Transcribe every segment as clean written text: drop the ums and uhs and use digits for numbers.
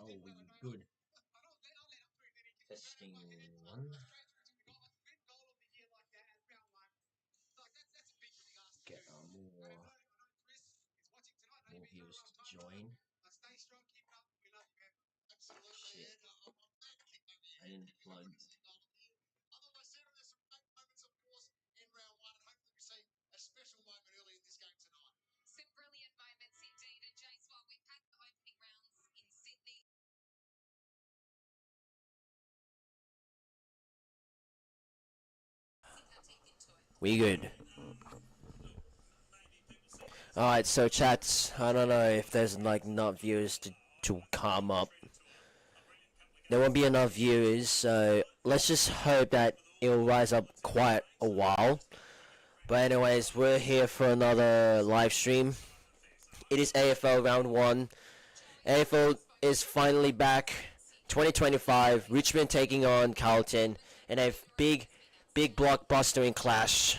Are we good? Testing one. Get more viewers to join. Shit. I didn't plug. Some brilliant moments indeed. And Jace, while we've had the opening rounds in Sydney. We good. Alright, so chats, I don't know if there's like enough viewers to come up. There won't be enough viewers, so let's just hope that it'll rise up quite a while. But anyways, we're here for another live stream. It is AFL round 1. AFL is finally back. 2025, Richmond taking on Carlton in a big blockbustering clash.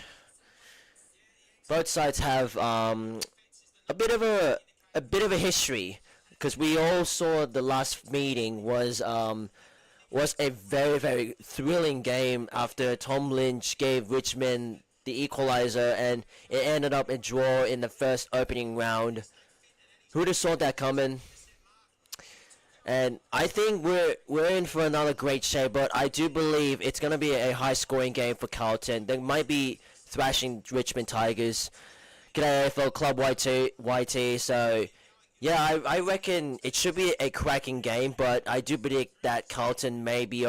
Both sides have a bit of a history, because we all saw the last meeting was a very thrilling game after Tom Lynch gave Richmond the equalizer, and it ended up a draw in the first opening round. Who'd have saw that coming? And I think we're in for another great shape, but I do believe it's gonna be a high-scoring game for Carlton. They might be thrashing Richmond Tigers. G'day AFL Club YT. So yeah, I reckon it should be a cracking game, but I do predict that Carlton may be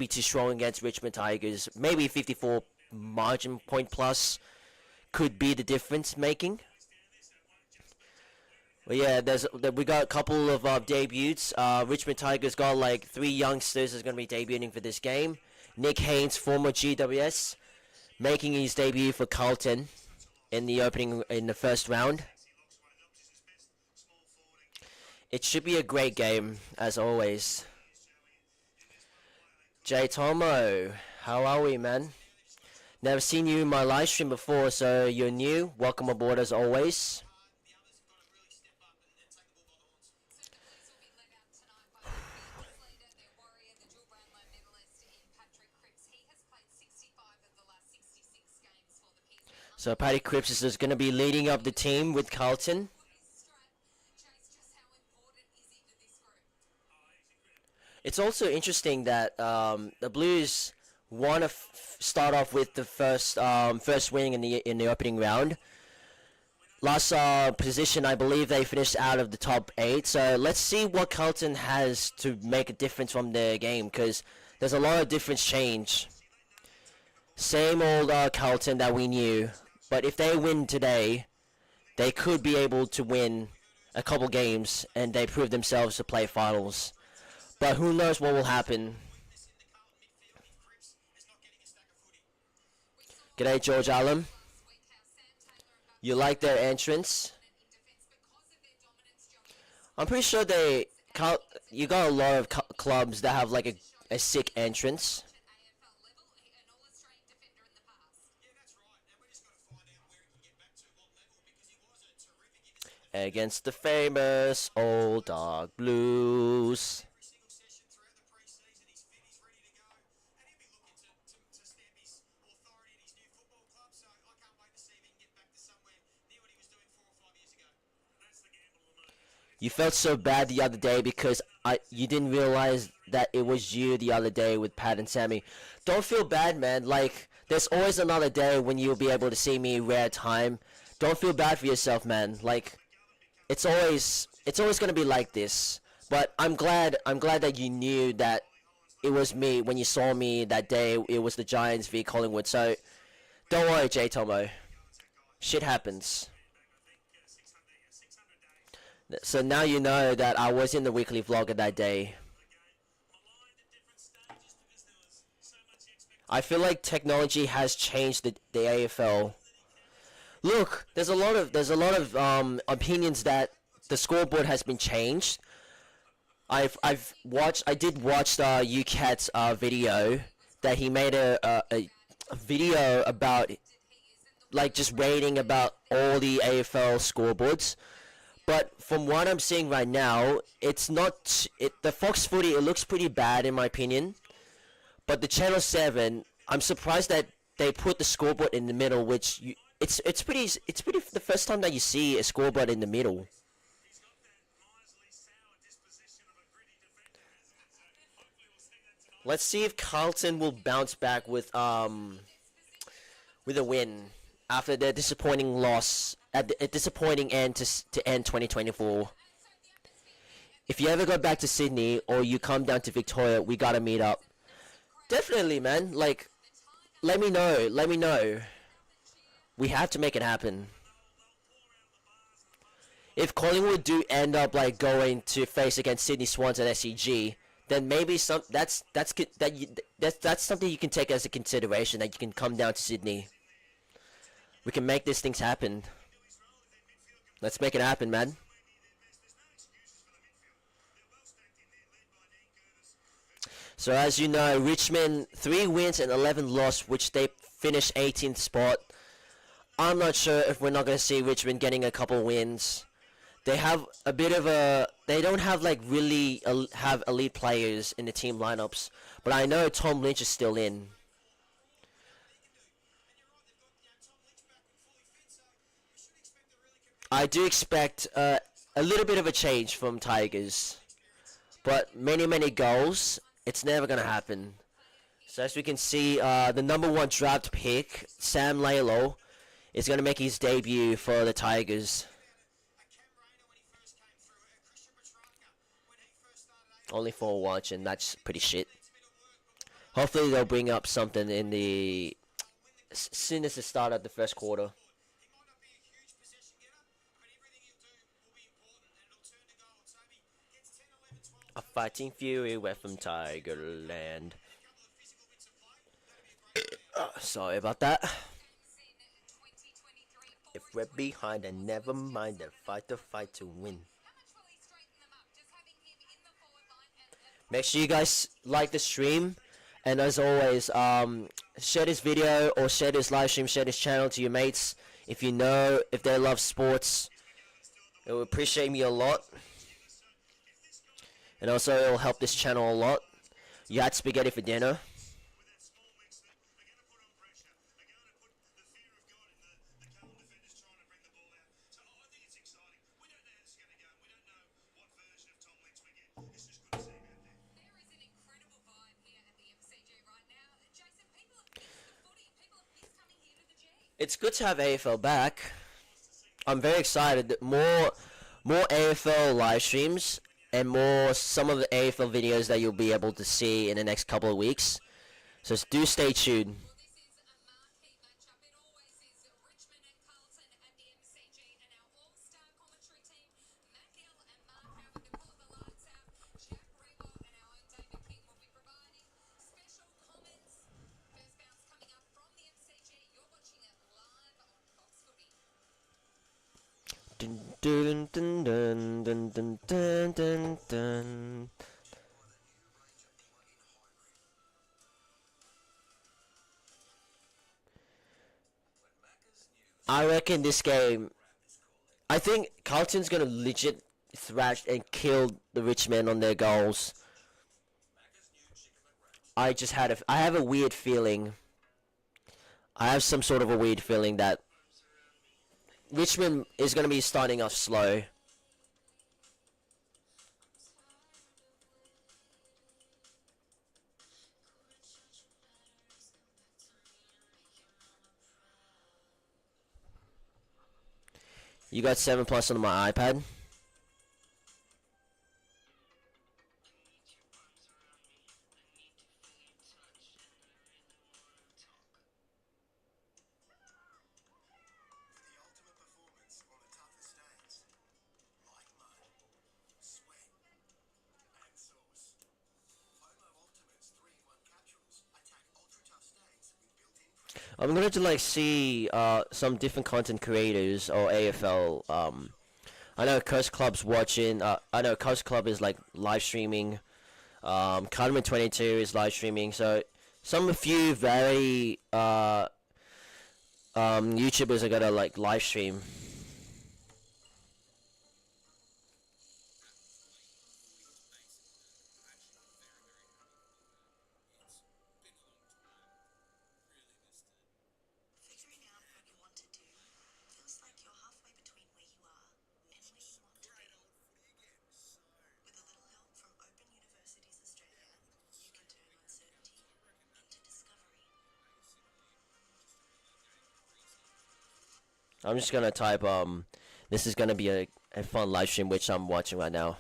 too strong against Richmond Tigers. Maybe 54 margin point plus could be the difference making. But yeah, we got a couple of debuts. Richmond Tigers got like 3 youngsters that's going to be debuting for this game. Nick Haynes, former GWS, making his debut for Carlton in the first round. It should be a great game, as always. J Tomo, how are we, man? Never seen you in my live stream before, so you're new. Welcome aboard as always. So Paddy Cripps is going to be leading up the team with Carlton. It's also interesting that the Blues want to start off with the first win in the opening round. Last position, I believe they finished out of the top 8. So let's see what Carlton has to make a difference from their game, because there's a lot of difference change. Same old Carlton that we knew. But if they win today, they could be able to win a couple games, and they prove themselves to play finals. But who knows what will happen. G'day, George Allen. You like their entrance? I'm pretty sure you got a lot of clubs that have like a sick entrance. Against the famous old dog Blues. You felt so bad the other day because you didn't realize that it was you the other day with Pat and Sammy. Don't feel bad, man. Like, there's always another day when you'll be able to see me rare time. Don't feel bad for yourself, man. Like, it's always gonna be like this. But I'm glad that you knew that it was me when you saw me that day. It was the Giants v Collingwood. So don't worry, J Tomo. Shit happens. So now you know that I was in the weekly vlogger that day. I feel like technology has changed the AFL. Look, there's a lot of opinions that the scoreboard has been changed. I did watch the UCAT's video that he made a video about, like, just rating about all the AFL scoreboards. But from what I'm seeing right now, it's not the Fox Footy. It looks pretty bad in my opinion. But the Channel 7, I'm surprised that they put the scoreboard in the middle, which it's pretty the first time that you see a scoreboard in the middle. Let's see if Carlton will bounce back with a win after their disappointing loss at a disappointing end to end 2024. If you ever go back to Sydney or you come down to Victoria, we gotta meet up. Definitely, man. Like, let me know. Let me know. We have to make it happen. If Collingwood do end up like going to face against Sydney Swans at SCG, then maybe that's something you can take as a consideration, that you can come down to Sydney. We can make these things happen. Let's make it happen, man. So as you know, Richmond 3 wins and 11 loss, which they finished 18th spot. I'm not sure if we're not going to see Richmond getting a couple wins. They have a bit of a... They don't have like really have elite players in the team lineups. But I know Tom Lynch is still in. I do expect a little bit of a change from Tigers. But many goals, it's never going to happen. So as we can see, the number 1 draft pick, Sam Lalo, is going to make his debut for the Tigers. Only 4 watch, and that's pretty shit. Hopefully they'll bring up something in the... as soon as the start of the first quarter. A fighting fury went from Tigerland. Sorry about that. If we're behind, then never mind, then fight the fight to win. Make sure you guys like the stream, and as always, share this video or share this live stream, share this channel to your mates. If you know, if they love sports, it will appreciate me a lot. And also, it will help this channel a lot. You had spaghetti for dinner. It's good to have AFL back. I'm very excited. More AFL live streams and more some of the AFL videos that you'll be able to see in the next couple of weeks. So do stay tuned. Well, this is a marquee matchup. It always is. Richmond and Carlton at the MCG, and our all-star commentary team, Matt Gill and Mark Howard, they pull the lights out. Jack Rewalt and our own David King will be providing special comments. First bounce coming up from the MCG. You're watching it live on Fox Footy. Dun, dun, dun, dun, dun, dun, dun, dun, dun. I reckon this game, I think Carlton's gonna legit thrash and kill the Richmond on their goals. I have a weird feeling. I have some sort of a weird feeling that Richmond is gonna be starting off slow. You got 7+ on my iPad. I'm gonna to like see some different content creators or AFL. I know Coast Club's watching. I know Coast Club is like live streaming. Carmen 22 is live streaming. So a few very YouTubers are gonna like live stream. I'm just gonna type this is gonna be a fun live stream which I'm watching right now.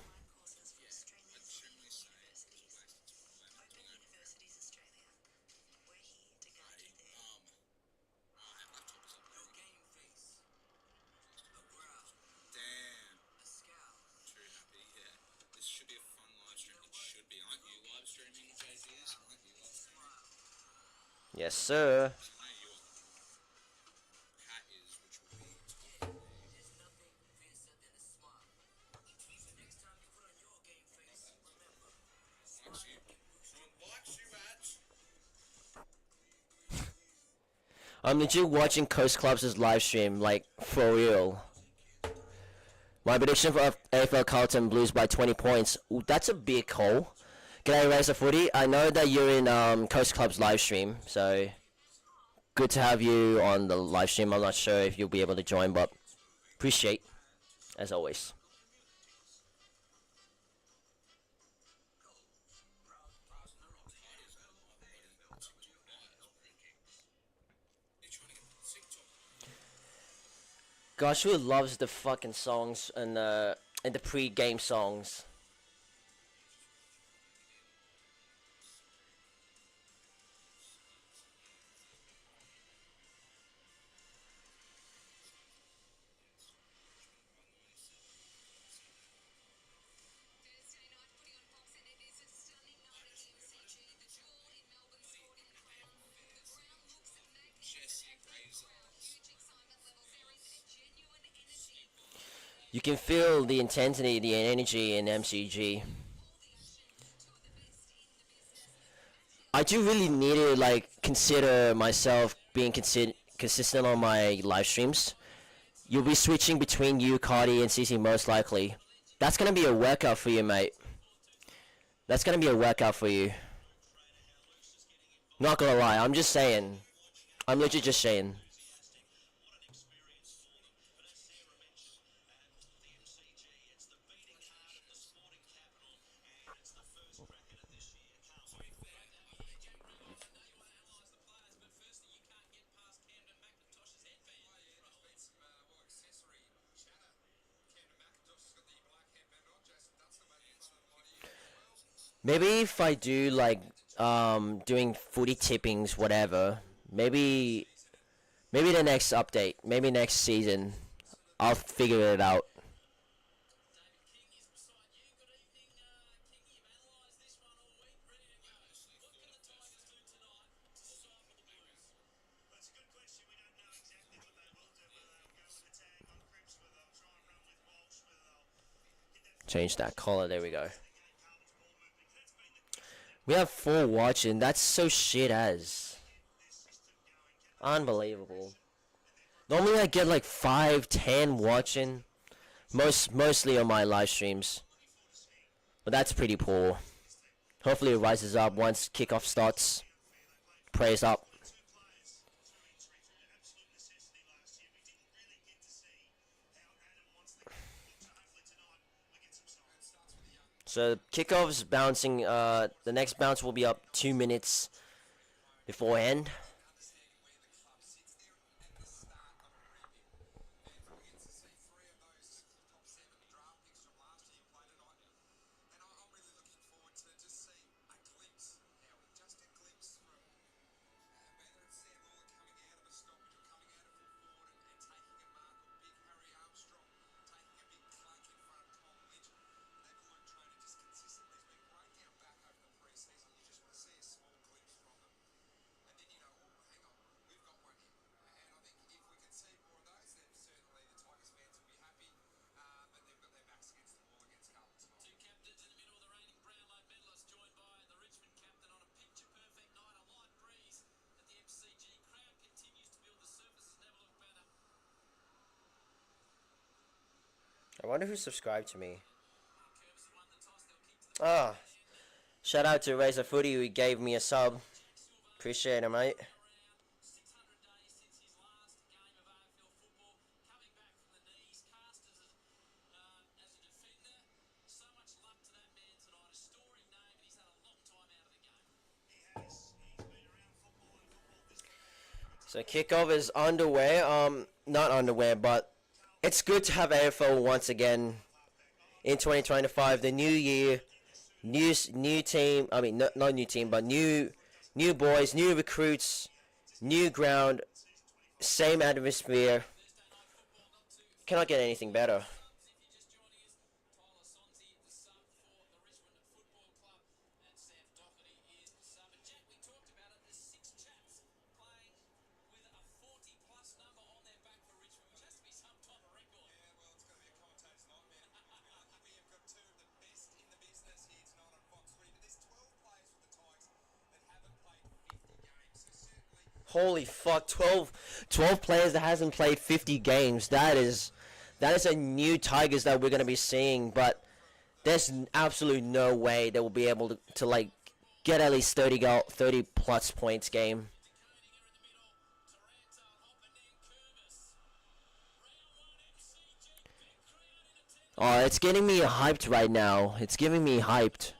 Yes, sir. I'm legit watching Coast Clubs' live stream, like, for real. My prediction for AFL Carlton Blues by 20 points. Ooh, that's a big call. G'day, Racer Footy. I know that you're in Coast Club's live stream, so good to have you on the live stream. I'm not sure if you'll be able to join, but appreciate, as always. Gosh, who loves the fucking songs and the pre-game songs? Thursday night footy on Fox, and it is a stunning night at the MCG. The Jewel in Melbourne Sporting Crown. The ground looks magnificent. A full crowd, huge excitement levels. There is a genuine energy. You can feel the intensity, the energy in MCG. All the action. Two of the best in the business. I do really need to like consider myself being consistent on my live streams. You'll be switching between you, Cardi, and CC most likely. That's gonna be a workout for you, mate. That's gonna be a workout for you. Not gonna lie, I'm just saying. I'm legit just saying. Maybe if I do like doing footy tippings, whatever. Maybe the next update, maybe next season, I'll figure it out. Change that color. There we go. We have 4 watching. That's so shit as. Unbelievable. Normally I get like 5, 10 watching. Mostly on my live streams. But that's pretty poor. Hopefully it rises up once kickoff starts. Praise up. So kickoffs bouncing. The next bounce will be up 2 minutes beforehand. I wonder who subscribed to me. Ah, shout out to Razor Footy who gave me a sub. Appreciate it, mate. So kickoff is underway. Not underway, but it's good to have AFL once again in 2025. The new year, new team. I mean, not new team, but new boys, new recruits, new ground, same atmosphere. Cannot get anything better. If you're just joining us, Tyler Sonsi, the sub for the Richmond Football Club, and Sam Doherty is the sub. And Jack, we talked about it. There's 6 chats playing with a 40-plus number on their back for Richmond, which has to be some type of record. Yeah, well, it's going to be a commentator's nightmare. We have got two of the best in the business here tonight on Fox 3. But there's 12 players for the Tigers that haven't played 50 games. So certainly... Holy fuck, 12 players that hasn't played 50 games. That is a new Tigers that we're going to be seeing, but there's absolutely no way they will be able to like get at least 30 plus points game. Oh, it's getting me hyped right now. It's giving me hyped.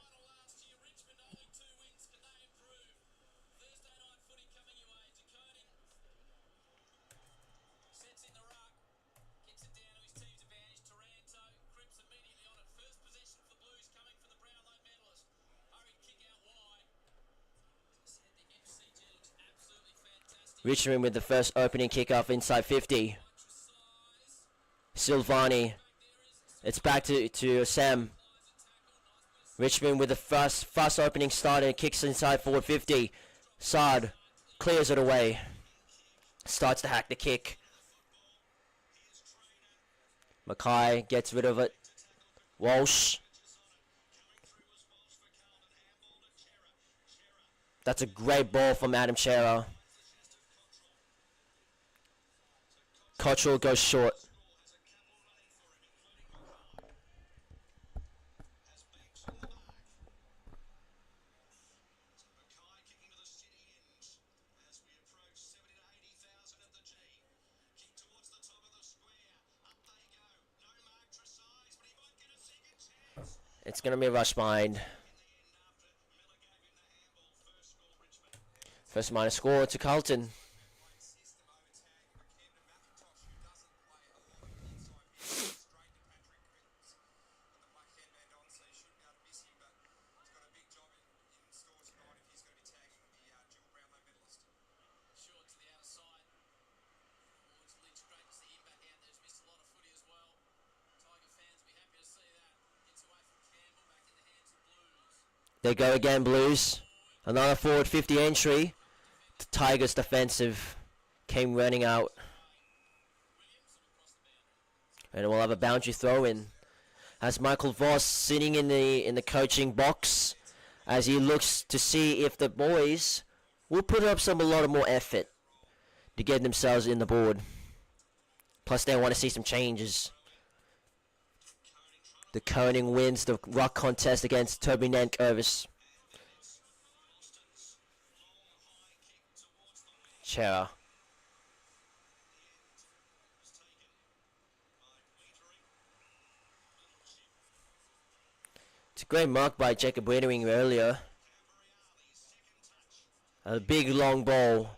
Richmond with the first opening kickoff inside 50. Silvani. It's back to Sam. Richmond with the fast opening start and kicks inside forward 50. Sard clears it away. Starts to hack the kick. Mackay gets rid of it. Walsh. That's a great ball from Adam Shearer. Cottrell goes short. It's going to be a rush behind. First minor score to Carlton. They go again, Blues. Another forward 50 entry. The Tigers defensive came running out. And we'll have a boundary throw in. As Michael Voss sitting in the coaching box as he looks to see if the boys will put up a lot of more effort to get themselves in the board. Plus they want to see some changes. The Koning wins the ruck contest against Toby Nankervis. Chera. It's a great mark by Jacob Wiedering earlier. A big long ball.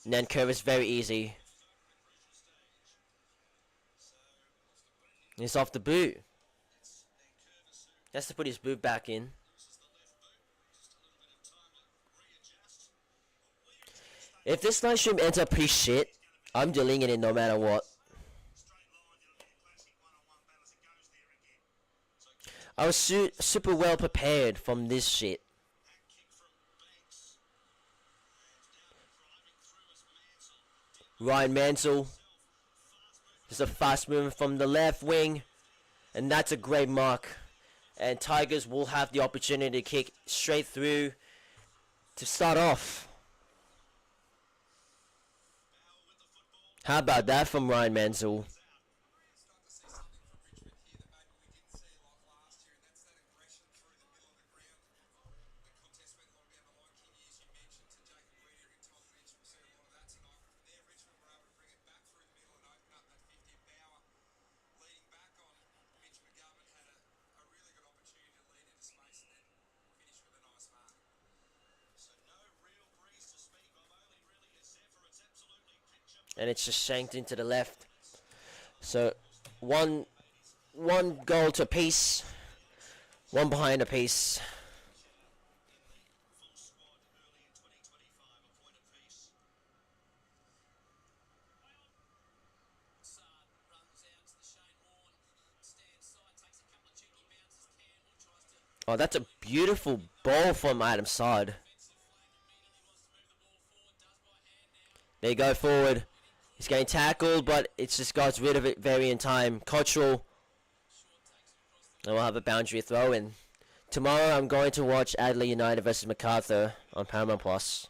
Nankervis very easy. He's off the boot. He has to put his boot back in. If this live stream ends up pretty shit, I'm deleting it no matter what. I was super well prepared from this shit. Ryan Mansell. There's a fast movement from the left wing. And that's a great mark. And Tigers will have the opportunity to kick straight through to start off. How about that from Ryan Mansell? and it's just shanked into the left. So one goal to piece, one behind a piece. Oh, that's a beautiful ball from Adam Sard. There you go, forward. He's getting tackled, but it's just got rid of it very in time. Cottrell. And we'll have a boundary throw in. Tomorrow I'm going to watch Adelaide United versus MacArthur on Paramount Plus.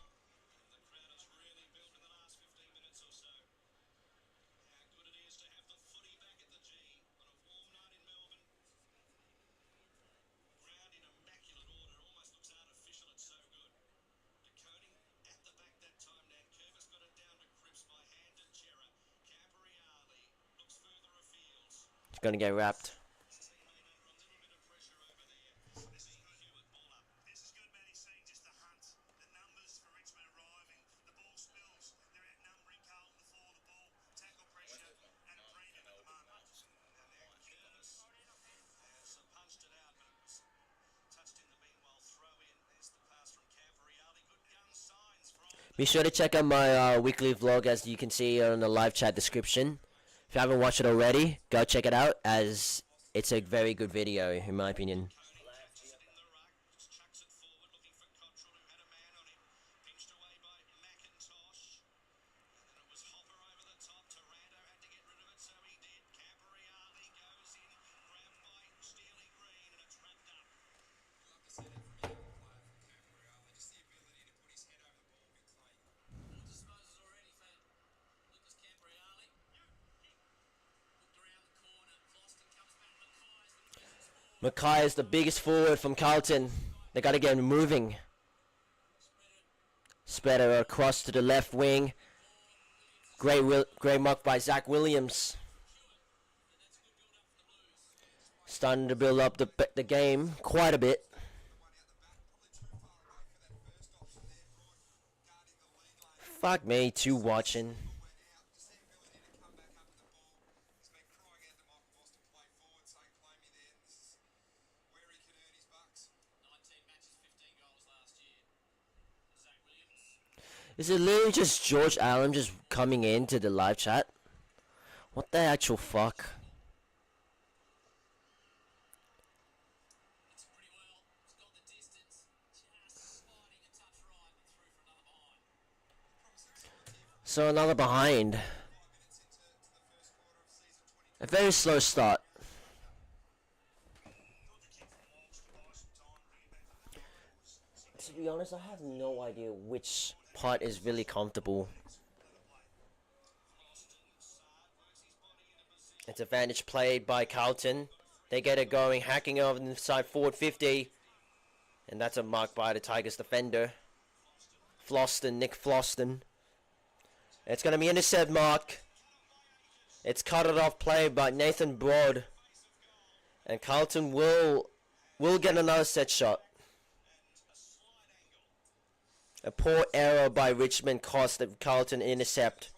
It's going to get wrapped. Be sure to check out my weekly vlog, as you can see on the live chat description. If you haven't watched it already, go check it out, as it's a very good video, in my opinion. Mackay is the biggest forward from Carlton. They got to get him moving. Spreader across to the left wing. Great mark by Zach Williams. Starting to build up the game quite a bit. Fuck me, too watching. Is it literally just George Allen just coming into the live chat? What the actual fuck? So another behind. A very slow start. To be honest, I have no idea which part is really comfortable. It's advantage played by Carlton. They get it going, hacking over the side forward 50. And that's a mark by the Tigers defender. Nick Floston. It's going to be intercept mark. It's cut it off play by Nathan Broad. And Carlton will get another set shot. A poor error by Richmond cost the Carlton intercept.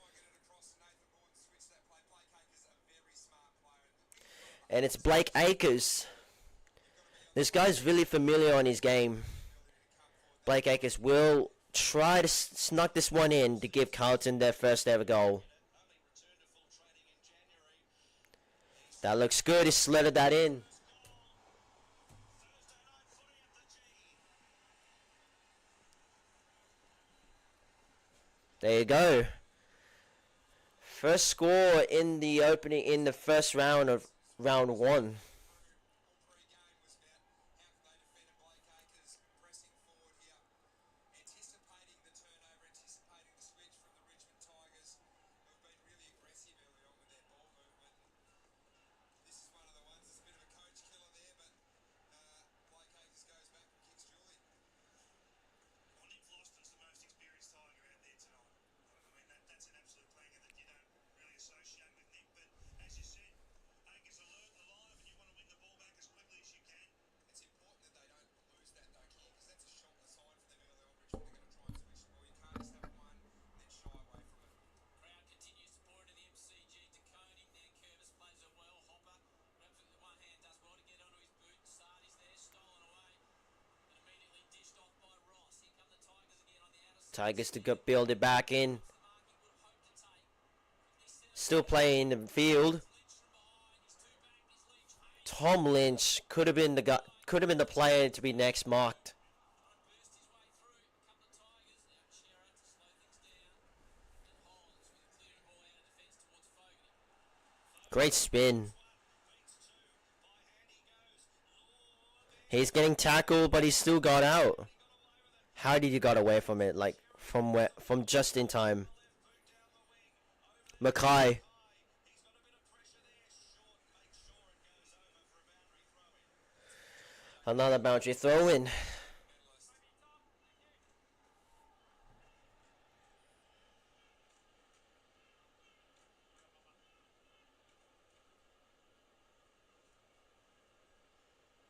And it's Blake Acres. This guy's really familiar on his game. Blake Acres will try to snuck this one in to give Carlton their first ever goal. That looks good. He slid that in. There you go. First score in the first round of round 1. Tigers to go build it back in. Still playing in the field. Tom Lynch could have been the guy, could have been the player to be next marked. Great spin. He's getting tackled, but he still got out. How did he got away from it? Like from where? From just in time. Mackay. Another boundary throw in.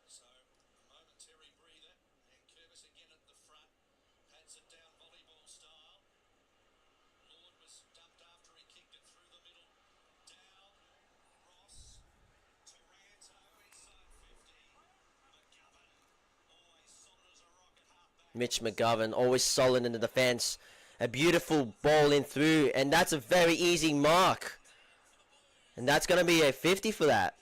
So, a momentary breather, and Curtis again at the front, pads it down volleyball style. Lord was dumped after he kicked it through the middle. Down, Ross, Taranto inside 50. McGovern, always solid as a rock at halfback. Mitch McGovern always solid in the defense. A beautiful ball in through, and that's a very easy mark. And that's going to be a 50 for that.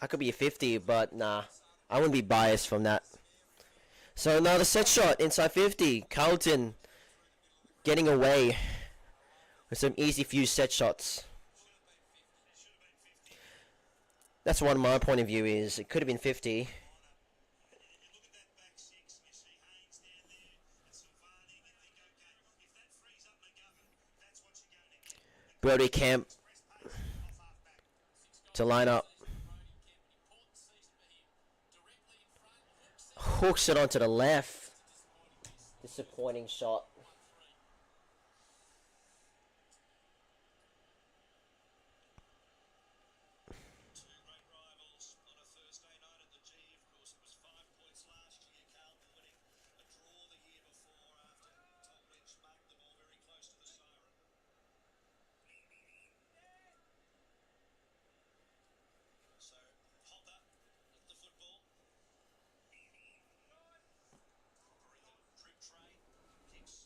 That could be a 50, but nah. I wouldn't be biased from that. So another set shot inside 50. Carlton getting away with some easy few set shots. That's one of my point of view is it could have been 50. Brody Kemp to line up. Hooks it onto the left. Disappointing shot. Two great rivals on a Thursday night at the G. Of course, it was 5 points last year. Carlton winning a draw the year before after Tom Lynch marked the ball very close to the siren. So, Hopper with the football. Hopper in the troop train. Kicks back into the field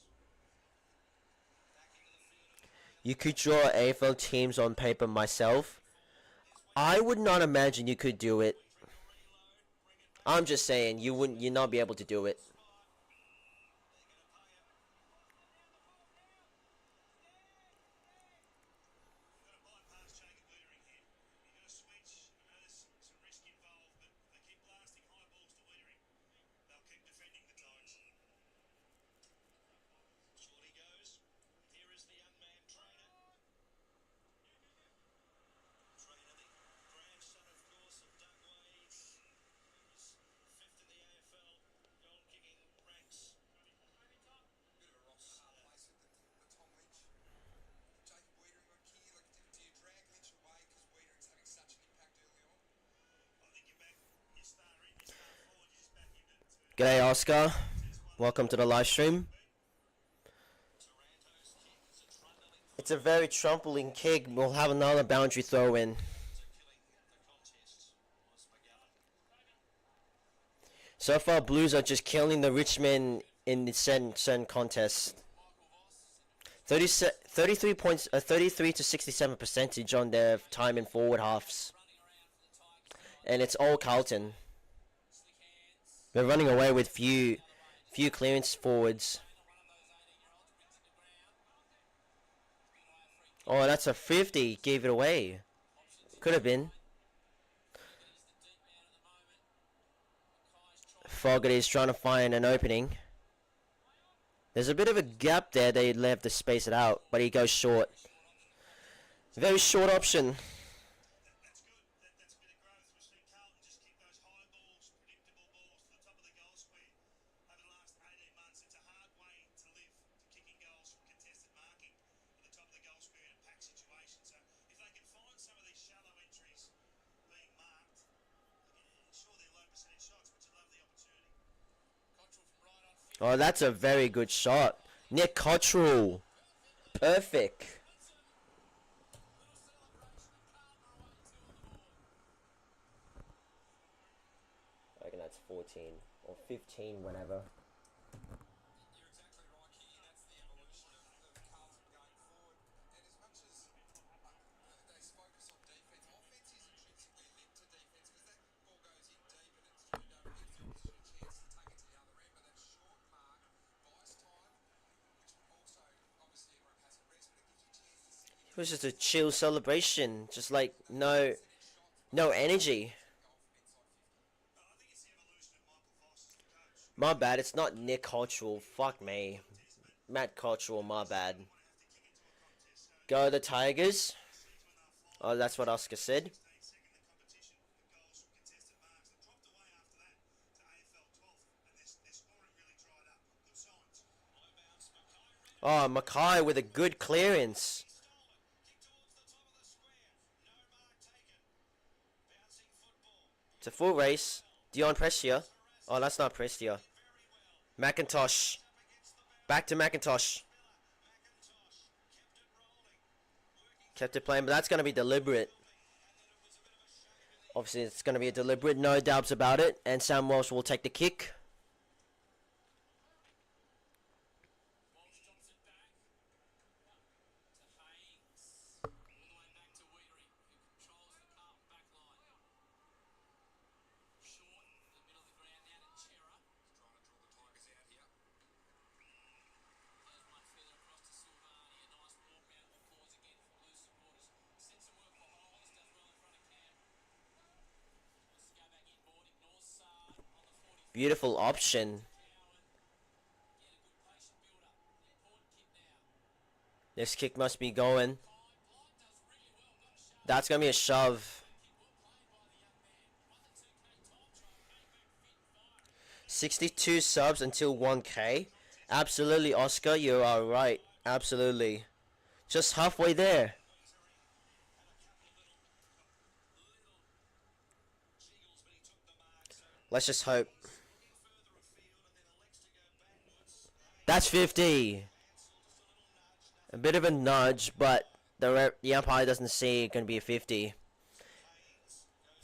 of play. You could draw AFL teams on paper myself. I would not imagine you could do it. I'm just saying you wouldn't. You'd not be able to do it. Shorty goes. Here is the young man trainer. Trainer, the grandson, of course, of Doug Wade, who was fifth in the AFL goal kicking ranks. Bit of a rock star place with the Tom Lynch. Jacob Wiedering on key. Like, do you drag Lynch away because Wiedering's having such an impact early on? I think you back your star in, your star forward, you just back him to G'day, Oscar. Welcome to the live stream. Taranto's kick. It's a trundling It's a very trampling kick. We'll have another boundary throw in. to killing the contest was McGovern. So far, Blues are just killing the Richmond in the certain contest. 33 points, 33 to 67% on their time in forward halves, and it's all Carlton. They're running away with few clearance forwards. Oh, that's a 50. Gave it away. Could have been. Fogarty's trying to find an opening. There's a bit of a gap there. They left to space it out, but he goes short. Very short option. That's good. That's a bit of growth. We've seen Carlton just kick those high balls, predictable balls to the top of the goal square. Over the last 18 months, it's a hard way to live, to kicking goals from contested marking at the top of the goal square in a packed situation. So if they can find some of these shallow entries being marked, sure they're low percentage shots, but you love the opportunity. Cottrell from right on field. Oh, that's a very good shot. Nick Cottrell. Perfect. I reckon 15, whatever. You're exactly right, King. That's the evolution of Carlton going forward. And as much as they focus on defence, offence is intrinsically linked to defence because that ball goes in deep and it's turned over, gives the opposition a chance to take it to the other end. But that short mark buys time, which also obviously everyone has a rest, but it gives you a chance to sit your It was just a chill celebration, just like no energy. goal from inside 50. I think it's the evolution of Michael Voss as the coach. My bad, it's not Nick Cultural. Fuck me. Matt Cultural, my bad. Want to have to kick into a contest, so Go the Tigers. seem to enough fly. Oh, that's what Oscar said. 16th in the competition for goals from contested marks. They dropped away after that to AFL 12th, and their scoring really dried up. Good signs. High bounce, Mackay read Oh, Mackay with a good clearance. it, stole it. Kick towards the top of the square. No mark taken. Bouncing football. It's a full race. Dion Prestia. Oh, that's not Prestia. Very well. McIntosh. Up against the boundary. Back to McIntosh. McIntosh kept it rolling. Working Kept it playing, but that's going to be deliberate. and then it was a bit of a shame. Obviously, it's going to be a deliberate, no doubts about it. And Sam Walsh will take the kick. Walsh drops it back to Hayes. All the way back to Wiedering, who controls the Carlton back line. Short, in the middle of the ground now to Chera. Trying to draw the Tigers out here. Plays one further across to Silvani. A nice walk round applause again from Blues supporters. Sends some work for Hollis, does well in front of Cam. Wants to go back inboard, ignores Saad on the 40. Beautiful option. Cowan. Get a good patient build-up. An important kick now. This kick must be going. Blind does really well. Got a shove. That's going to be a shove. Kick well played by the young man. Won the 2K time trial. Came back fit and fired. 62 subs until 1K. Absolutely, Oscar. You are right. Absolutely. Just halfway there. Jiggles, but he took the mark. So Let's just hope. looking further afield and then elects to go backwards. That's 50. Cancel, just a little nudge. A bit of a nudge, but the umpire doesn't see it going to be a 50. Haynes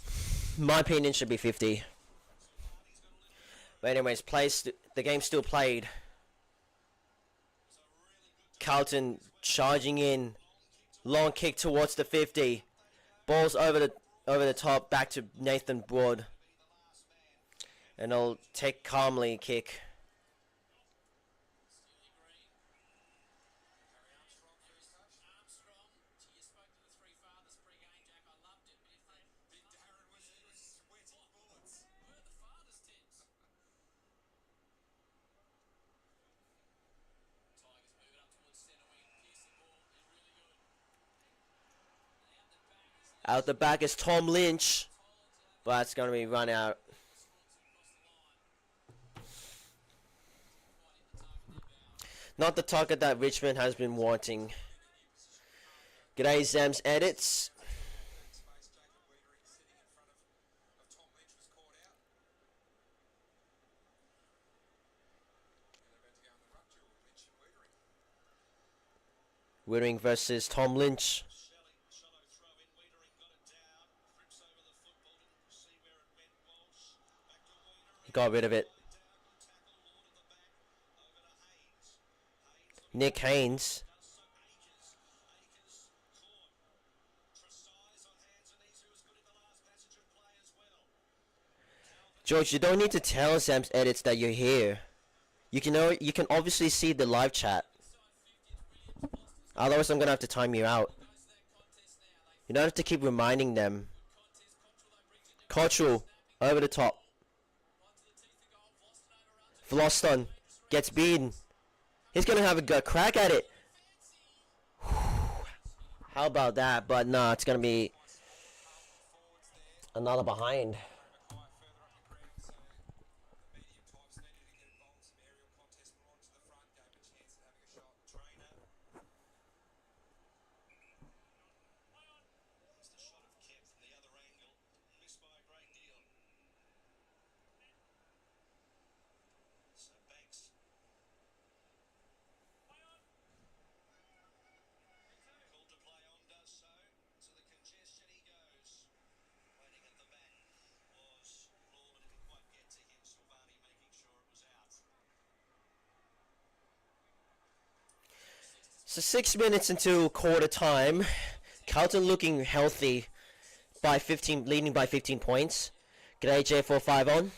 goes My opinion should be 50. Silvani's got a little But anyways, the game's still played. Carlton charging in. Long kick towards the 50. Ball's over the top, back to Nathan Broad. And he'll take calmly kick. Steely Green. Harry Armstrong first touch. Armstrong. Gee, you spoke to the three fathers pre-game, Jack. I loved it. But if they... Big Darren was sweating bullets. Where are the fathers' tents? Tigers move it up towards centre wing. Piercing ball is really good. And out the back is Out the back is Tom Lynch. But it's going to be run out. Not the target that Richmond has been wanting. G'day, Zam's edits. Space, Jacob Wiedering sitting in front of Tom Lynch was caught out. And they're about to go in the ruck duel, Lynch and Wiedering. Wittering versus Tom Lynch. shallow throw in. Wiedering got it down. Trips over the football. Didn't see where it went. Walsh back to Wiedering. He got rid of it. Down. Good tackle. Lord of the back. Over to Haynes. Haynes Nick Haynes. does so. Akers. Akers caught. Tresize on hands and knees, who was good in the last passage of play as well. George, you don't need to tell Zam's edits that you're here. You can obviously see the live chat. Otherwise, I'm gonna have to time you out. You don't have to keep reminding them. Cottrell over the top. Vloston gets beaten. He's gonna have a good crack at it. How about that? But nah, it's gonna be another behind. Mackay further up the ground, so the medium types needed to get involved in some aerial contest more onto the front, gave him a chance at having a shot. Trainer. It's the shot of Kemp from the other angle. Missed by a great deal. So Banks. Called to play on, does so. To the congestion he goes. Waiting at the back. So 6 minutes into quarter time, Carlton looking healthy by 15, leading by 15 points. G'day J45 on.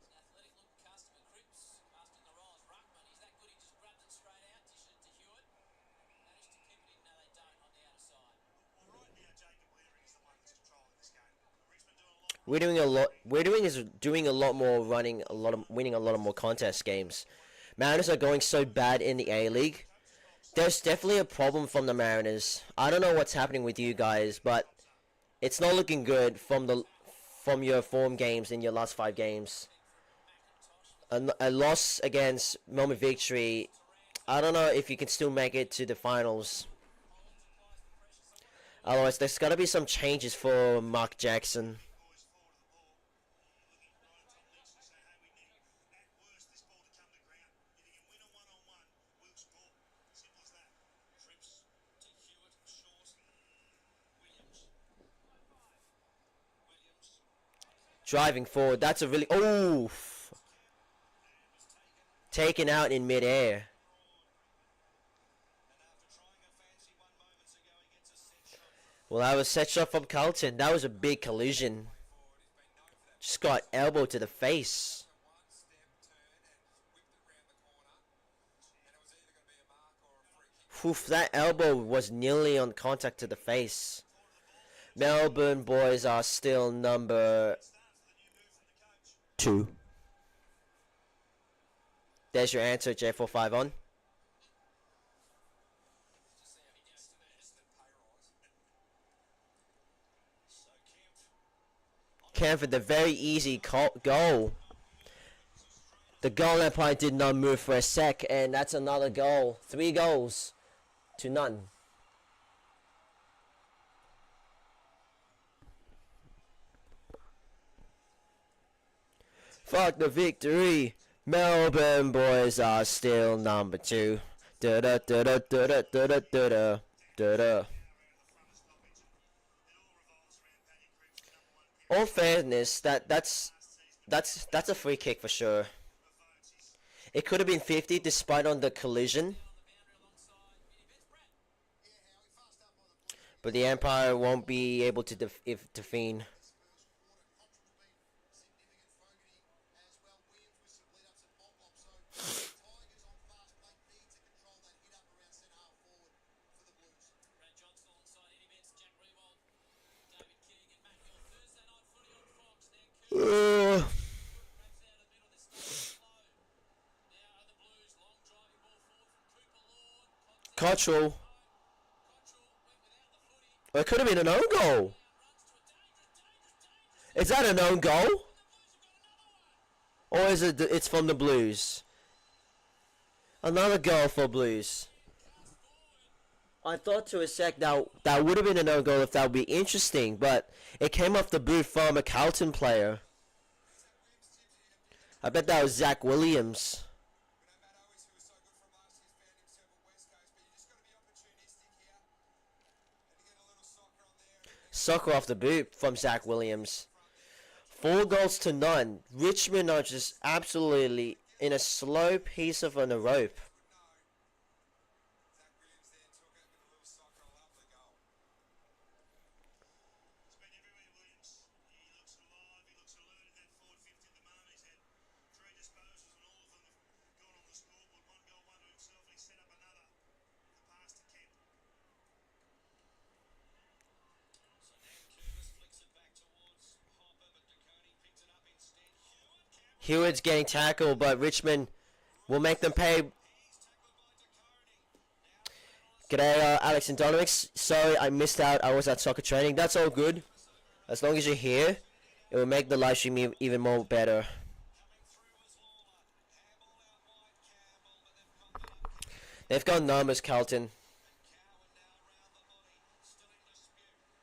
Athletic looking customer, Cripps, asking the role as Ruckman. He's that good, he just grabbed it straight out, dished it to Hewitt. Managed to keep it in, no they don't, on the outer side. Well, right now, Jacob Weitering is the one that's controlling this game. Richmond doing a lot. We're doing a lot more running, winning a lot of more contest games. Mariners are going so bad in the A League. There's definitely a problem from the Mariners. I don't know what's happening with you guys, but it's not looking good from your form games in your last 5 games. A loss against Melbourne Victory. I don't know if you can still make it to the finals. Otherwise, there's got to be some changes for Mark Jackson. boys forward of the ball. Looking right at Tom Lynch to say, hey, we need, at worst, this ball to come to ground. If you can win a one-on-one, we'll score. Simple as that. Cripps to Hewitt, short. Williams. Driving forward, that's a really... Oof! Taken out in midair. And after trying a fancy one moments ago, he gets a set shot from Well, that was set shot from Carlton. That was a big collision. forward. He's been known for that. Just got elbow to the face. A one-step turn and whipped it round the corner. And it was either going to be a mark or a free kick. Oof, that elbow was nearly on contact to the face. Melbourne boys are still number 2. There's your answer, J45 on. Just see how he gets to the instant pay rise. So Kemp, Camford, the very easy goal. The goal umpire did not move for a sec, and that's another goal. 3 goals to none. Fuck the victory. Melbourne boys are still number 2. Da da da da da da da da da da da da. out of the front of stoppage. It all revolves around Paddy Cripps, the number 1 pick All fairness, that's last season. that's a free kick for sure. Of votes, he's It could have been 50 despite on the collision, but the umpire won't be able to intervene. Brad Johnson alongside Eddie Betts, Jack Rewald, David King and Matt Hill. Thursday night footy on Fox. Now Uh, Cripps out of the middle. They're starting slow. Now are the Blues. Long driving ball forward from Cooper Lord. Cottrell. Cottrell went without the footy. It could have been an own goal. Runs to a dangerous. Is that an own goal? Or is it? It's from the Blues. Another goal for Blues. I thought to a sec that would have been an own goal if that would be interesting, but it came off the boot from a Carlton player. I bet that was Zach Williams. We know Matt Owens, who was so good from last year, found himself at West Coast, but you just got to be opportunistic here and to get a little soccer on there. Soccer off the boot from Zach Williams. 4 goals to none. Richmond are just absolutely in a slow piece of on a rope. Zach Williams there took it with a little soccer. I love the goal. He's been everywhere, Williams. He looks alive, he looks alert in that forward 50 at the moment. He's had 3 disposals and all of them have gone on the scoreboard. 1 goal, 1 to himself, and he set up another. The pass to Kemp. So now Curtis flicks it back towards Hopper, but Duconi picks it up instead. Hewitt, Hewitt's getting tackled, but Richmond will make them pay. he's tackled by Duconi. G'day, Alex and Donomix. Sorry, I missed out. I was at soccer training. That's all good. As long as you're here, it will make the live stream even more better. They've got numbers, Carlton. Cowan now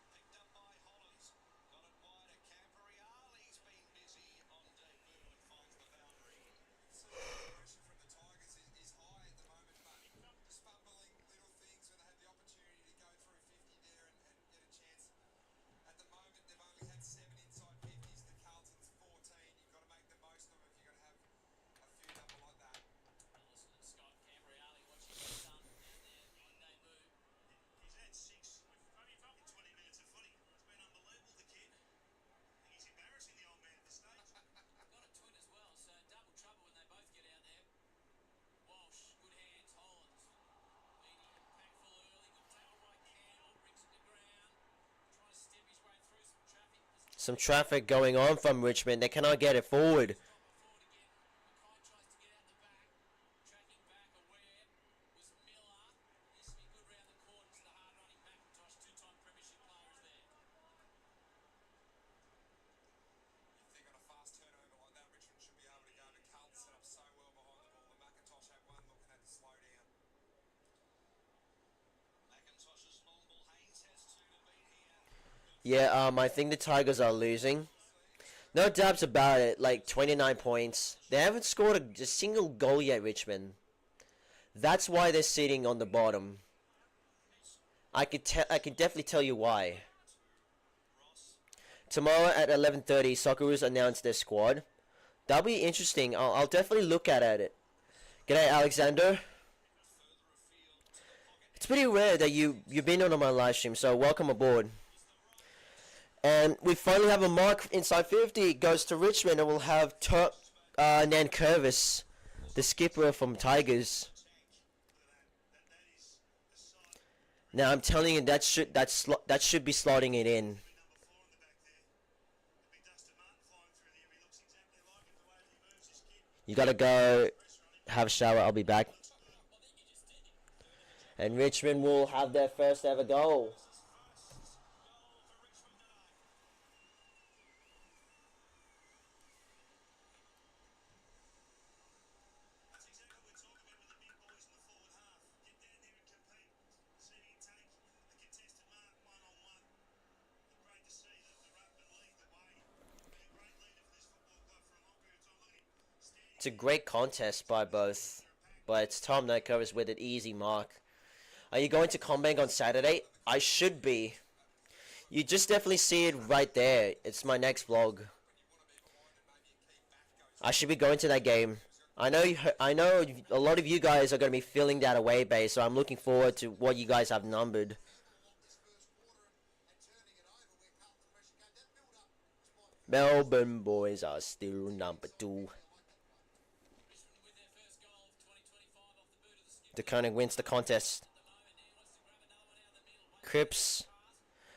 around the body, still in dispute. Picked up by Hollands, got it wider. Camperreale's been busy on debut and finds the boundary. Pressure from the Tigers is high at the moment, but just fumbling little things when they had the opportunity to go through 50 there and get a chance. At the moment, they've only had 7 inside 50s. The Carlton's 14. You've got to make the most of them if you're going to have a few double like that. Ellison and Scott, Camperreale, watching his son down there on Some traffic going on from Richmond. They cannot get it forward. You think on a fast turnover like that, Richmond should be able to go, but Carlton set up so well behind the ball. And McIntosh had one look and had to slow down. McIntosh's long ball. Haynes has two to beat here. Yeah, I think the Tigers are losing. No doubts about it. Like 29 points. They haven't scored a single goal yet, Richmond. That's why they're sitting on the bottom. I can definitely tell you why. Tomorrow at 11:30, Socceroos announce their squad. That'll be interesting. I'll definitely look at it. G'day, Alexander. It's pretty rare that you've been on my live stream, so welcome aboard. And we finally have a mark inside 50. It goes to Richmond, and we'll have Nan Curvis, the skipper from Tigers. Now I'm telling you that should be slotting it in. You gotta go have a shower. I'll be back. And Richmond will have their first ever goal. It's a great contest by both, but it's Tom that covers with an easy mark. Are you going to Combank on Saturday? I should be. You just definitely see it right there. It's my next vlog. I should be going to that game. I know a lot of you guys are going to be filling that away base, so I'm looking forward to what you guys have numbered. Melbourne boys are still number 2. De Koning wins the contest. Cripps.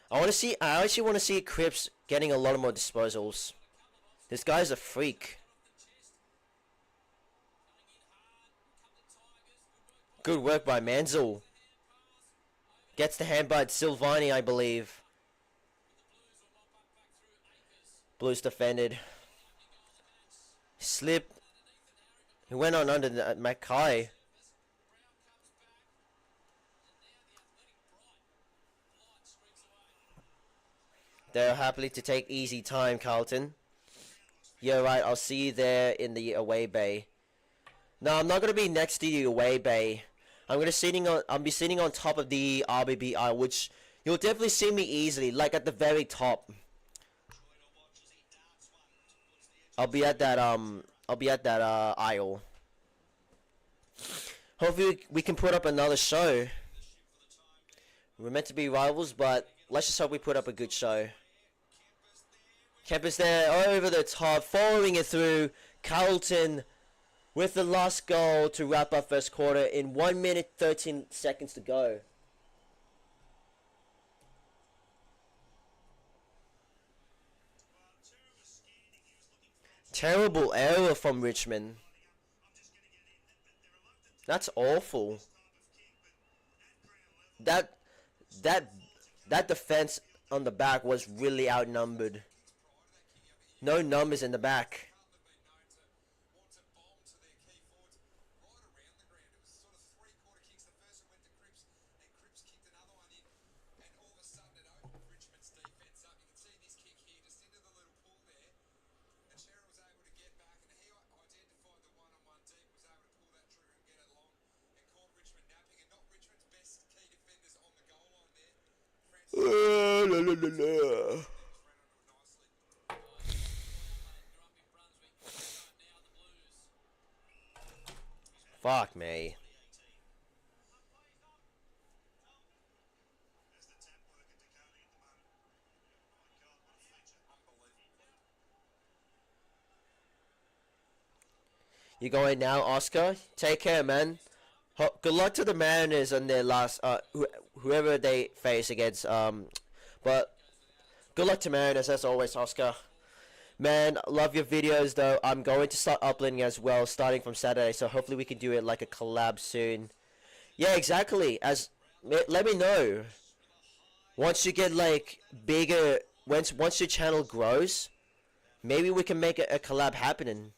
I actually want to see Cripps getting a lot more disposals. This guy's a freak. Good work by Manzel. Gets the hand by Silvani, I believe. Blues defended. Slip. He went on under the Mackay. They're happily to take easy time, Carlton. Yeah, right. I'll see you there in the away bay. No, I'm not gonna be next to the away bay. I'll be sitting on top of the RBBI, which you'll definitely see me easily, like at the very top. I'll be at that aisle. Hopefully we can put up another show. We're meant to be rivals, but let's just hope we put up a good show. Kemper's there over the top, following it through. Carlton with the last goal to wrap up first quarter in 1 minute 13 seconds to go. Terrible error from Richmond. That's awful. That defense on the back was really outnumbered. No numbers in the back. La, la, la, la. Fuck me. You going now, Oscar? Take care, man. Good luck to the Mariners on their last whoever they face against. But Good luck to Mariners as always, Oscar. Man, love your videos though. I'm going to start uploading as well, starting from Saturday. So hopefully we can do it like a collab soon. Yeah, exactly. Let me know once you get like bigger. Once your channel grows, maybe we can make a collab happening.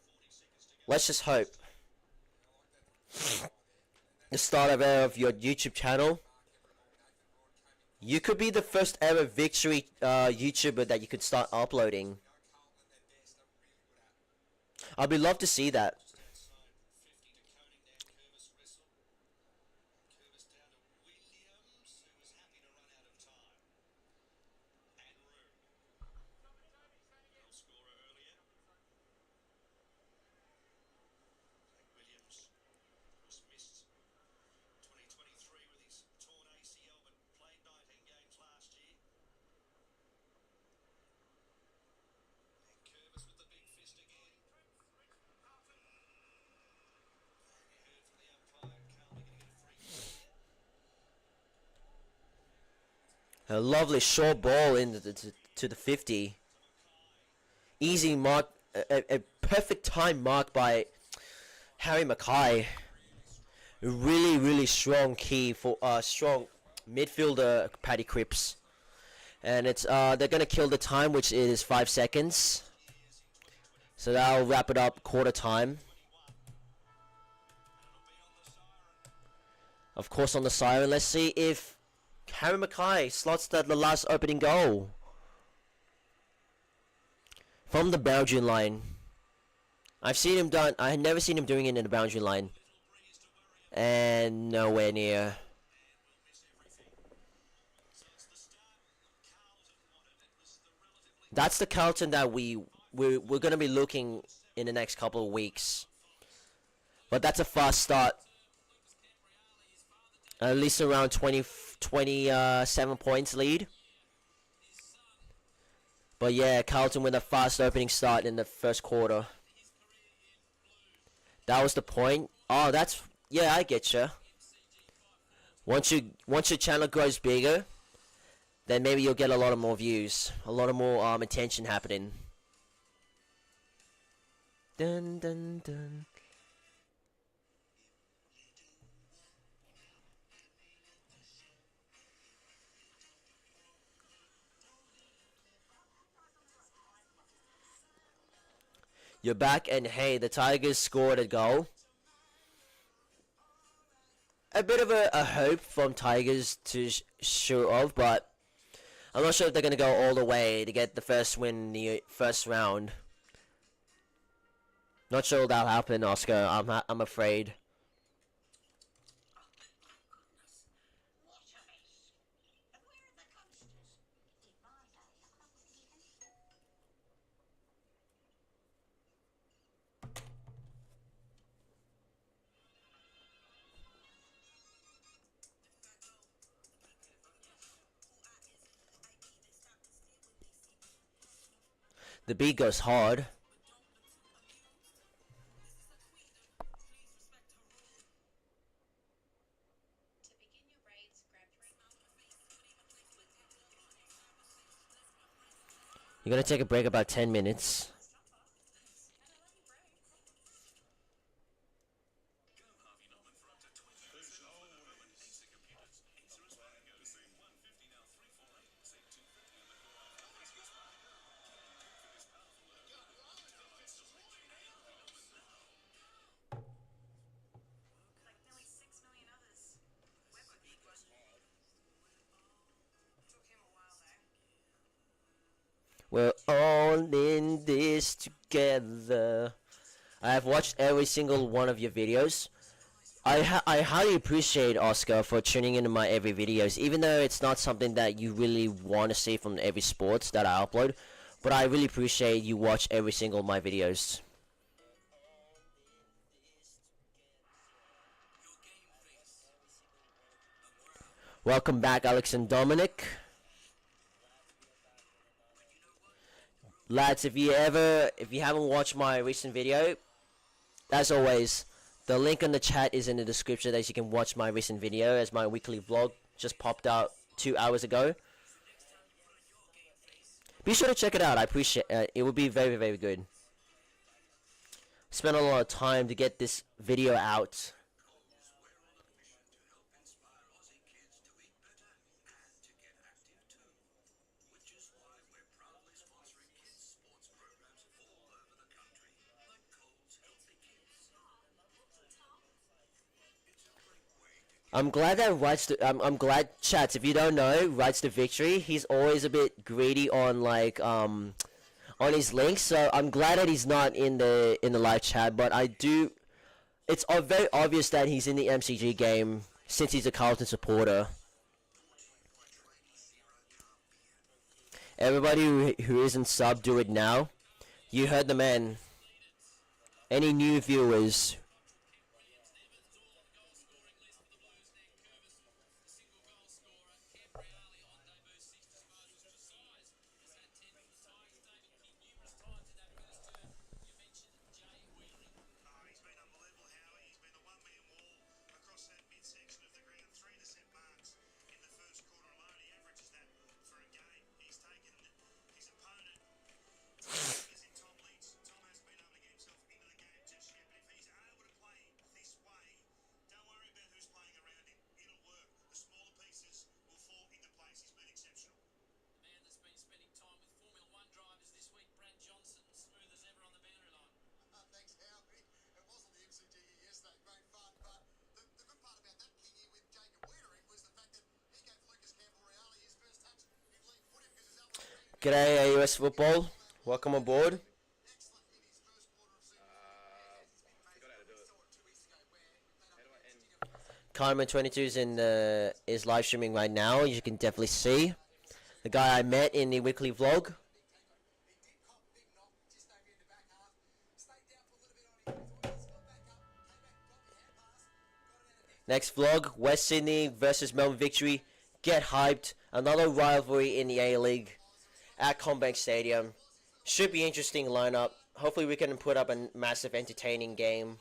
Let's just hope. The start of your YouTube channel. You could be the first ever victory YouTuber that you could start uploading. I'd be love to see that. A lovely short ball to the 50. Easy mark, a perfect time mark by Harry Mackay. Really strong key for strong midfielder Paddy Cripps. And it's they're gonna kill the time, which is 5 seconds. So that'll wrap it up quarter time. Of course on the siren. Let's see if Harry Mackay slots the last opening goal. From the boundary line. I've seen him done. I had never seen him doing it in the boundary line. And nowhere near. That's the Carlton that we're going to be looking in the next couple of weeks. But that's a fast start. At least around 27 points lead. But yeah, Carlton with a fast opening start in the first quarter. That was the point. Oh, that's... Yeah, I get you. Once your channel grows bigger, then maybe you'll get a lot of more views, a lot of more attention happening. Dun dun dun. You're back, and hey, the Tigers scored a goal. A bit of a hope from Tigers to shoot off, but I'm not sure if they're going to go all the way to get the first win in the first round. Not sure that'll happen, Oscar. I'm afraid. The beat goes hard. You're gonna take a break about 10 minutes. We're all in this together. I have watched every single one of your videos. I highly appreciate Oscar for tuning into my every videos, even though it's not something that you really want to see from every sports that I upload. But I really appreciate you watch every single of my videos. Welcome back, Alex and Dominic. Lads, if you haven't watched my recent video, as always, the link in the chat is in the description as you can watch my recent video as my weekly vlog just popped out 2 hours ago. Be sure to check it out. I appreciate it. Would be very, very good. Spent a lot of time to get this video out. I'm glad that Rights to, I'm glad, chats, if you don't know, Rights to Victory, he's always a bit greedy on like on his links, so I'm glad that he's not in the live chat, but I do, it's very obvious that he's in the MCG game since he's a Carlton supporter. Everybody who isn't sub, do it now. You heard the man. Any new viewers? G'day AUS Football, welcome aboard. Carmen22 is live streaming right now. You can definitely see the guy I met in the weekly vlog. Next vlog, West Sydney versus Melbourne Victory. Get hyped. Another rivalry in the A-League at Combank Stadium. Should be interesting lineup. Hopefully we can put up a massive entertaining game.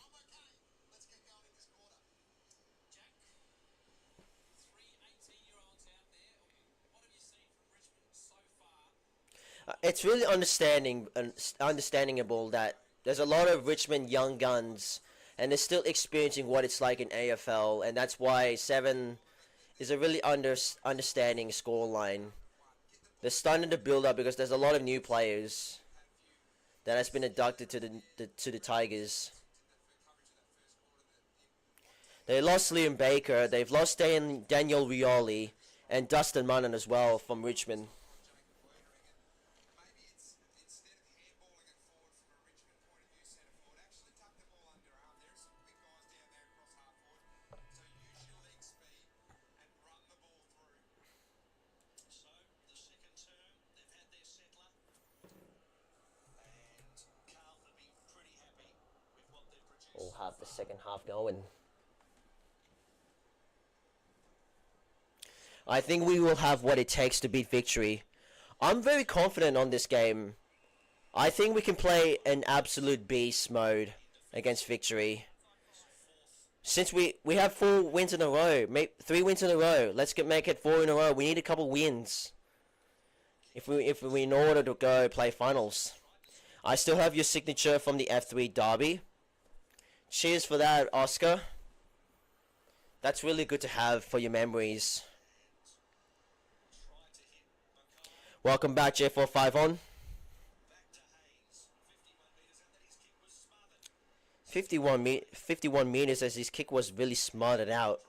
It's really understandable that there's a lot of Richmond young guns and they're still experiencing what it's like in AFL, and that's why 7 is a really understanding scoreline. They're starting to build up because there's a lot of new players that has been inducted to the Tigers. They lost Liam Baker, they've lost Daniel Rioli and Dustin Munnan as well from Richmond. We'll have the second half going. I think we will have what it takes to beat Victory. I'm very confident on this game. I think we can play an absolute beast mode against Victory. Since we have 4 wins in a row, 3 wins in a row. Let's make it 4 in a row. We need a couple wins if we in order to go play finals. I still have your signature from the F3 derby. Cheers for that, Oscar. That's really good to have for your memories. Welcome back, J45 on. 51 meters as his kick was really smarted out.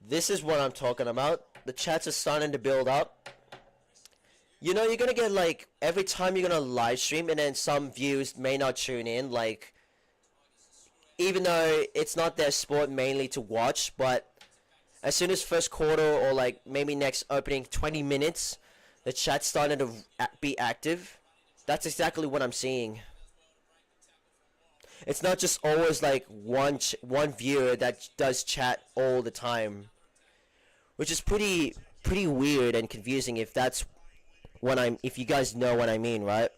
This is what I'm talking about. The chats are starting to build up. You know, you're gonna get like every time you're gonna live stream and then some viewers may not tune in, like even though it's not their sport mainly to watch, but as soon as first quarter or like maybe next opening 20 minutes, the chat's starting to be active. That's exactly what I'm seeing. It's not just always like one viewer that does chat all the time, which is pretty weird and confusing if that's what if you guys know what I mean, right?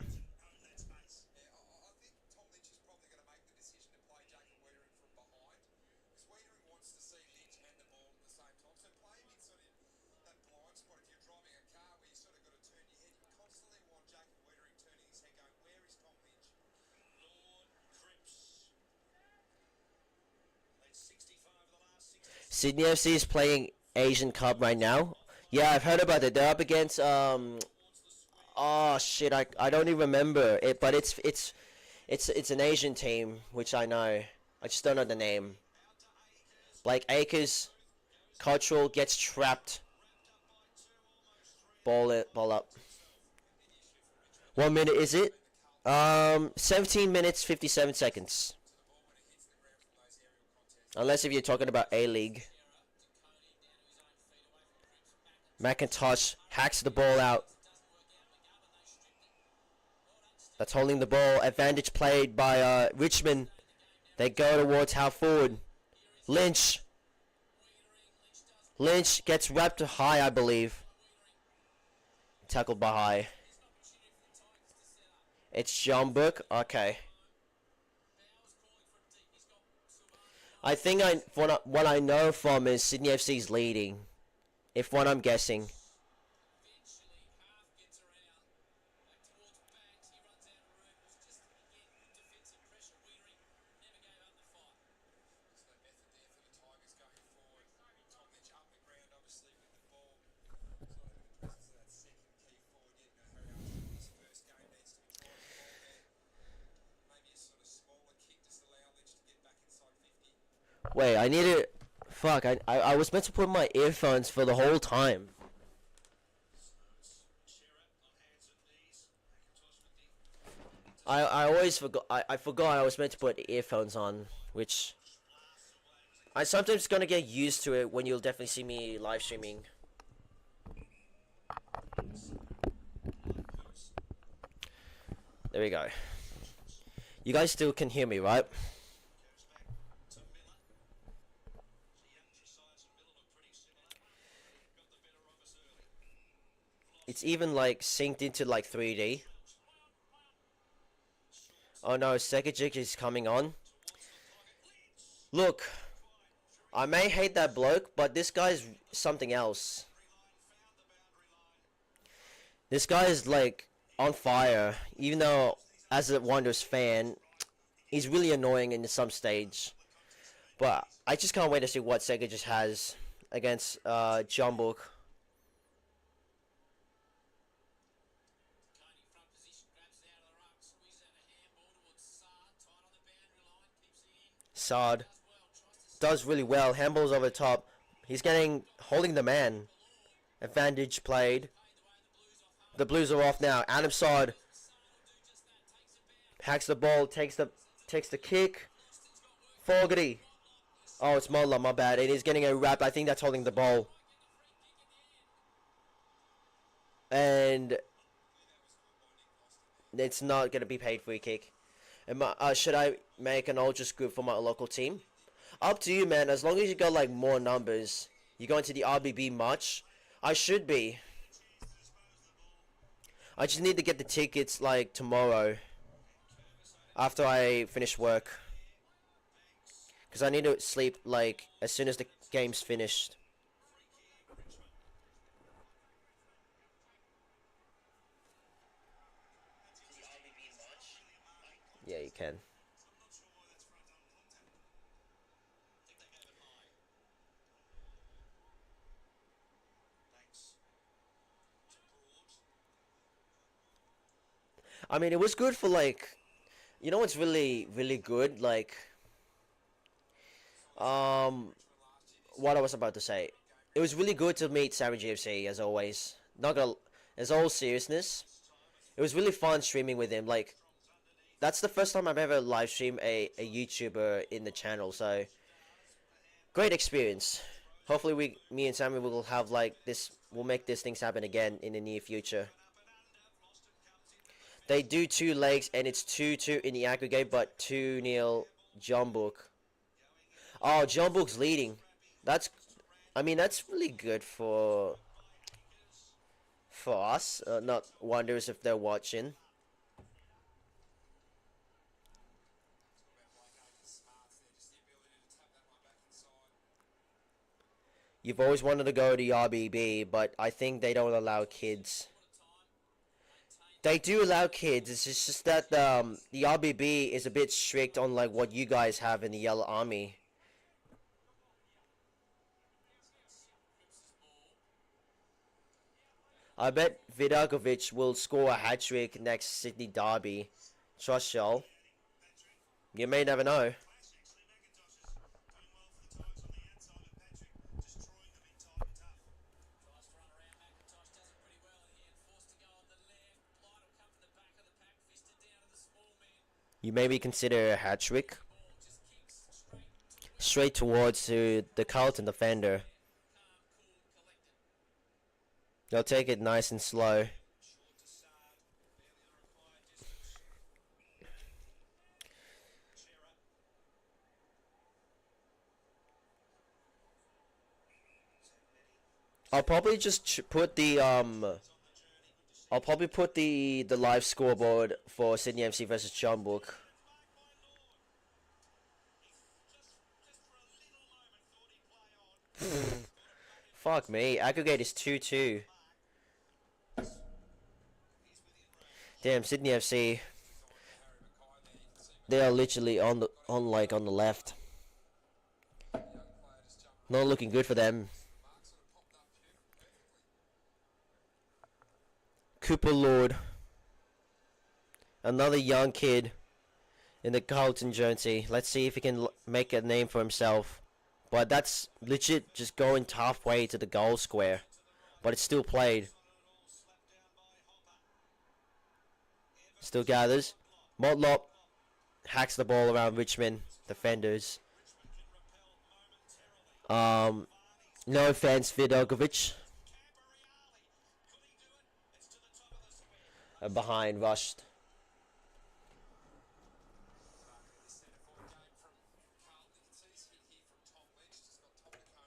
Sydney FC is playing Asian Cup right now. Yeah, I've heard about it. They're up against oh shit, I don't even remember it, but it's an Asian team, which I know. I just don't know the name. Blake Acres, Cultural gets trapped. Ball up. 1 minute is it? 17 minutes 57 seconds. Unless if you're talking about A-League. McIntosh hacks the ball out. That's holding the ball. Advantage played by Richmond. They go towards half forward. Lynch gets wrapped high, I believe. Tackled by High. It's John Book. Okay. I think what I know from is Sydney FC's leading. If what I'm guessing. Wait, I need to... Fuck, I was meant to put my earphones for the whole time. I always forgot... I forgot I was meant to put earphones on, which... I sometimes gonna get used to it when you'll definitely see me live streaming. There we go. You guys still can hear me, right? It's even like synced into like 3D. Oh no, Segajic is coming on. Look, I may hate that bloke, but this guy's something else. This guy is like on fire, even though as a Wanderers fan, he's really annoying in some stage. But I just can't wait to see what Segajic has against John Book. Saad does really well. Handballs over the top. He's holding the man. Advantage played. The Blues are off now. Adam Saad hacks the ball, takes the kick. Fogarty. Oh, it's Mola, my bad. It is getting a wrap. I think that's holding the ball. And it's not going to be paid free kick. Should I make an Ultras group for my local team? Up to you, man. As long as you got like more numbers. You go into the RBB much? I should be. I just need to get the tickets like tomorrow. After I finish work. Because I need to sleep like as soon as the game's finished. Yeah, you can. I mean, it was good for like, you know what's really, really good? Like, what I was about to say. It was really good to meet Savage GFC, as always. Not gonna, as all seriousness. It was really fun streaming with him, like, that's the first time I've ever live streamed a YouTuber in the channel, so great experience. Hopefully me and Sammy will have like this, we'll make these things happen again in the near future. They do 2 legs and it's 2-2 in the aggregate, but 2-0 John Book. Oh, John Book's leading. That's really good for us. Not Wonders if they're watching. You've always wanted to go to the RBB, but I think they don't allow kids. They do allow kids. It's just that the RBB is a bit strict on like what you guys have in the Yellow Army. I bet Vidakovic will score a hat trick next Sydney derby. Trust y'all. You may never know. Clash actually. McIntosh is doing well for the Tigers on the outside, but Patrick destroying them in tight and tough. Tries to run around. McIntosh does it pretty well here. Forced to go on the left. Blight will come from the back of the pack. Fisted down to the small man. You maybe consider a hat trick. Ball just kicks straight Straight towards the Carlton defender. calm, cool, collected. They'll take it nice and slow. Short to Saad. Barely on required distance. Chera. I'll probably just put the I'll probably put the live scoreboard for Sydney FC versus Chumbuk. Marked by Lord. Just for a little moment thought he'd play on. Fuck me. Aggregate is 2-2. Damn, Sydney FC. They are literally on the left. Not looking good for them. Cooper Lord. Another young kid in the Carlton jersey. Let's see if he can make a name for himself. But that's legit just going halfway to the goal square. But it's still played. Still gathers. Motlop hacks the ball around Richmond defenders. No offense, Vidakovic. Behind rushed. The centre forward game from Carlton. You can see his hit here from Tom Lynch. Just got Tom DeConing right on the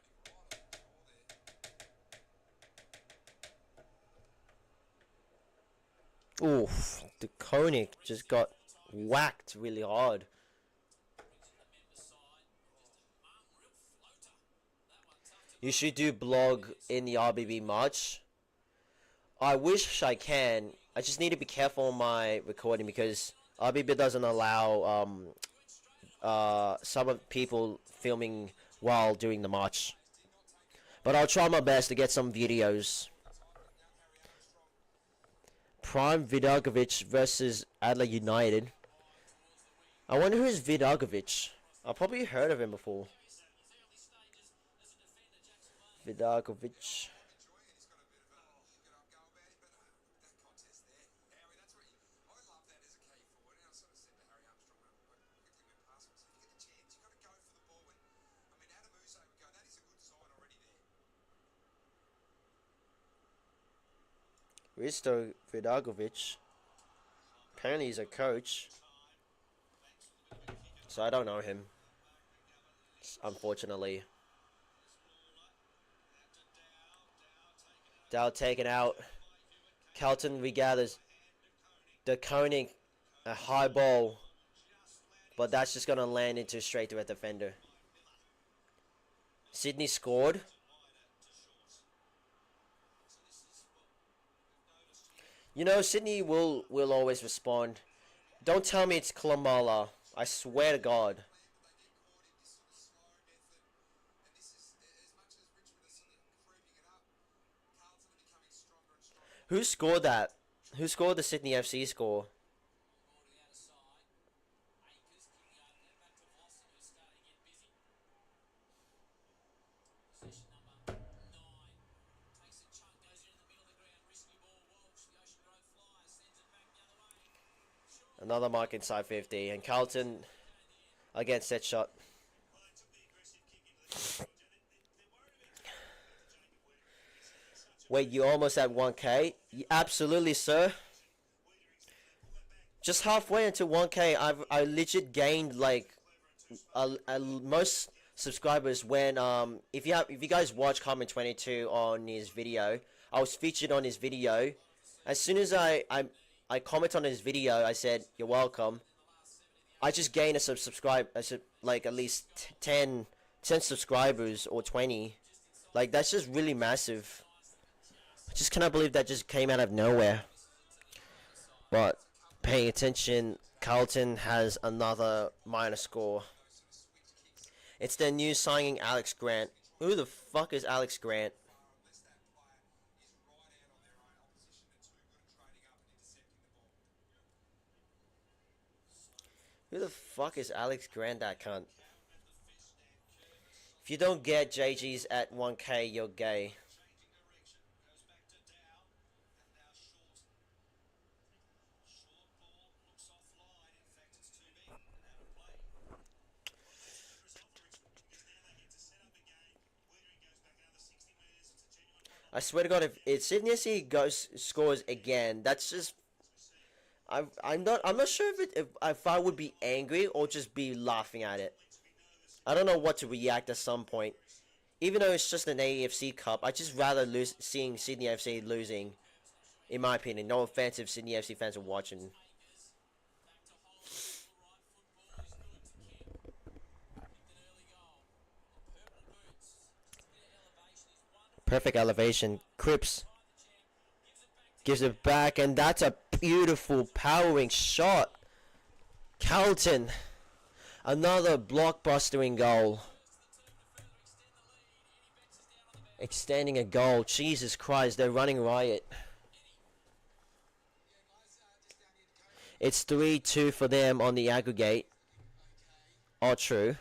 ball there. Oof, the Koenig just got whacked really hard. You should do blog in the RBB March. I wish I can. I just need to be careful on my recording because RBB doesn't allow some of people filming while doing the march. But I'll try my best to get some videos. Prime Vidakovic versus Adelaide United. I wonder who is Vidakovic. I've probably heard of him before. Vidakovic. Risto Vidakovic. Apparently he's a coach. So I don't know him. Unfortunately. Dow taken out. Carlton regathers. The Koenig, a high ball. But that's just going to land into straight to a defender. Sydney scored. You know, Sydney will always respond. Don't tell me it's Klamala. I swear to God. Who scored that? Who scored the Sydney FC score? Another mark inside 50, and Carlton again set shot. Wait, you almost at 1K? Absolutely, sir. Just halfway into 1K, I legit gained like most subscribers when if you guys watch Comment 22 on his video, I was featured on his video. As soon as I comment on his video, I said you're welcome. I just gained like at least 10 subscribers or 20. Like that's just really massive. I just cannot believe that just came out of nowhere. But paying attention, Carlton has another minor score. It's their new signing, Alex Grant. Who the fuck is Alex Grant? Who the fuck is Alex Grant, that cunt? If you don't get JG's at 1K, you're gay. Changing direction. Goes back to Dow. And now short. Short ball looks offline. In fact, it's too big and out of play. Result for Richmond because now they get to set up again. Wiedering goes back another 60 metres. It's a genuine one. I swear to God, if Sydney FC goes scores again, that's just. I'm not sure if I would be angry or just be laughing at it. I don't know what to react at some point. Even though it's just an AFC Cup, I just rather seeing Sydney FC losing. In my opinion, no offense if Sydney FC fans are watching. Perfect elevation. Cripps gives it back, and that's a beautiful powering shot. Carlton, another blockbustering goal. Extending a goal. Jesus Christ, they're running riot. It's 3-2 for them on the aggregate. Oh, true.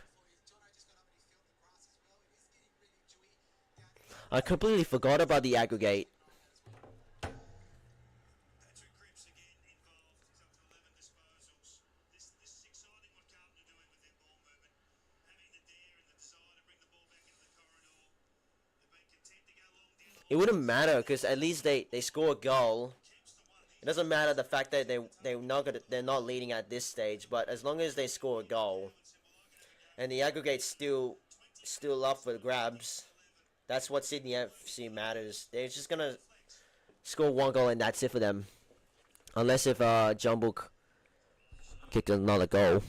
I completely forgot about the aggregate. Patrick Cripps again involved. He's up to 11 disposals. This is exciting what Carlton are doing with their ball movement. Having the dare and the desire to bring the ball back into the corridor. They've been content to go long down the It wouldn't matter because at least they score a goal. keeps the one. It doesn't matter the fact that they're not leading at this stage, but as long as they score a goal, and the aggregate's still up for grabs, that's what Sydney FC matters. They're just gonna score one goal and that's it for them, unless if Jumbo kicked another goal.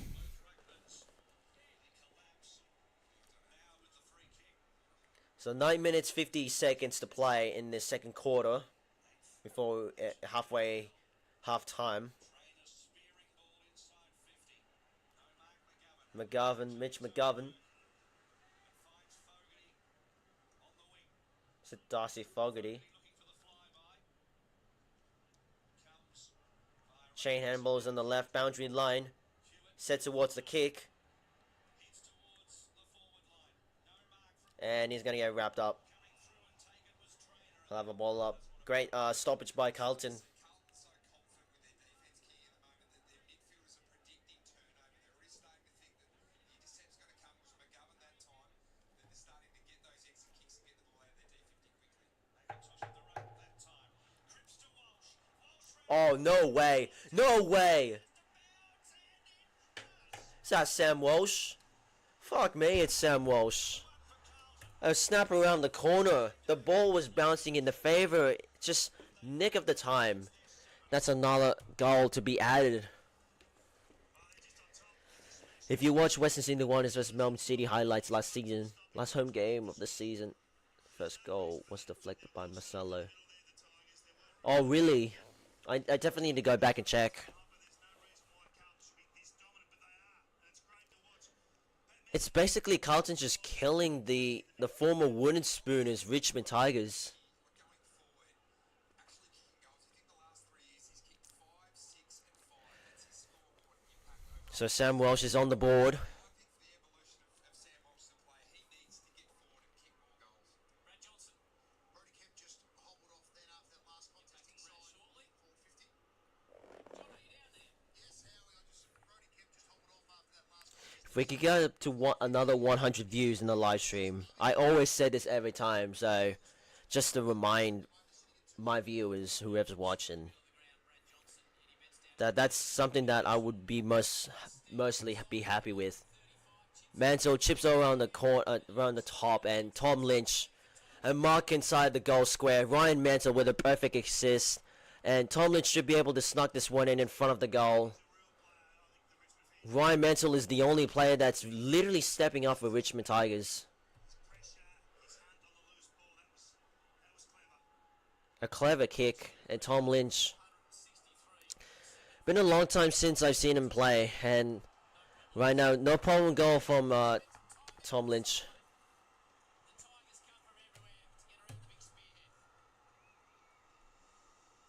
So 9 minutes 50 seconds to play in this second quarter before half time. Mitch McGovern. It's a Darcy Fogarty. Chain handballs on the left boundary line. Set towards the kick. And he's going to get wrapped up. He'll have a ball up. Great stoppage by Carlton. Carlton so confident with their defence key at the moment that their midfielders are predicting turnover. They're already starting to think that the intercept's going to come. It was McGovern that time. That they're starting to get those exit kicks and get the ball out of their D50 quickly. McIntosh with the ruck that time. Cripps to Walsh. Walsh Oh, no way. No way. Is that Sam Walsh? Fuck me, it's Sam Walsh. A snap around the corner. The ball was bouncing in the favor. Just nick of the time. That's another goal to be added. If you watch Western Sydney Wanderers vs Melbourne City highlights last season, last home game of the season, first goal was deflected by Marcelo. Oh, really? I definitely need to go back and check. It's basically Carlton just killing the former wooden spooners Richmond Tigers. Going forward, actually kicking goals. I think the last 3 years he's kicked 5, 6 and 5. That's his scoreboard impact over. So Sam Welsh is on the board. I think for the evolution of Sam Walsh as a player, he needs to get forward and kick more goals. Brad Johnson. Brody Kemp just hobbled off then after that last contact inside Shortly. 450. John, are you down there? Yes, Howie, Brody Kemp just hobbled off after that last contact. If we could get up to another 100 views in the live stream, I always say this every time, so just to remind my viewers, whoever's watching, that's something that I would be mostly be happy with. Mansell chips around the around the top, and Tom Lynch, a mark inside the goal square. Ryan Mansell with a perfect assist, and Tom Lynch should be able to snuck this one in front of the goal. Ryan Mansell is the only player that's literally stepping up for Richmond Tigers. A clever kick, and Tom Lynch. Been a long time since I've seen him play, and right now, no problem goal from Tom Lynch. The Tigers come from everywhere to get around the big spearhead.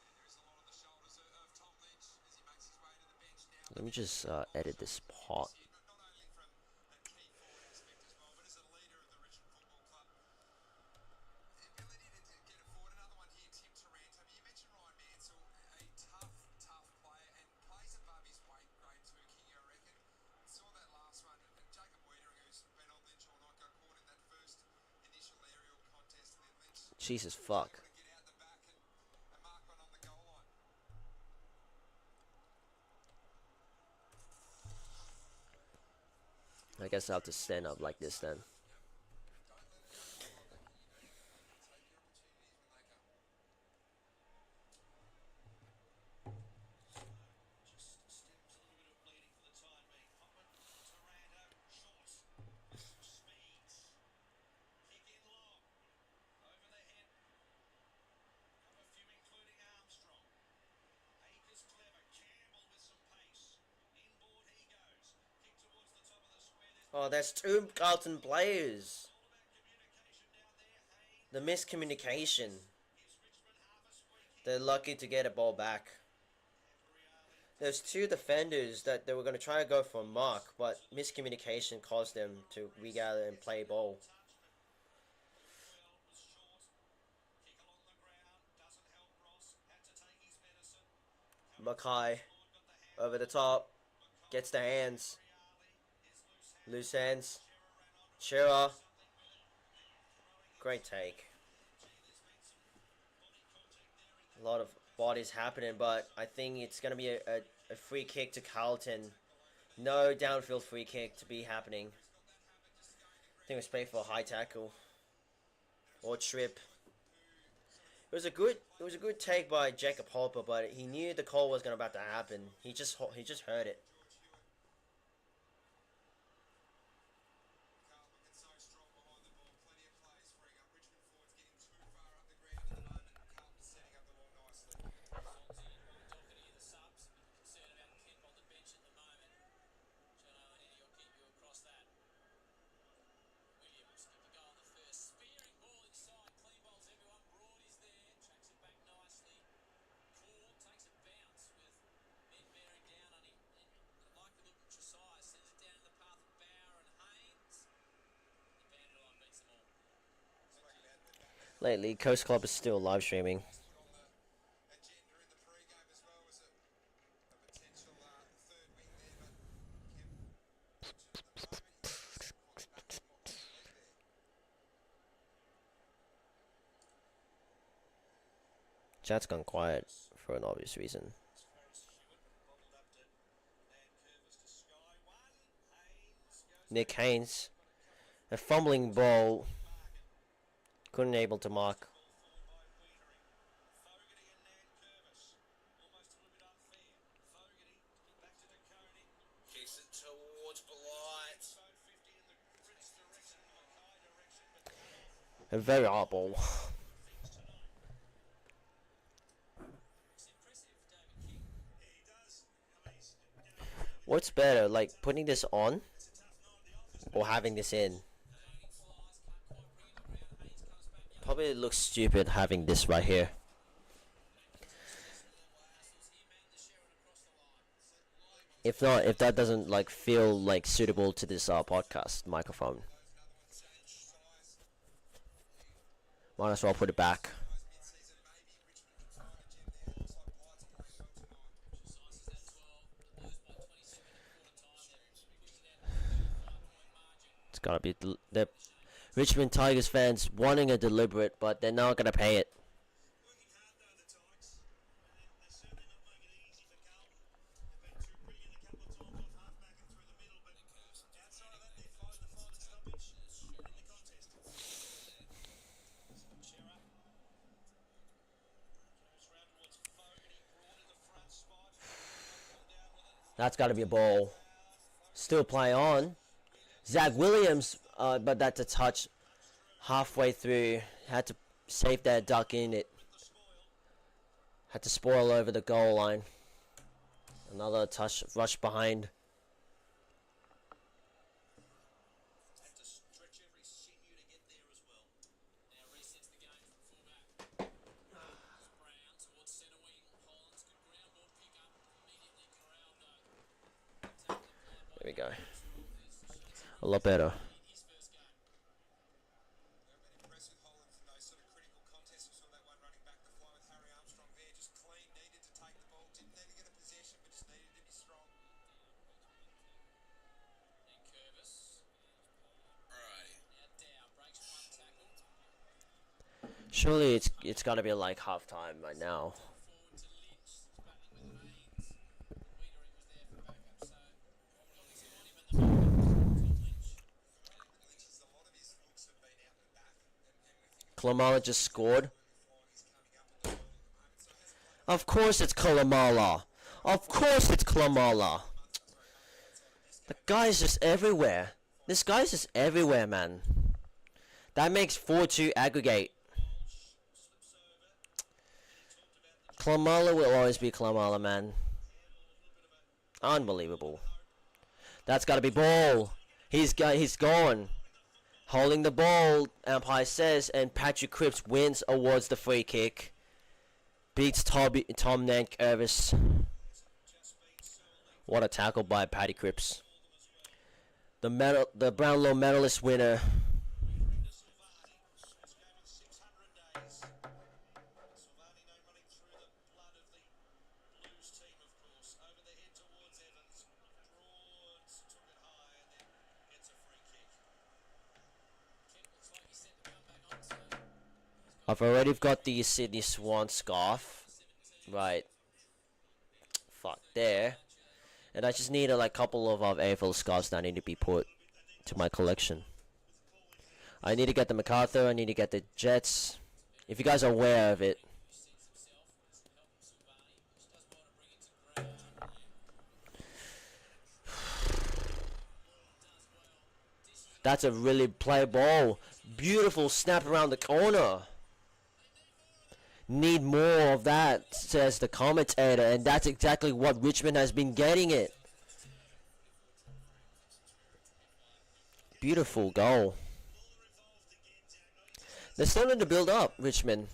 And there is a lot on the shoulders of Tom Lynch as he makes his way to the bench now. Let me just edit this part. Not only from a key forward aspect as well, but as a leader of the Richmond Football Club. Ability to get it forward. Another one here, Tim Taranto. You mentioned Ryan Mansell, a tough player, and plays above his weight grade too, King, I reckon. Saw that last one, and Jacob Wiedering, who's been on Lynch all night, got caught in that first initial aerial contest, and then Lynch Jesus fuck. able to get out the back and mark one on the goal line. I guess I'll have to stand up like this then. Don't let it go by, take your opportunities when they come. Just stems a little bit of bleeding for the time being. Hopman, Taranto, short. Some speeds. Kick in long. Over the head. Have a few including Armstrong. Akers clever. Campbell with some pace. Inboard he goes. Kick towards the top of the square. Oh, there's 2 Carlton players. All about communication down there. Haynes. The miscommunication. Gives Richmond half a squeak. They're lucky to get a ball back. There's 2 defenders that they were going to try to go for a mark, but miscommunication caused them to regather and play ball. Mackay over the top, gets the hands, loose hands. Shearer, great take. A lot of bodies happening, but I think it's going to be a free kick to Carlton. No downfield free kick to be happening. I think it was paid for a high tackle or trip. It was a good take by Jacob Hopper, but he knew the call was about to happen. He just heard it. Carlton looking so strong behind the ball. Plenty of players freeing up. Richmond forwards getting too far up the ground at the moment. Carlton setting up the ball nicely. Doherty the subs. Concerned about Kemp on the bench at the moment. Jono and Eddie will keep you across that. Williams get the goal on the first. Spearing ball inside. Clean bowls everyone. Broad is there. Tracks it back nicely. Cool takes a bounce with men bearing down on him. And likely looking Tresize sends it down in the path of Bauer and Haynes. The bandit line beats them all. Lately, Coast Club is still live streaming. On the agenda in the pre-game as well was a potential third wing there, but Kemp at the moment he's quite back on the leg there. Chat's gone quiet for an obvious reason. As far as Hewitt bobbled up to Nankervis to Sky one. Haynes goes Nick Haynes, a fumbling ball, marking. couldn't able to mark. Ball forward by Wiedering. Fogarty and Nankervis. Almost a little bit unfair. Fogarty back to DeConing. Kicks it towards Blight. So 50 in the Crits direction and the Mackay direction, but cut off. A very hard ball. Things tonight. It's impressive, David King. Yeah, he does. I mean, he's, What's better, like putting this on it's a tough night. The office or having this in? flies, can't quite bring it around. Haynes comes back. The Probably looks stupid having this right here. If not, if that doesn't like feel like suitable to this podcast microphone, might as well put it back. Mid-season maybe Richmond can find a gem there. Looks like Blight's playing well tonight. It's gotta be the Richmond Tigers fans wanting a deliberate, but they're not gonna pay it. Working hard though, the Tigers. They're certainly not making it easy for Carlton. They've been too brilliant a couple of times off half-back and through the middle, but outside of that, they're fighting the final stoppage in the contest. Shearer goes round towards Fogarty, broad in the front spot. Come down with it. That's gotta be a ball. Still play on. Zach Williams, but that's a touch halfway through. Had to save that duck in it. Had to spoil over the goal line. Another touch rush behind. Had to stretch every sinew to get there as well. Now resets the game from fullback. Brown towards centre wing. Hollands, good ground ball pick up. Immediately corralled though. we go. A lot better. His first game. They've been impressed with Holland in those sort of critical contests. We saw that one running back the fly with Harry Armstrong there. Just clean, needed to take the ball. Didn't need to get a possession, but just needed to be strong. And Curvis. Alrighty. Now Dow breaks one tackle. Surely it's got to be like halftime right now. Forward to Lynch. Battling with Haynes. Wiedering was there for backup, so obviously on him at the moment. Lynch. Lynch is a lot of his looks have been out and back, and we think Kalamala just scored. he's coming up with the ball at the moment. So he hasn't played Of course it's Kalamala. Of course it's Kalamala. The guy's just everywhere. This guy's just everywhere, man. That makes 4-2 aggregate. Kalamala will always be Kalamala, man. Unbelievable. That's got to be ball. He's gone. Holding the ball, umpire says, and Patrick Cripps wins awards the free kick. Beats Tom Nankervis. What a tackle by Paddy Cripps. The Brownlow medalist winner. I've already got the Sydney Swan scarf. Right. Fuck, there. And I just need a couple of AFL scarves that need to be put to my collection. I need to get the MacArthur, I need to get the Jets. If you guys are aware of it. That's a really play ball. Beautiful snap around the corner. Need more of that, says the commentator, and that's exactly what Richmond has been getting it. Beautiful goal. They're starting to build up, Richmond.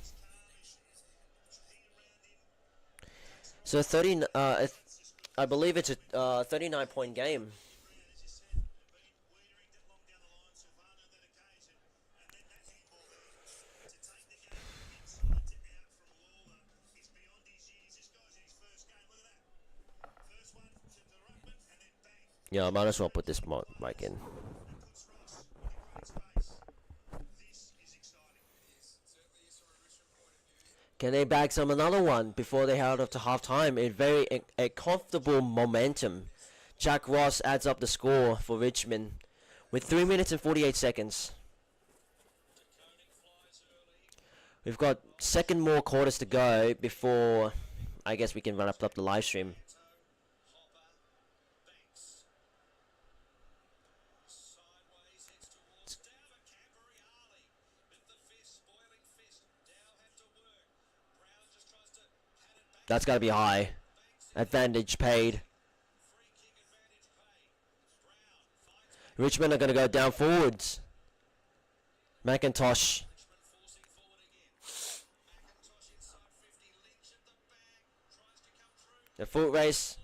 So 30, I believe it's a 39-point game. Yeah, I might as well put this mic in. Can they bag some another one before they head up to halftime? A comfortable momentum. Jack Ross adds up the score for Richmond with 3 minutes and 48 seconds. We've got second more quarters to go before I guess we can run up the live stream. That's got to be high. Advantage paid. Richmond are going to go down forwards. McIntosh. The foot race.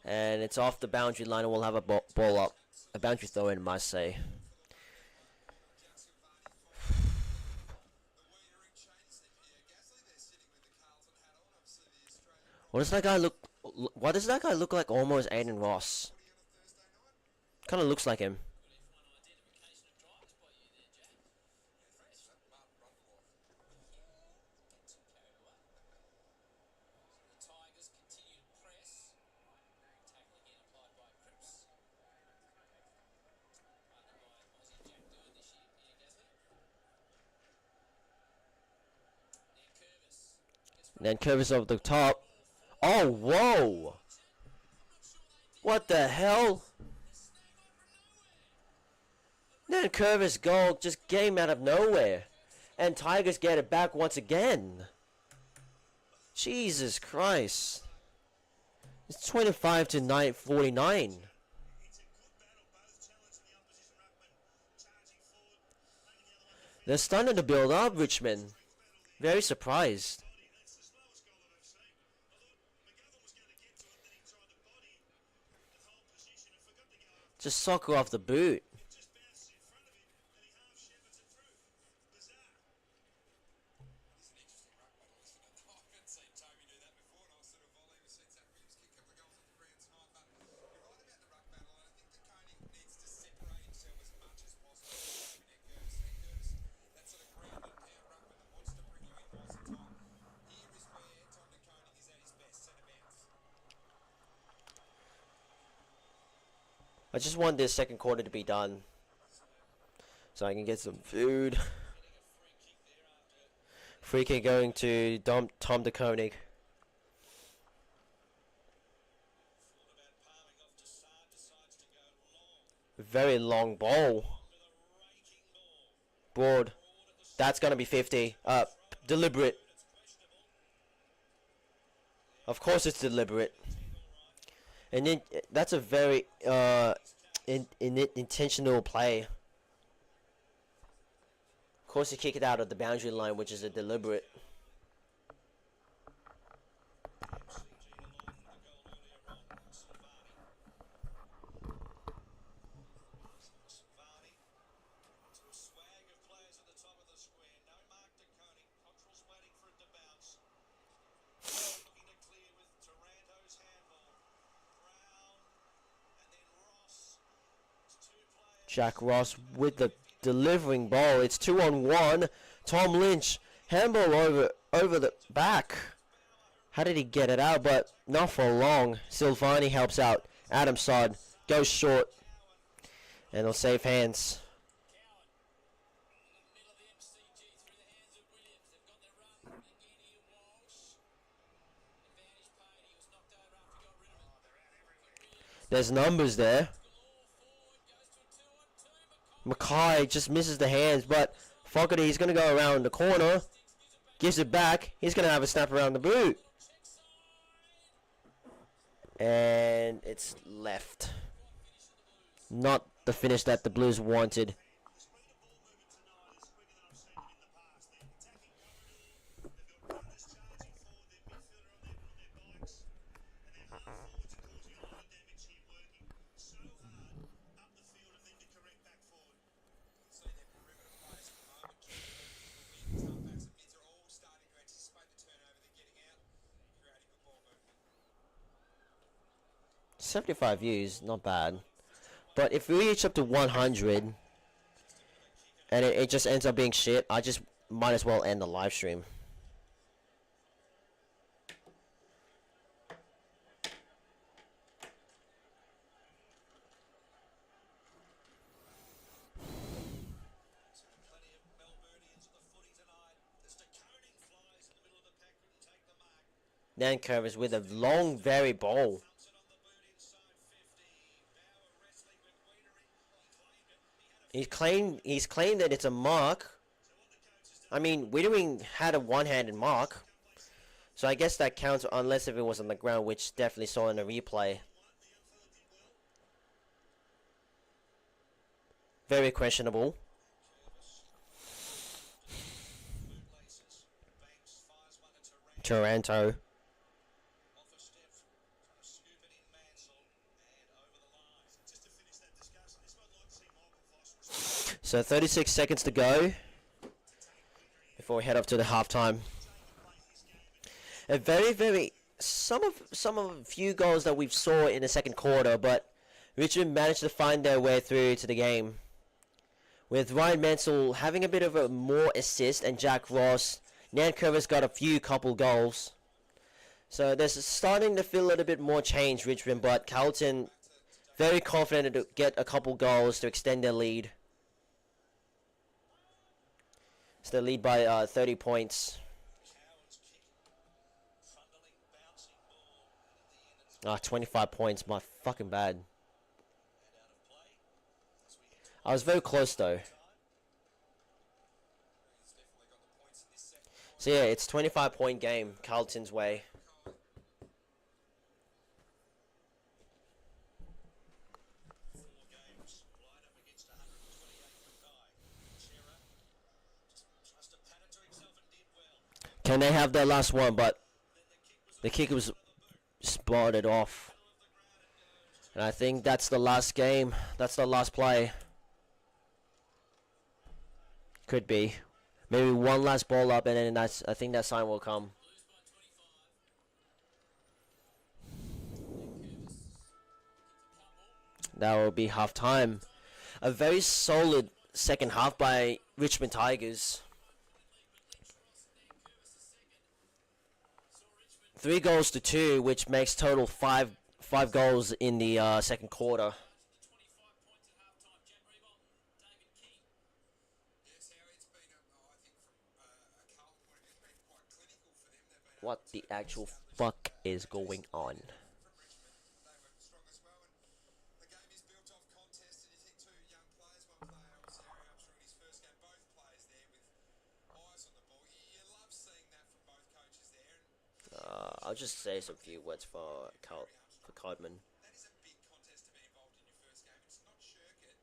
And it's off the boundary line and we'll have a ball up. A boundary throw in, must say. What does that guy look? What does that guy look like? Almost Aiden Ross. Kind of looks like him. Then curves over the top. Oh, whoa! What the hell? Then Curvis goal just came out of nowhere. And Tigers get it back once again. Jesus Christ. It's 25 to 49. They're starting to build up, Richmond. Very surprised. Just soccer off the boot. Just bounces in front of him, and he half shepherds it through. Bizarre. It's an interesting ruck battle, isn't it? I haven't seen Toby do that before. Nice little volley. We've seen Zach Williams kick a couple of goals off the ground tonight. But you're right about the ruck battle, and I think that Koenig needs to separate himself as much as possible from Ned Curtis. Ned Curtis, that sort of ground and pound ruckman that wants to bring you in nice and tight. Here is where Tom de Koenig is at his best, centre bounce. I just want this second quarter to be done so I can get some food. Free kick going to Tom de Koenig. Very long ball. Broad. That's going to be 50. Deliberate. Of course it's deliberate. And then that's a very intentional play. Of course you kick it out of the boundary line, which is a deliberate. Jack Ross with the delivering ball. It's 2-on-1. Tom Lynch, handball over the back. How did he get it out? But not for long. Silvani helps out. Adam Sod goes short, and they'll save hands. There's numbers there. Mackay just misses the hands, but Fogarty, he's going to go around the corner. Gives it back. He's going to have a snap around the boot. And it's left. Not the finish that the Blues wanted. Tough backs and mids are all starting to anticipate the turnover they're getting out, creating good ball movement. 75 views, not bad. But if we reach up to 100 and it just ends up being shit, I just might as well end the live stream. Plenty of Melburnians at the footy tonight. As De Koenig flies in the middle of the pack, couldn't take the mark. Nankervis with a long, very ball. Thumps it on the boot inside 50. Bauer wrestling with Wiedering. He claimed it. He had a He's claimed that it's a mark. I mean, Wiedering had a one-handed mark, so I guess that counts unless if it was on the ground, which definitely saw in the replay. Very questionable. bootlaces. Banks fires one to Taranto. Taranto. Off a step. Trying to scoop it in Mansell. And over the line. Just to finish that discussion, this one I'd like to see Michael Foster. So 36 seconds to go before we head up to the halftime. A very some of few goals that we've saw in the second quarter, but Richmond managed to find their way through to the game, with Ryan Mansell having a bit of a more assist and Jack Ross. Nankervis got a few couple goals. So there's starting to feel a little bit more change, Richmond, but Carlton very confident to get a couple goals to extend their lead. So they lead by 30 points. Cowan's kick. Trundling, bouncing ball. And at the end, it's 25 points, my fucking bad. and out of play. As we enter I was very close though. time. He's definitely got the points in this second quarter. So yeah, it's 25-point game, Carlton's way. 4 games. Lined up against 128 Mackay. Chera just tries to pat it to himself and did well. Can they have their last one? But Then the kick was the kick was spotted off. middle of the ground. It goes to And I think that's the last game. That's the last play. Could be. Maybe one last ball up, and then I think that sign will come. That will be half time. A very solid second half by Richmond Tigers. 3 goals to 2, which makes total five goals in the second quarter. Yes, Harry, it's been, I think, from a Carlton point of view, it's been quite clinical for them. They've been What able the to actual establish fuck a is going on? from Richmond. They were strong as well. And the game is built off contest. And you think two young players, one player, Osorio, I'm sure in his first game, both players there with eyes on the ball. You love seeing that from both coaches there. And I'll just say some few words for Codman. that is a big contest to be involved in your first game. It's not shirk it.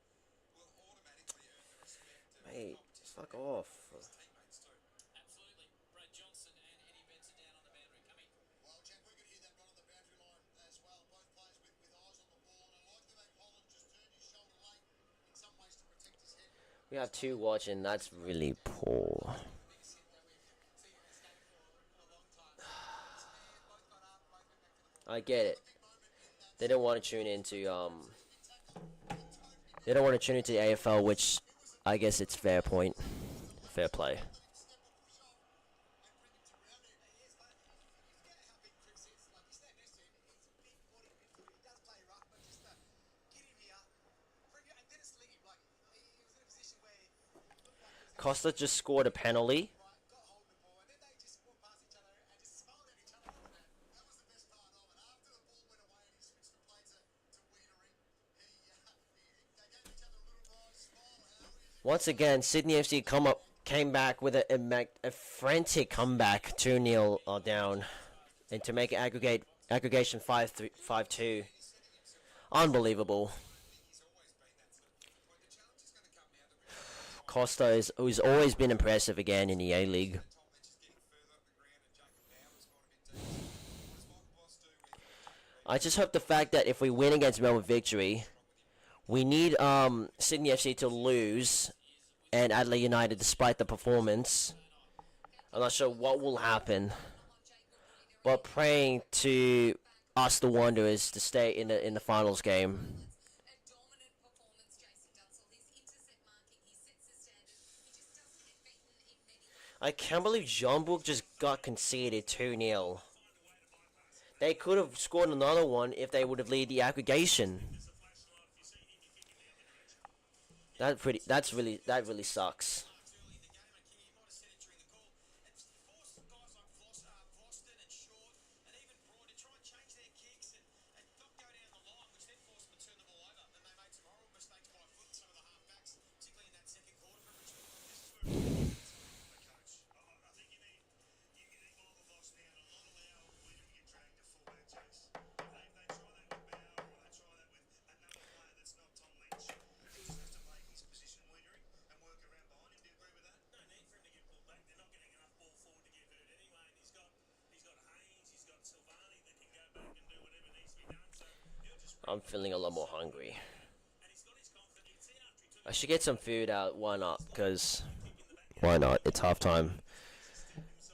Will automatically earn the respect of Mate, competition. fuck off. His teammates too. Absolutely. Brad Johnson and Eddie Benson down on the boundary. Coming. Well, Jack, we could hear that run on the boundary line as well. Both players with eyes on the ball. And I like the way Holland just turned his shoulder late in some ways to protect his head. We have 2 watching. That's really poor. I get it. They don't want to tune into They don't want to tune into the AFL, which I guess it's fair point, fair play. Costa just scored a penalty. Once again, Sydney FC came back with a frantic comeback, 2-0 down, and to make it aggregation 5-2. Unbelievable. Costa who's always been impressive again in the A-League. I just hope the fact that if we win against Melbourne Victory, we need Sydney FC to lose and Adelaide United despite the performance. I'm not sure what will happen, but praying to us the Wanderers to stay in the finals game. A dominant performance, Jason Dunsel. His intercept marking, he sets the standard. He just doesn't get beaten in many. I can't believe John Book just got conceded 2-0. They could have scored another one if they would have led the aggregation. That really sucks. I'm feeling a lot more hungry. I should get some food out. Why not? Because why not? It's halftime.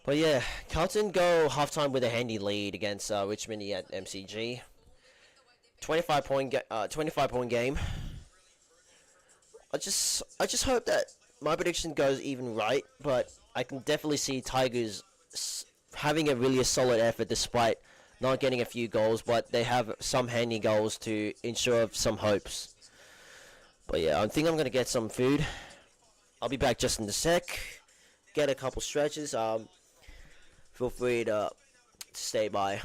But yeah, Carlton go halftime with a handy lead against Richmond at MCG. 25 point game. I just hope that my prediction goes even right, but I can definitely see Tigers having a really solid effort despite not getting a few goals, but they have some handy goals to ensure some hopes. But yeah, I think I'm gonna get some food. I'll be back just in a sec. Get a couple stretches. Feel free to stay by.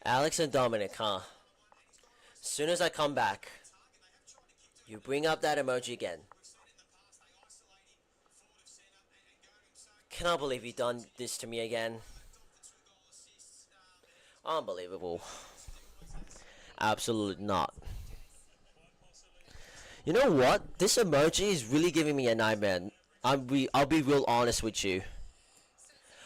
Alex and Dominic, huh? Soon as I come back, you bring up that emoji again. Cannot believe you done this to me again. Unbelievable. Absolutely not. You know what? This emoji is really giving me a nightmare. I'll be real honest with you.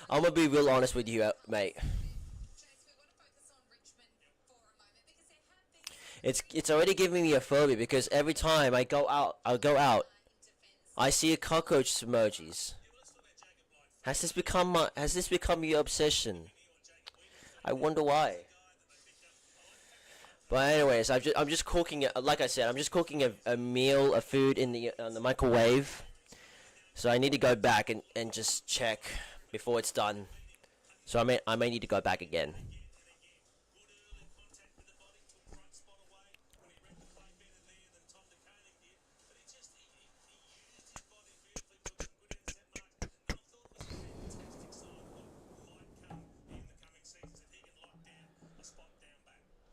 I'm gonna be real honest with you, mate. Jace, we want to focus on Richmond for a moment because there have been It's already giving me a phobia because every time I go out, I see a cockroach emojis. Has this become your obsession? I wonder why. But anyways, I'm just cooking it. Like I said, I'm just cooking a meal, a food in the microwave. So I need to go back and just check before it's done. So I may need to go back again.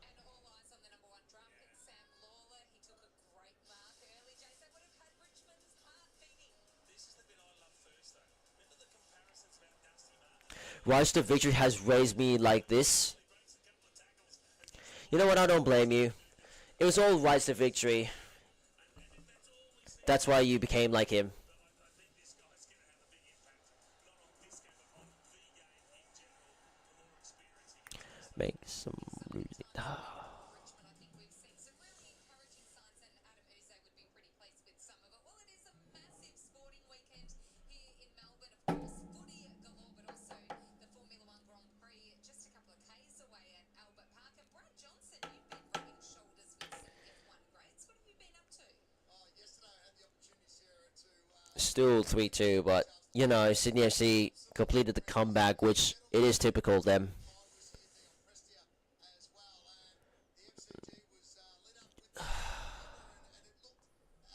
and all eyes on the number one draft pick, Sam Lawler. He took a great mark early, Jace. That would have had Richmond's heart beating. This is the bit I love first, though. Remember the comparisons about Dusty Martin? Rise to Victory has raised me like this. You know what? I don't blame you. It was all Rise to Victory. That's why you became like him. I think this guy's going to have a big impact, not on this game, but on the game in general. The more experience he gets. Make some music. Richmond, I think we've seen some really encouraging signs, and Adam Uze would be pretty pleased with some of it. Well, it is a massive sporting weekend here in Melbourne, of course. Footy galore, but also the Formula One Grand Prix just a couple of Ks away at Albert Park. And Brad Johnson, you've been rubbing shoulders with some F1 greats. What have you been up to? Yesterday I had the opportunity, Sarah, to Still 3-2, but you know, Sydney FC completed the comeback, which it is typical of them. I was here there on Prestia as well, and the MCG was lit up with the and it looked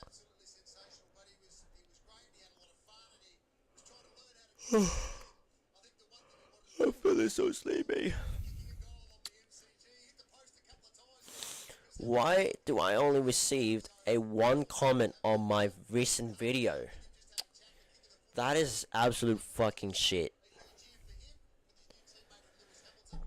absolutely sensational. But he was great. He had a lot of fun, and he was trying to learn how to do it. I think the one thing he wanted to do I'm feeling so sleepy. kicking a goal on the MCG, hit the post a couple of times. Why do I only receive a one comment on my recent video? That is absolute fucking shit. A cheer for him with his new teammate of Lewis Hamilton.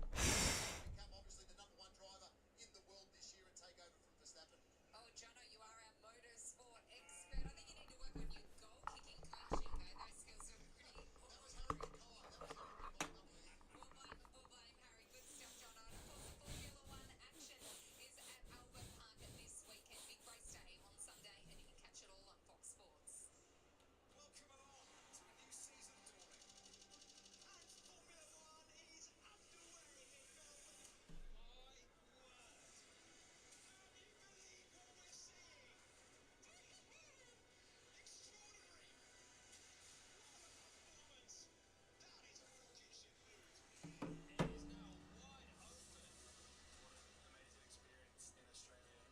Become obviously the number one driver in the world this year and take over from Verstappen. Oh, Jono, you are our motorsport expert. I think you need to work on your goal kicking coaching, though. Those skills are pretty Harry Kyle, that was Harry Kyle, lovely. We'll blame Harry. Good stuff, Jono. And of course, the Formula One action is at Albert Park this weekend. Big race day on Sunday, and you can catch it all on Fox Sports. Welcome along to a new season dawning. And Formula One is underway in Melbourne. My word. Can you believe what we're seeing? Extraordinary. What a performance. That is a rocket ship move. It is now wide open. What an amazing experience in Australia.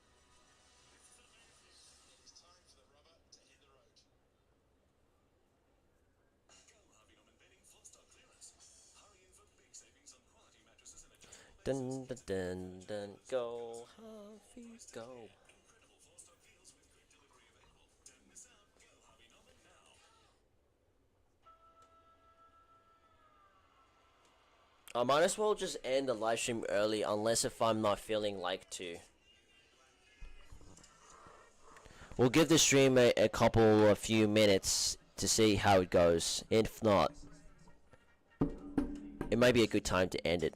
It is time for the rubber to hit the road. Go Harvey Norman Bedding full stock clearance. Hurry in for big savings on quality mattresses and adjustable beds. Dun dun dun dun. Go, Harvey, go. Incredible full stock deals with quick delivery available. Don't miss out. Go Harvey Norman now. I might as well just end the live stream early, unless if I'm not feeling like to. We'll give the stream a few minutes to see how it goes. If not, it might be a good time to end it.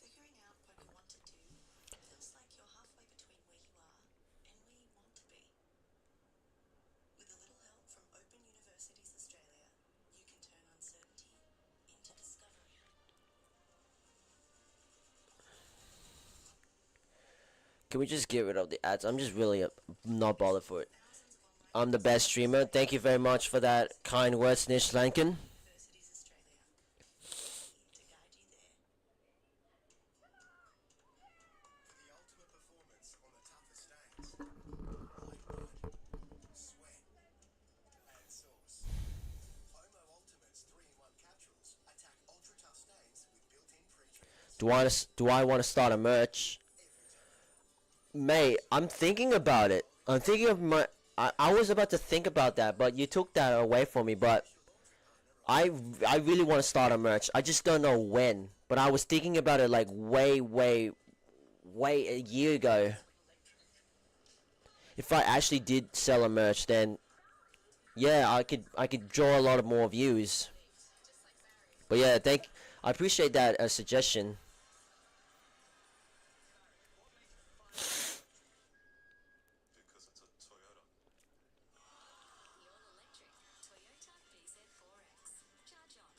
Figuring out what you want to do feels like you're halfway between where you are and where you want to be. With a little help from Open Universities Australia, you can turn uncertainty into discovery. Can we just get rid of the ads? I'm just really not bothered for it. I'm the best streamer. Thank you very much for that kind words, Nish Lankin. Universities Australia, to guide you there. For the ultimate performance on the toughest days, ride Do I want to start a merch? Mate, I'm thinking about it. I'm thinking of my. I was about to think about that, but you took that away from me. But I really want to start a merch. I just don't know when. But I was thinking about it like way a year ago. If I actually did sell a merch, then yeah, I could draw a lot of more views. But yeah, I appreciate that suggestion. Because it's a Toyota. The all-electric Toyota BZ4X. Charge on.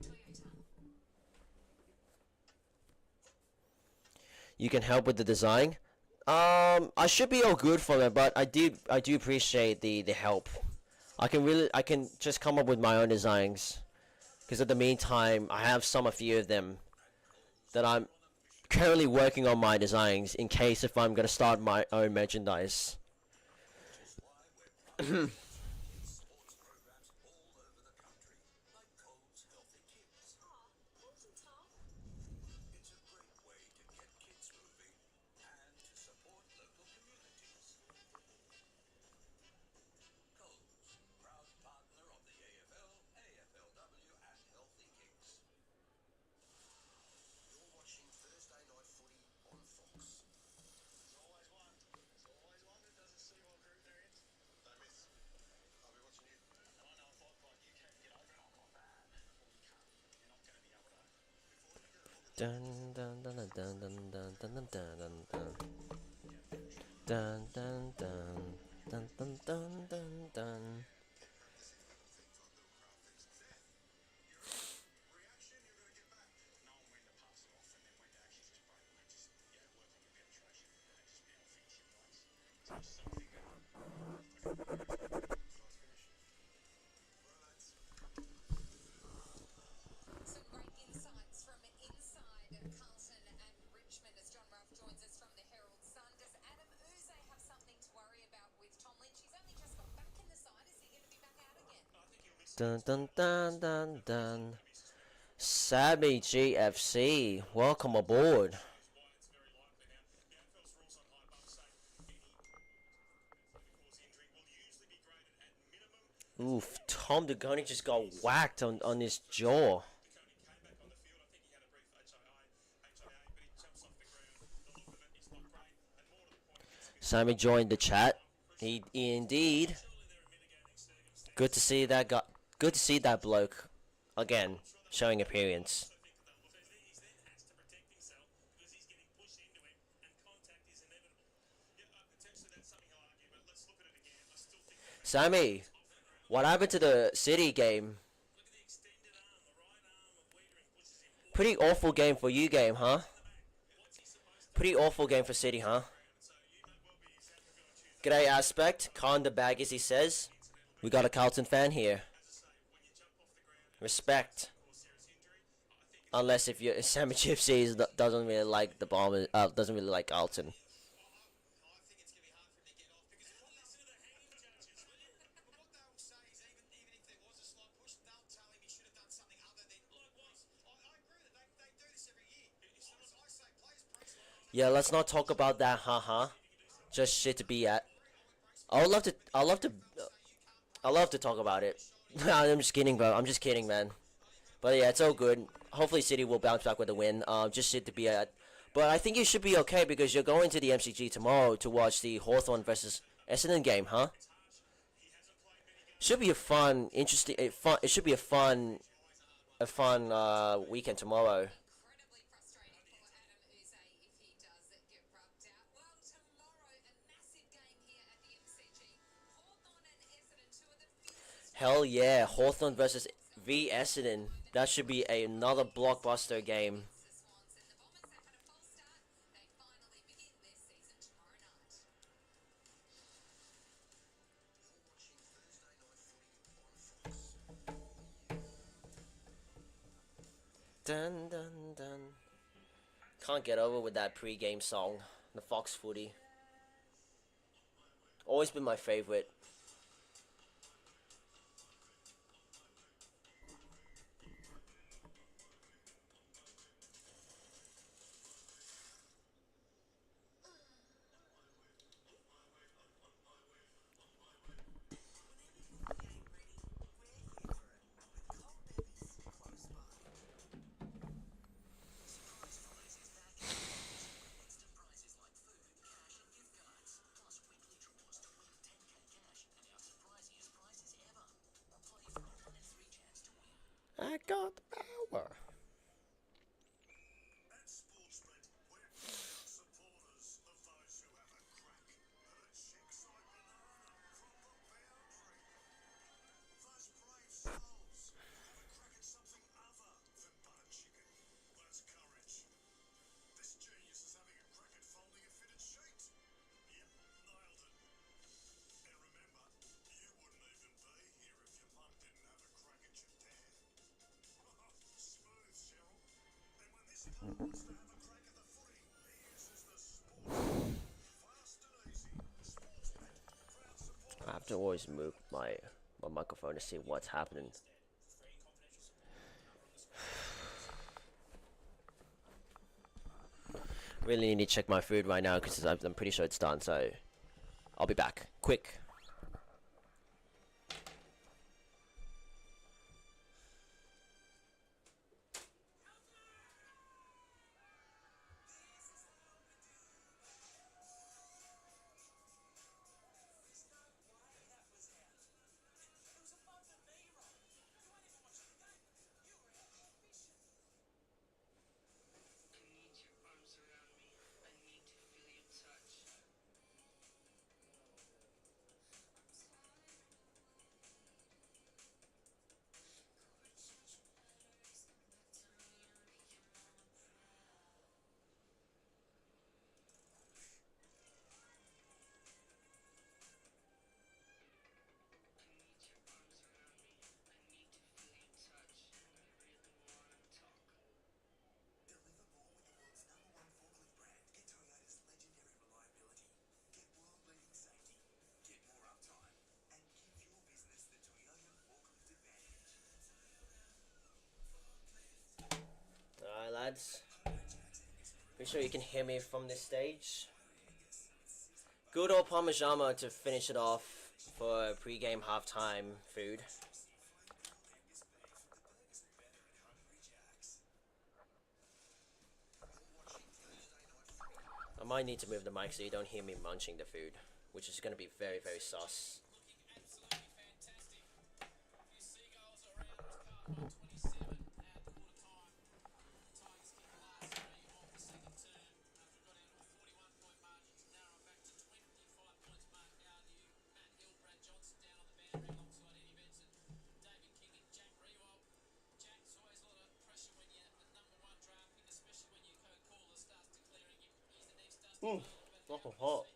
Toyota. You can help with the design. I should be all good for it, but I do appreciate the help. I can just come up with my own designs. Because at the meantime, I have a few of them that I'm currently working on my designs in case if I'm gonna start my own merchandise. sports programs all over the country, like Coles Healthy Kids. It's a great way to get kids moving and to support local communities. Coles, proud partner of the AFL, AFLW and Healthy Kicks. You're watching Thursday Night Footy on Fox. There's always one. There's always one that doesn't see what group they're in. Don't miss. I'll be watching you. And I know if like you can get over it, I'm not bad. Or you can't. You're not going to be able to. Before you go, Dun dun dun dun dun dun dun dun dun dun dun dun dun dun dun dun dun dun. reaction, you're going to get back. Knowing when to pass it off and then when to actually just break, mate. Just, working your penetration and just being able to finish your runs. So just something that... Nice finish. Right, lads. Some great insights from inside Carlton and Richmond as John Ruff joins us from the Herald Sun. Does Adam Uze have something to worry about with Tom Lynch? He's only just got back in the side. Is he going to be back out again? I think he'll miss Dun dun dun dun dun. Sammy GFC, welcome aboard. why it's very likely. Now, the AFL's rules on high bumps say any cause injury will usually be graded at minimum. Oof, Tom DeGoni just got whacked on his jaw. DeConey came back on the field. I think he had a brief HIA, but he jumps off the ground. The look of it is not great. And more to the point, it's a bit Sammy joined the chat. He indeed. surely there are mitigating circumstances. Good to see that good to see that bloke again showing appearance. I think that he then has to protect himself because he's getting pushed into it and contact is inevitable. Yeah, potentially that's something I'll argue, but let's look at it again. I still think that Sammy, what happened to the City game? look at the extended arm, the right arm of Wiedering pushes him. Pretty awful game for you game, huh? What's he supposed to Pretty awful game for City, huh? So you may well be South Africa on Tuesday. G'day Aspect, Con the bag as he says. We got a Carlton fan here. As I say, when you jump off the ground Respect. and cause serious injury, I think Unless if you Sammy Gypsy doesn't really like the Bombers, doesn't really like Carlton. I think it's going to be hard for him to get off because don't listen to the hanging judges, will you? but what they will say is even if there was a slight push, they'll tell him he should have done something other than Like what? I agree that they do this every year. I say players brace themselves. Yeah, let's not talk about that, haha. Just shit to be at. I love to talk about it. I'm just kidding, bro. I'm just kidding, man. But yeah, it's all good. Hopefully City will bounce back with a win. Just shit to be at. But I think you should be okay because you're going to the MCG tomorrow to watch the Hawthorn versus Essendon game, huh? Should be a fun, interesting, it should be a fun weekend tomorrow. Incredibly frustrating for Adam Uze if he does get rubbed out. Well, tomorrow, a massive game here at the MCG. Hawthorn and Essendon, two of the fiercest Hell yeah, Hawthorn versus v Essendon. That should be another blockbuster game. the Swans. And the Bombers have had a false start. They finally begin their season tomorrow night. You're watching Thursday Night Footy on Fox. Dun dun dun. Can't get over with that pre-game song, the Fox Footy. Always been my favorite. I got the power. At Sportsbet, we're proud supporters of those who have a crack at a checkside banana from the boundary. Those brave souls who have a crack at something other than butter chicken. That's courage. This genius is having a crack at folding a fitted sheet. Yep, nailed it. And remember, you wouldn't even be here if your mum didn't have a crack at your dad. Smooth, Cheryl. And when this bloke wants to have a crack at the footy, he uses the Sportsbet. Fast and easy. Sportsbet. Proud supporter. I have to always move my microphone to see what's happening. Really need to check my food right now because I'm pretty sure it's done. So I'll be back. Quick. Deliver more with the world's #1 forklift brand. Get Toyota's legendary reliability. Get world-leading safety. Get more uptime. And give your business the Toyota forklift advantage. Alright, lads. Pretty sure you can hear me from this stage. Good old Parmigiano to finish it off for pre-game halftime food. I might need to move the mic so you don't hear me munching the food, which is going to be very, very sus. Looking absolutely fantastic. A few seagulls around Carlton 27 at quarter time. The Tigers kicked the last three off the second term after we got out to a 41-point margin to narrow back to 25 points. Mark Howard, Matt Hill, Brad Johnson down on the boundary alongside Eddie Benson, David King and Jack Rewalt. Jack's always a lot of pressure when you're the #1 draft pick, especially when your co-caller starts declaring him he's the next Dusty Martin. But Oh, hot.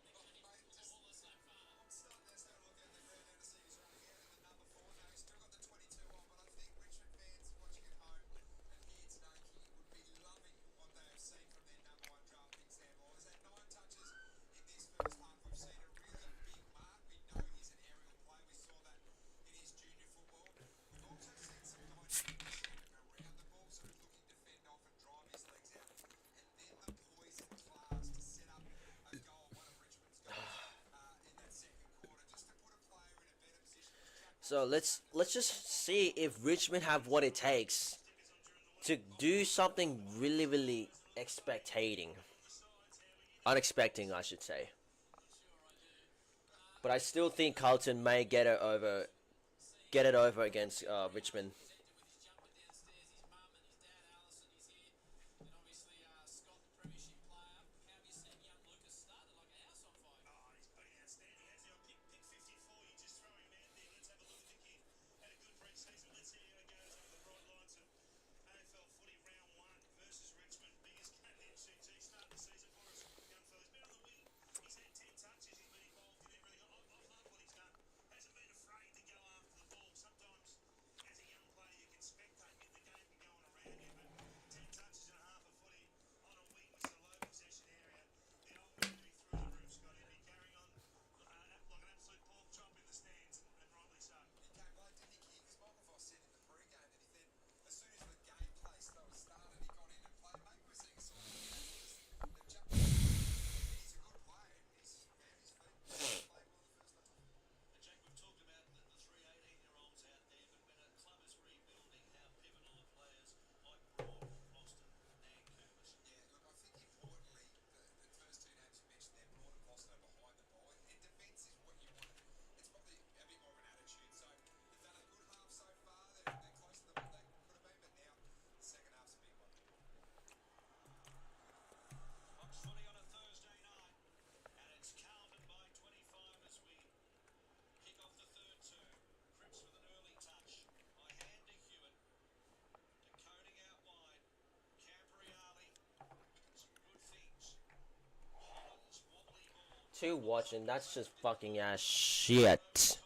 caller so far. I'm starting to have a look at the ground now to see who's running out in the number 4. Now, he's still got the 22 on, but I think Richmond fans watching at home and here today would be loving what they have seen from their #1 draft pick, Sam Moore. He's had 9 touches in this first half. We've seen a really big mark. We know he's an aerial player. We saw that in his junior football. We've also seen some dynamics around the ball, so he's looking to fend off and drive his legs out. And then the poise and class to set up a goal, one of Richmond's goals in that second quarter, just to put a player in a better position. So let's just see if Richmond have what it takes to do something really, really unexpected, I should say. But I still think Carlton may get it over against Richmond. With his jumper downstairs, his mum and his dad Alison is here, and obviously Scott, the premiership player. How have you seen young Lucas started like a house on fire? Oh, he's been outstanding, hasn't he? Pick 54, you just throw him out there. Let's have a look at the kid. Had a good pre-season. Let's see how he goes under the bright lights of AFL footy round 1 versus Richmond. Biggest cat in the MCG. Start the season for us. Gunfella's been on the wing. He's had 10 touches. He's been involved in everything. I love what he's done. Hasn't been afraid to go after the ball. Sometimes, as a young player, 2 watching. That's just fucking ass shit.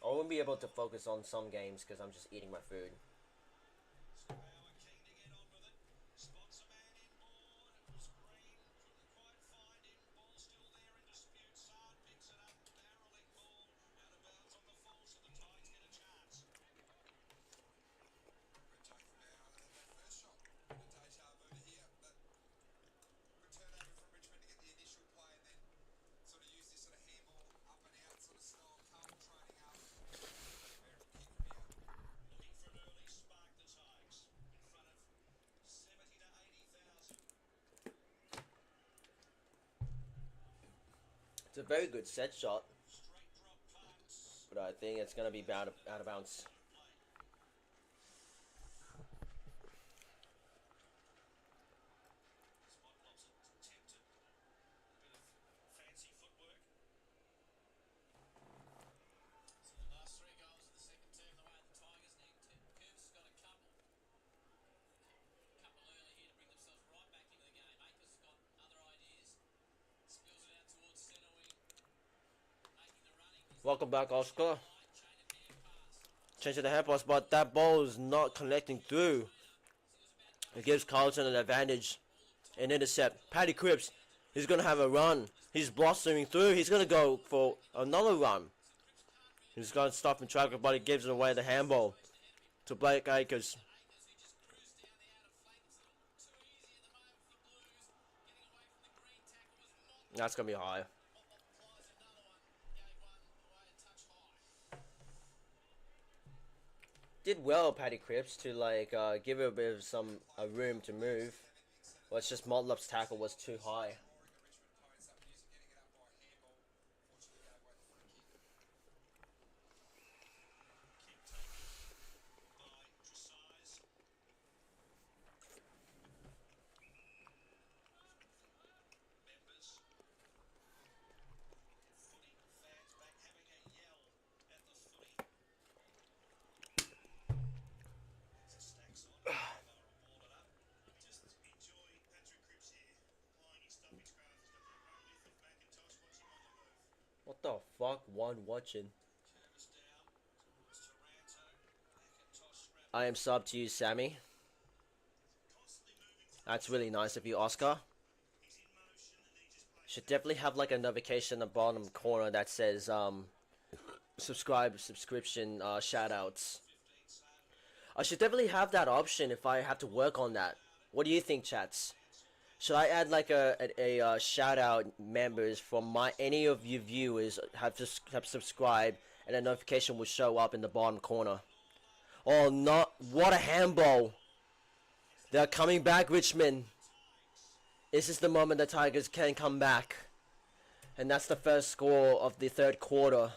I won't be able to focus on some games because I'm just eating my food. That first shot, a bit of deja vu here. That good turnover from Richmond to get the initial play and then sort of use this sort of handball up and out sort of style. Carlton training up. Very good kick from here. Looking for an early spark, the Tigers, in front of 70 to 80,000. It's a very good set shot, Straight drop punts. but I think it's gonna be out of bounds. Spot lobs attempted. A bit of fancy footwork. So the last 3 goals of the second term, the way the Tigers need to. Curtis has got a couple. Couple early here to bring themselves right back into the game. Akers has got other ideas. Spills it out towards centre wing. Making the running. Welcome back, Oscar. Chain of hand pass. Change to the hand pass, but that ball is not connecting through. It gives Carlton an advantage. An intercept. Paddy Cripps, he's gonna have a run. He's blossoming through. He's gonna go for another run. He's gonna stop and track it, but he gives away the handball to Blake Akers. Akers, who just cruised down the outer flank. It's a little too easy at the moment for the Blues. Getting away from the green tackle was Mott. That's gonna be high. Applies another one. Gave one away a touch high. Did well, Paddy Cripps, to like give it a bit of some room to move. Well, it's just Motlop's tackle was too high. Mooring the Richmond opponents up, getting it up by a handball. Fortunately, gave away the free kick. Kick taken by Tresize. Members. Footy fans back having a yell at the footy. As it stacks on, Barrel ball it up. Just enjoy Patrick Cripps here, applying his stoppage craft. He's got that run width of McIntosh. Watch him on the move. What the fuck? One watching. Curvis down towards Taranto. McIntosh wrapped. I am sub to you, Sammy. Constantly moving through. That's really nice of you, Oscar. He's in motion and he just plays. Should definitely have like a notification in the bottom corner that says subscription shout outs. I should definitely have that option if I have to work on that. What do you think, chats? Should I add like a shout out members from any of you viewers have subscribed and a notification will show up in the bottom corner? Oh, not what a handball! They're coming back, Richmond. This is the moment the Tigers can come back, and that's the first score of the third quarter.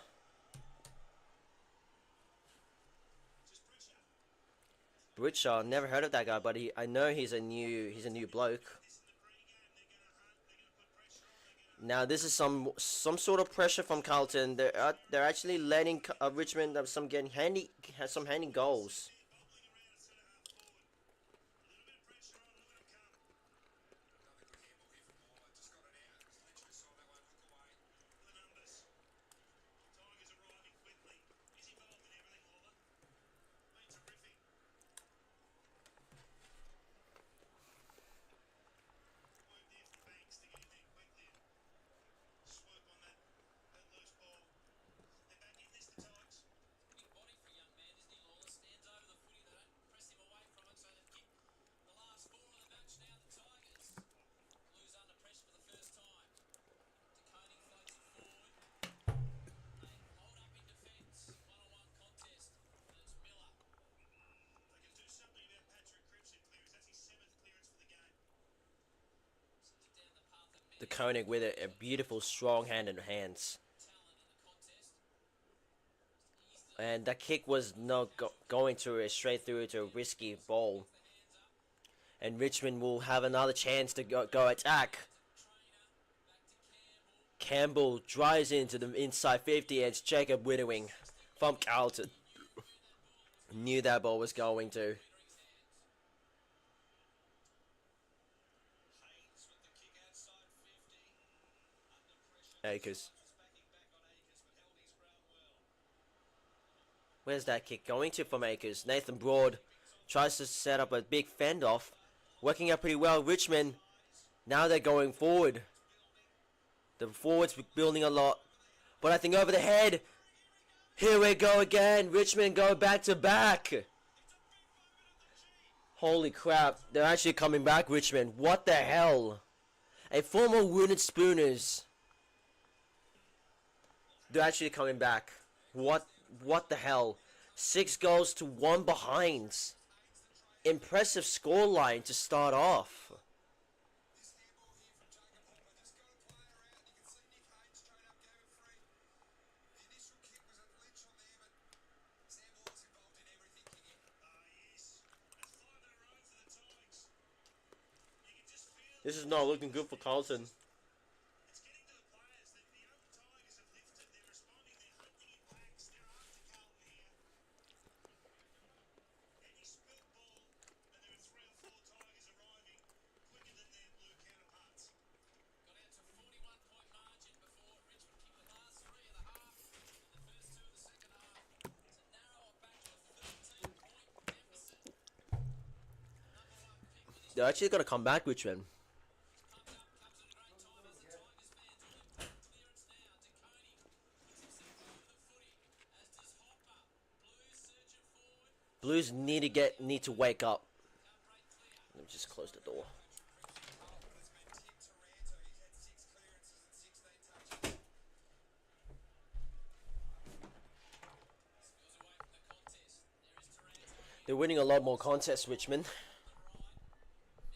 Britcher, never heard of that guy, but I know he's a new bloke. Now this is some sort of pressure from Carlton. They're actually letting Richmond have some handy goals. The Koenig with it, a beautiful strong hand in hands. And that kick was not going to straight through to a risky ball. And Richmond will have another chance to go attack. Campbell drives into the inside 50 and it's Jacob Wittering from Carlton. Knew that ball was going to. Akers. Where's that kick going to from Akers? Nathan Broad tries to set up a big fend off. Working out pretty well. Richmond, now they're going forward. The forwards building a lot. But I think over the head. Here we go again. Richmond go back to back. Holy crap. They're actually coming back, Richmond. What the hell? A former wounded Spooners. They're actually coming back. What the hell? 6 goals to 1 behind. Impressive scoreline to start off. This handball here from Jacob Hopper just got a player out. You can see Nick Haynes straight up gave it free. The initial kick was a lynch on there, but Sam Waller's involved in everything kicking. Yes. That's 5 in a row for the Tigers. You can just feel This is not looking good for Carlton. it's getting to the players that the young Tigers have lifted. They're responding. They're hunting in packs. They're after Carlton here. Any spilt ball, and there are 3 or 4 Tigers arriving quicker than their blue counterparts. Got out to 41-point margin before Richmond kicked the last 3 of the half and the first 2 of the second half to narrow it back to a 13-point deficit. Number 1 pick for this They're actually going to come back, Richmond. comes at a great time as the Tigers fans on impact clearance now. DeConey puts himself over the footy, as does Hopper. Blues surging forward. Blues need to wake up. Let me just close the door. Carlton has been tipped Taranto. He's had 6 clearances and 16 touches. Spills away from the contest. There is Taranto. They're winning a lot more contests, Richmond.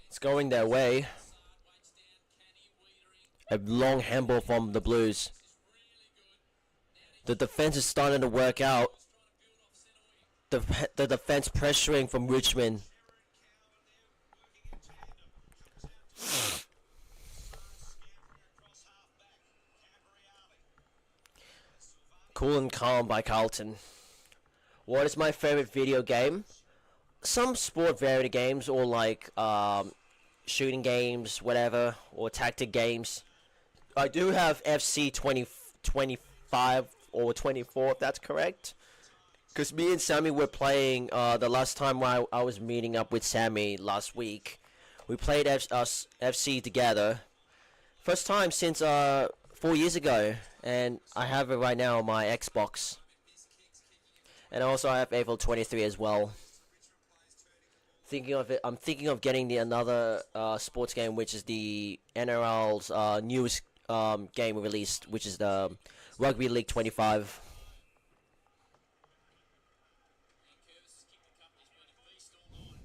It's going their way. Sard waits down. Canny Wiedering. A long handball from the Blues. This is really good. The defense is starting to work out. Trying to build off Senoe. The defense pressuring from Richmond. Cool and calm by Carlton. What is my favorite video game? Some sport variety games or like shooting games, whatever, or tactic games. I do have FC 25 or 24, if that's correct. Because me and Sammy were playing the last time I was meeting up with Sammy last week. We played FC together. First time since 4 years ago. And I have it right now on my Xbox. And also I have April 23 as well. Thinking of it, I'm thinking of getting another sports game, which is the NRL's newest game released, which is the Rugby League 25. And Curtis has kicked the cup. He's been a beast all night.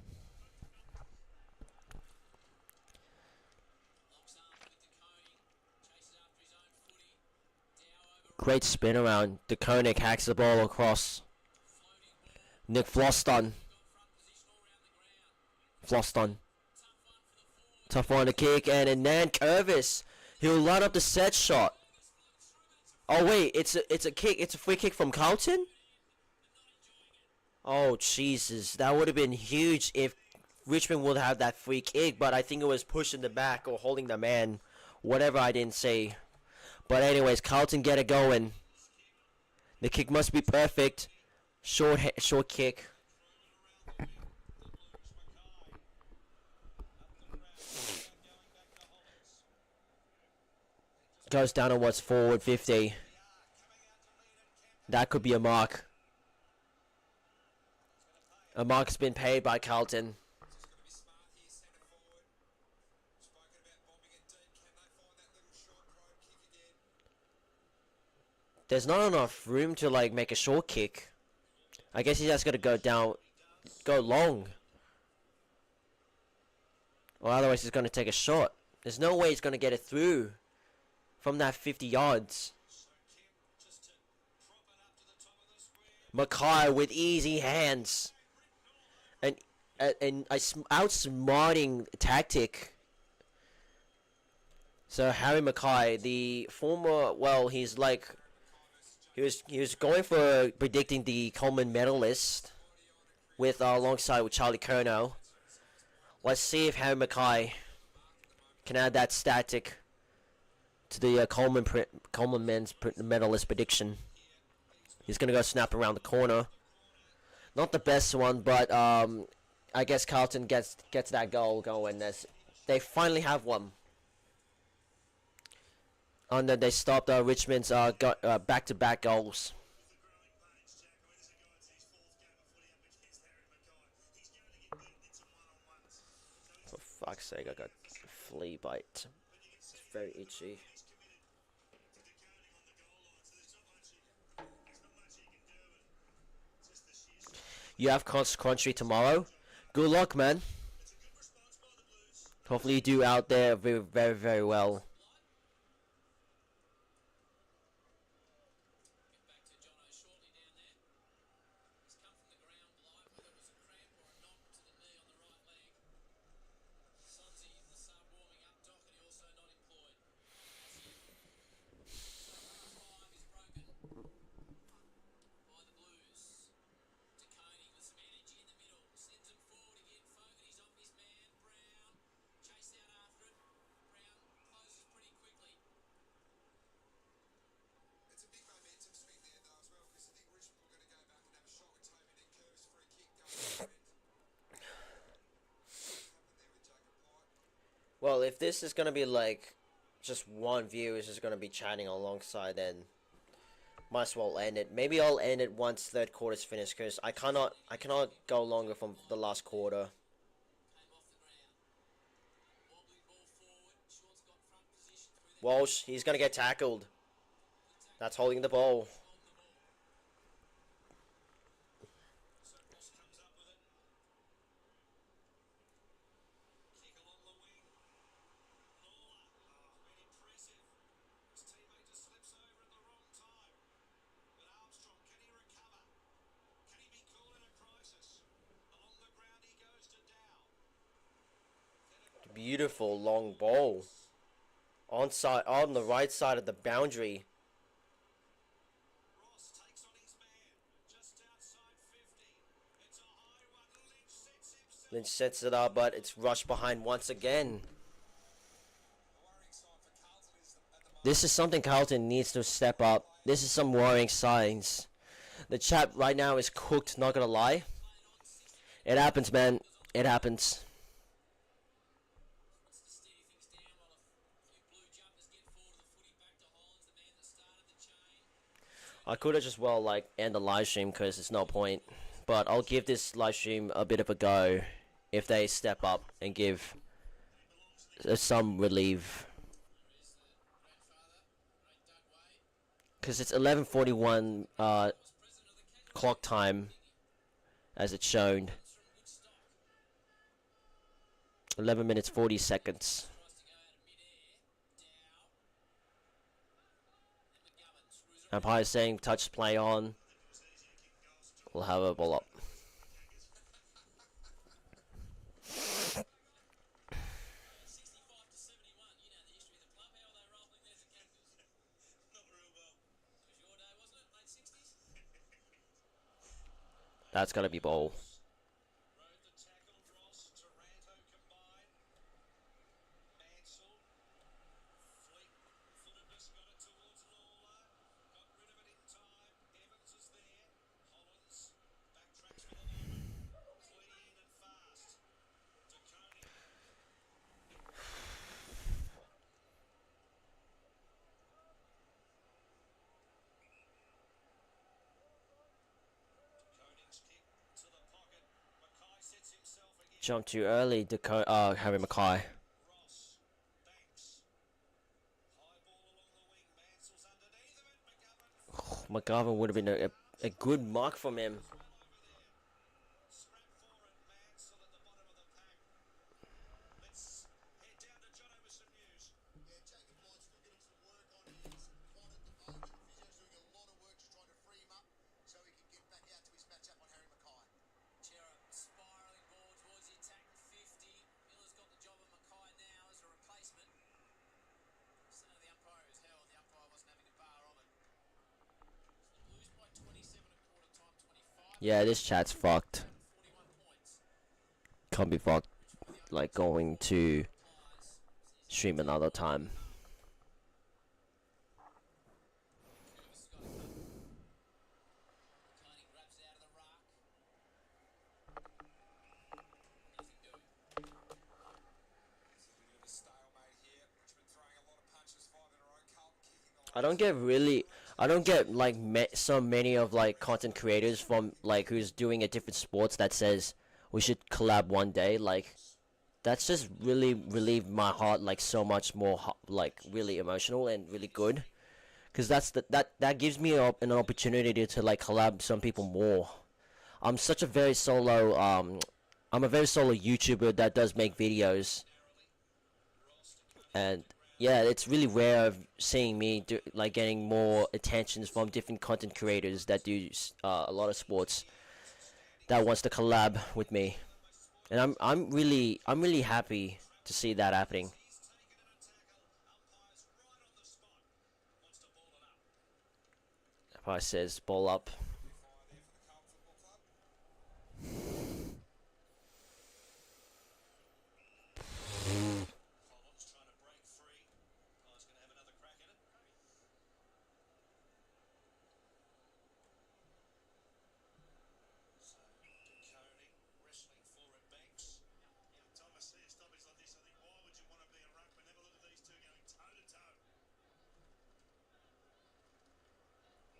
Locks arms with DeConey. Chases after his own footy. Dow over Great spin around. DeConnick hacks the ball across. floating ball. Nick Floston. Got front position all round the ground. Floston. Tough one for the forward. Tough one to kick, and Nan Curvis. He'll line up the set shot. Oh wait, it's a kick. It's a free kick from Carlton. Oh Jesus, that would have been huge if Richmond would have that free kick. But I think it was pushing the back or holding the man, whatever I didn't say. But anyways, Carlton get it going. The kick must be perfect. Short kick. Goes down towards forward 50. That could be a mark. A mark has been paid by Carlton. Just got to be smart here, centre forward. Spoken about bombing it deep. Can they find that little short probe kick again? There's not enough room to like make a short kick. I guess he's just got to go down, go long. Or otherwise he's going to take a shot. There's no way he's going to get it through from that 50 yards. Mackay with easy hands. And outsmarting tactic. So Harry Mackay, the former, well, he's like, he was going for predicting the Coleman medalist with alongside with Charlie Curnow. Let's see if Harry Mackay can add that static Coleman men's medalist prediction. He's gonna go snap around the corner. Not the best one, but I guess Carlton gets that goal going as they finally have one. And then they stopped Richmond's back-to-back goals. For fuck's sake, I got flea bite. It's very itchy. You have country tomorrow. Good luck, man. Hopefully you do out there very, very, very well. It's a big momentum swing there, though, as well, because I think Richmond were going to go back and have a shot with Toby and Curve's free kick going to end. Happened there with Jacob Blight. Well, if this is gonna be like just one view is just gonna be chatting alongside, then might as well end it. Maybe I'll end it once third quarter's finished, because I cannot go longer from the last quarter. Walsh, he's gonna get tackled. That's holding the ball. Beautiful long ball. On the right side of the boundary. Lynch sets it up, but it's rushed behind once again. This is something Carlton needs to step up. This is some worrying signs. The chat right now is cooked, not gonna lie. It happens, man. It happens. I could have just like end the live stream because there's no point, but I'll give this live stream a bit of a go if they step up and give some relief, because it's 11:41 clock time as it's shown. 11 minutes 40 seconds. Umpire saying touch play on. We'll have a ball up. That's gotta be ball. Jump too early, Harry Mackay. Oh, McGovern would have been a good mark from him. Yeah, this chat's fucked. Can't be fucked. Like going to stream another time. I don't get like so many of like content creators from like who's doing a different sports that says we should collab one day. Like that's just really relieved my heart like so much more like really emotional and really good. Cause that gives me an opportunity to like collab some people more. I'm such a very solo I'm a very solo YouTuber that does make videos, and yeah, it's really rare of seeing me like getting more attentions from different content creators that do a lot of sports that wants to collab with me, and I'm really happy to see that happening. If I says ball up. Fire there for the Carlton Football Club. Collins trying to break free. Guy's going to have another crack at it. So, DeConey wrestling for it, Banks. Every time I see a stoppage like this, I think, why would you want to be a ruckman? Have a look at these two going toe to toe.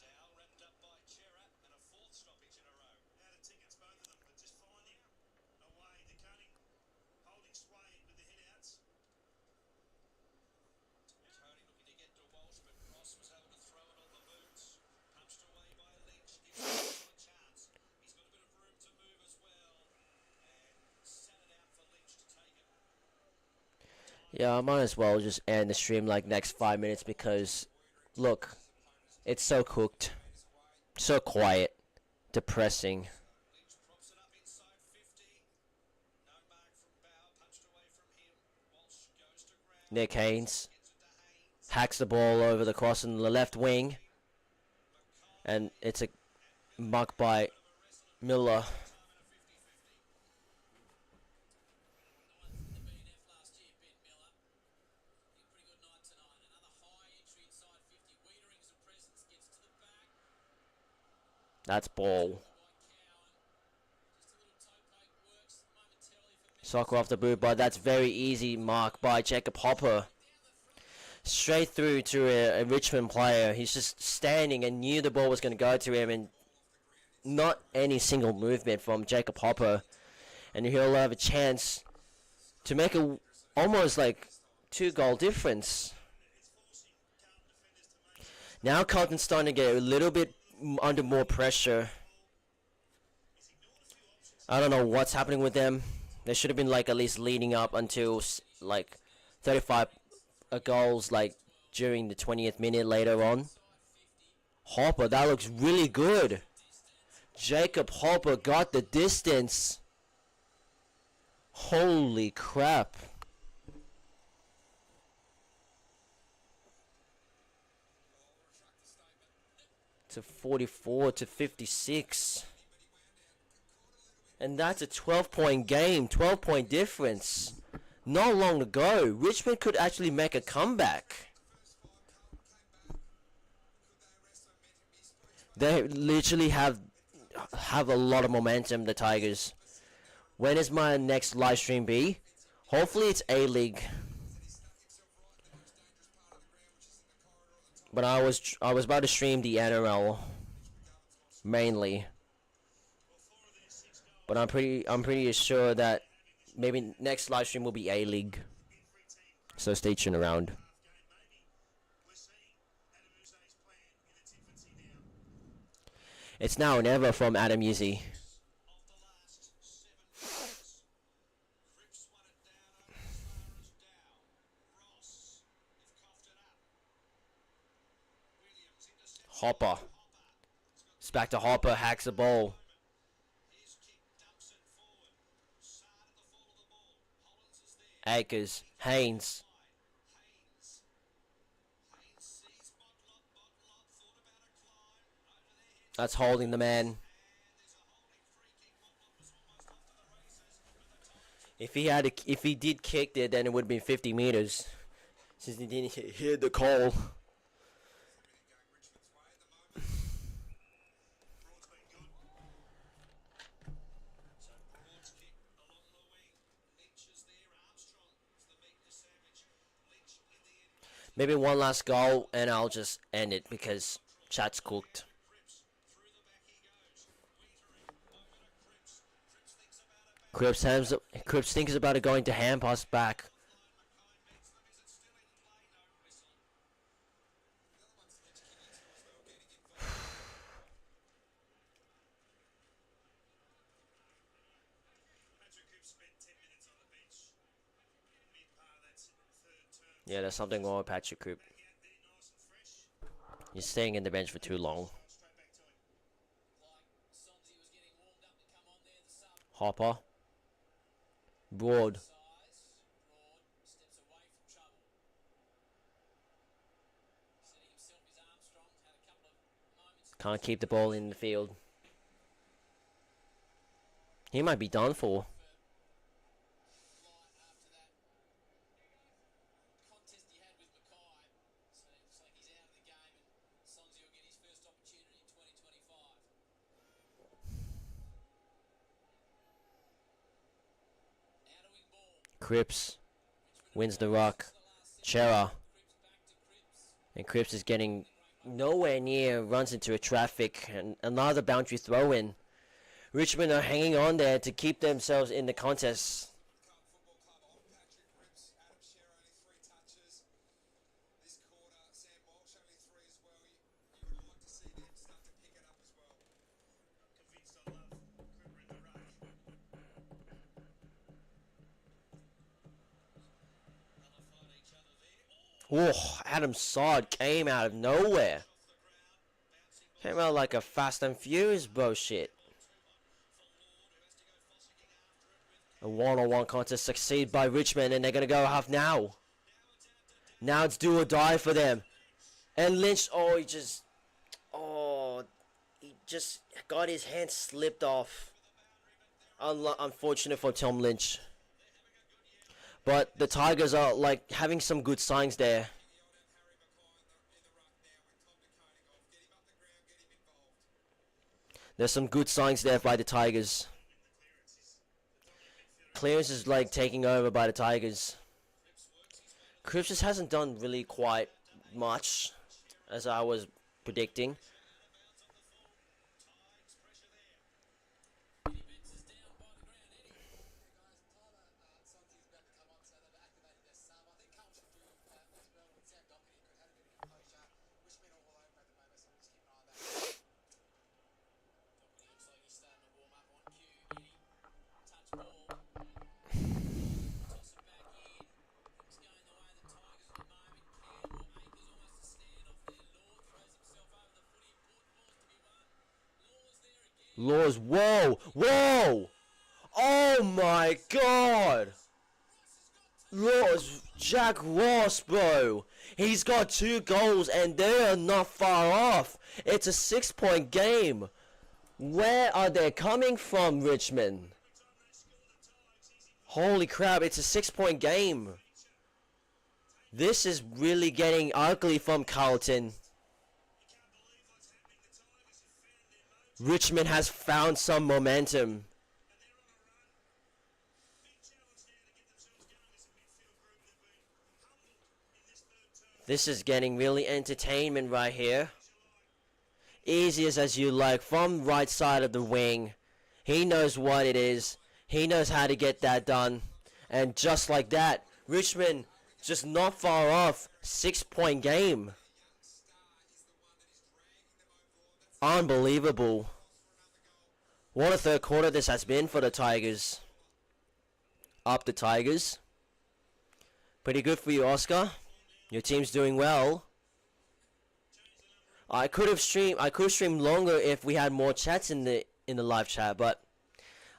Dow wrapped up by Chera and a fourth stoppage in a row. Out of tickets, both of them, but just finding a way. DeConey holding sway with the head outs. Tony looking to get to Walsh, but Ross was able to throw it on the boots. Punched away by Lynch. Gives him a chance. He's got a bit of room to move as well. And sat it out for Lynch to take it. Yeah, I might as well just end the stream like next 5 minutes because look, it's so cooked, so quiet, depressing. Lynch props it up inside 50. No mark from Bow. Punched away from him. Walsh goes to ground. Nick Haynes Gets it to Haynes. hacks the ball over the cross in the left wing, and it's a muck by Miller. The BNF last year, Ben Miller. He had a pretty good night tonight. Another high entry inside 50. Wiedering's a presence, gets to the back That's ball. by Cowan. Just a little toe poke works momentarily for Memphis. Soccer off the boot, but that's very easy mark by Jacob Hopper. Straight through to a Richmond player. He's just standing and knew the ball was going to go to him, and not any single movement from Jacob Hopper. And he'll have a chance to make a almost like 2-goal difference. Now Carlton's starting to get a little bit under more pressure. I don't know what's happening with them. They should have been like at least leading up until like 35 goals like during the 20th minute later on. Hopper, that looks really good. Jacob Hopper got the distance. Holy crap. To 44 to 56. And that's a 12-point game, 12-point difference. Not long to go. Richmond could actually make a comeback. They literally have a lot of momentum, the Tigers. When is my next live stream be? Hopefully it's A-League. But I was about to stream the NRL mainly. But I'm pretty sure that maybe next live stream will be A-League. So stay tuned around. We're seeing Adam Uze's plan in its infancy now. It's now or never from Adam Uzi. Of the last 7 minutes. Cripps won it down over as far as Dow. Ross have coughed it up. Williams intercepts. Hopper. It's back to Hopper, hacks the ball. His kick dumps it forward. Sard at the fall of the ball. Hollins is there. Akers, Haynes. Haynes. Haynes sees Botlop. Botlop thought about a climb. Over their heads. That's holding the man. And there's a holding free kick. Botlop was almost off to the races. But the time If he did kick it, then it would have been 50 meters. Since he didn't hear the call. Broad's been good. So Broad's kick along the wing. Lynch is there. Armstrong is the meekness sandwich. Lynch in the end. Maybe one last goal and I'll just end it because chat's cooked. Cripps thinks about it going to hand pass back. Yeah, there's something wrong with Patrick Coop. He's staying in the bench for too long. Hopper. Broad. Can't keep the ball in the field. He might be done for. Cripps wins the ruck. Chera. And Cripps is getting nowhere near, runs into a traffic, and another boundary throw in. Richmond are hanging on there to keep themselves in the contest. Carlton Football Club on Patrick Cripps. Adam Shearer only 3 touches this quarter. Sam Walsh only 3 as well. You would like to see them start to pick it up as well. Convinced I love Cooper in the ruck. Nullified each other there. Oh, Adam Sod came out of nowhere. Came out like a Fast and Furious bullshit. A one-on-one contest succeed by Richmond, and they're going to go half now. Now it's do or die for them. And Lynch, he just got his hand slipped off. Unfortunate for Tom Lynch. But the Tigers are like having some good signs there. There's some good signs there by the Tigers. Clearance is like taking over by the Tigers. Cripps just hasn't done really quite much as I was predicting. Laws, whoa! Oh my god! Laws, Jack Ross, bro! He's got 2 goals and they are not far off! It's a 6-point game! Where are they coming from, Richmond? Holy crap, it's a 6-point game! This is really getting ugly from Carlton. Richmond has found some momentum. This is getting really entertainment right here. Easy as you like from right side of the wing. He knows what it is. He knows how to get that done. And just like that, Richmond just not far off. 6-point game. Unbelievable. What a third quarter this has been for the Tigers. Up the Tigers. Pretty good for you, Oscar. Your team's doing well. I could have streamed longer if we had more chats in the live chat, but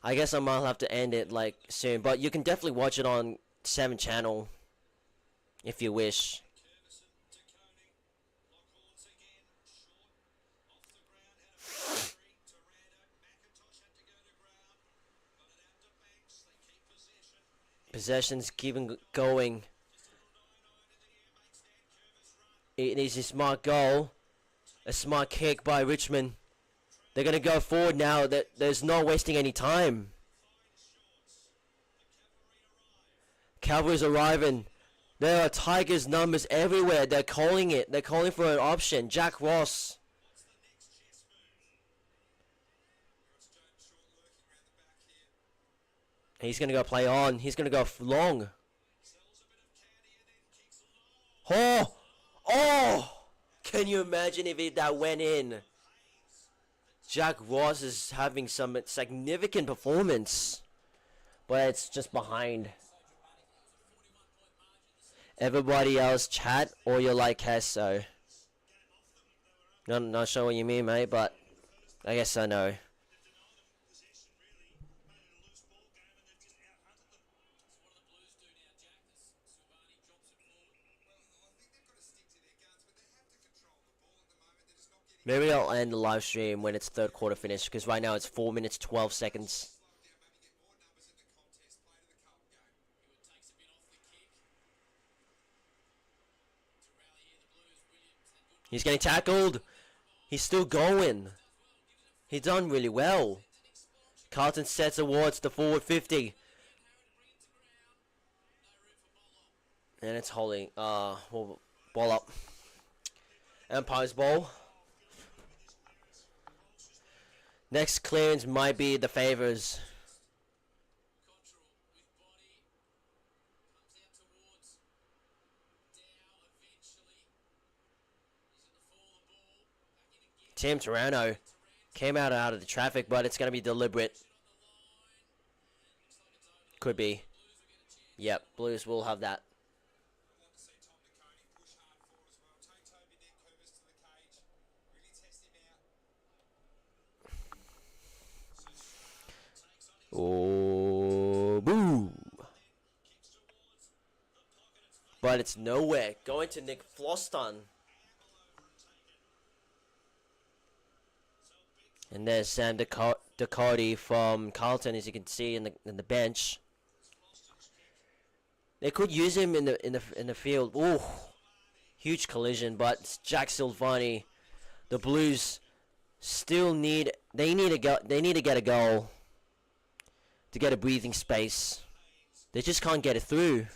I guess I might have to end it like soon. But you can definitely watch it on 7 channel if you wish. Possessions keeping going. It is a smart goal. A smart kick by Richmond. They're going to go forward now. There's no wasting any time. Cavalry's arriving. There are Tigers numbers everywhere. They're calling it. They're calling for an option. Jack Ross. He's going to go play on. He's going to go long. Oh! Oh! Can you imagine if that went in? Jack Ross is having some significant performance. But it's just behind. Everybody else chat or you're like Hesso. Not sure what you mean, mate, but I guess I know. Maybe I'll end the live stream when it's third quarter finished, because right now it's 4 minutes 12 seconds. He's getting tackled. He's still going. He's done really well. Carlton sets towards the forward 50. And it's holding. Ball up. Empire's ball. Next clearance might be the favors. Tim Taranto came out of the traffic, but it's going to be deliberate. Could be. Yep, Blues will have that. Oh, boo. But it's nowhere. Going to Nick Floston. And there's Sam Ducote from Carlton, as you can see in the bench. They could use him in the field. Ooh, huge collision, but it's Jack Silvani. The Blues still need to get a goal to get a breathing space. They just can't get it through.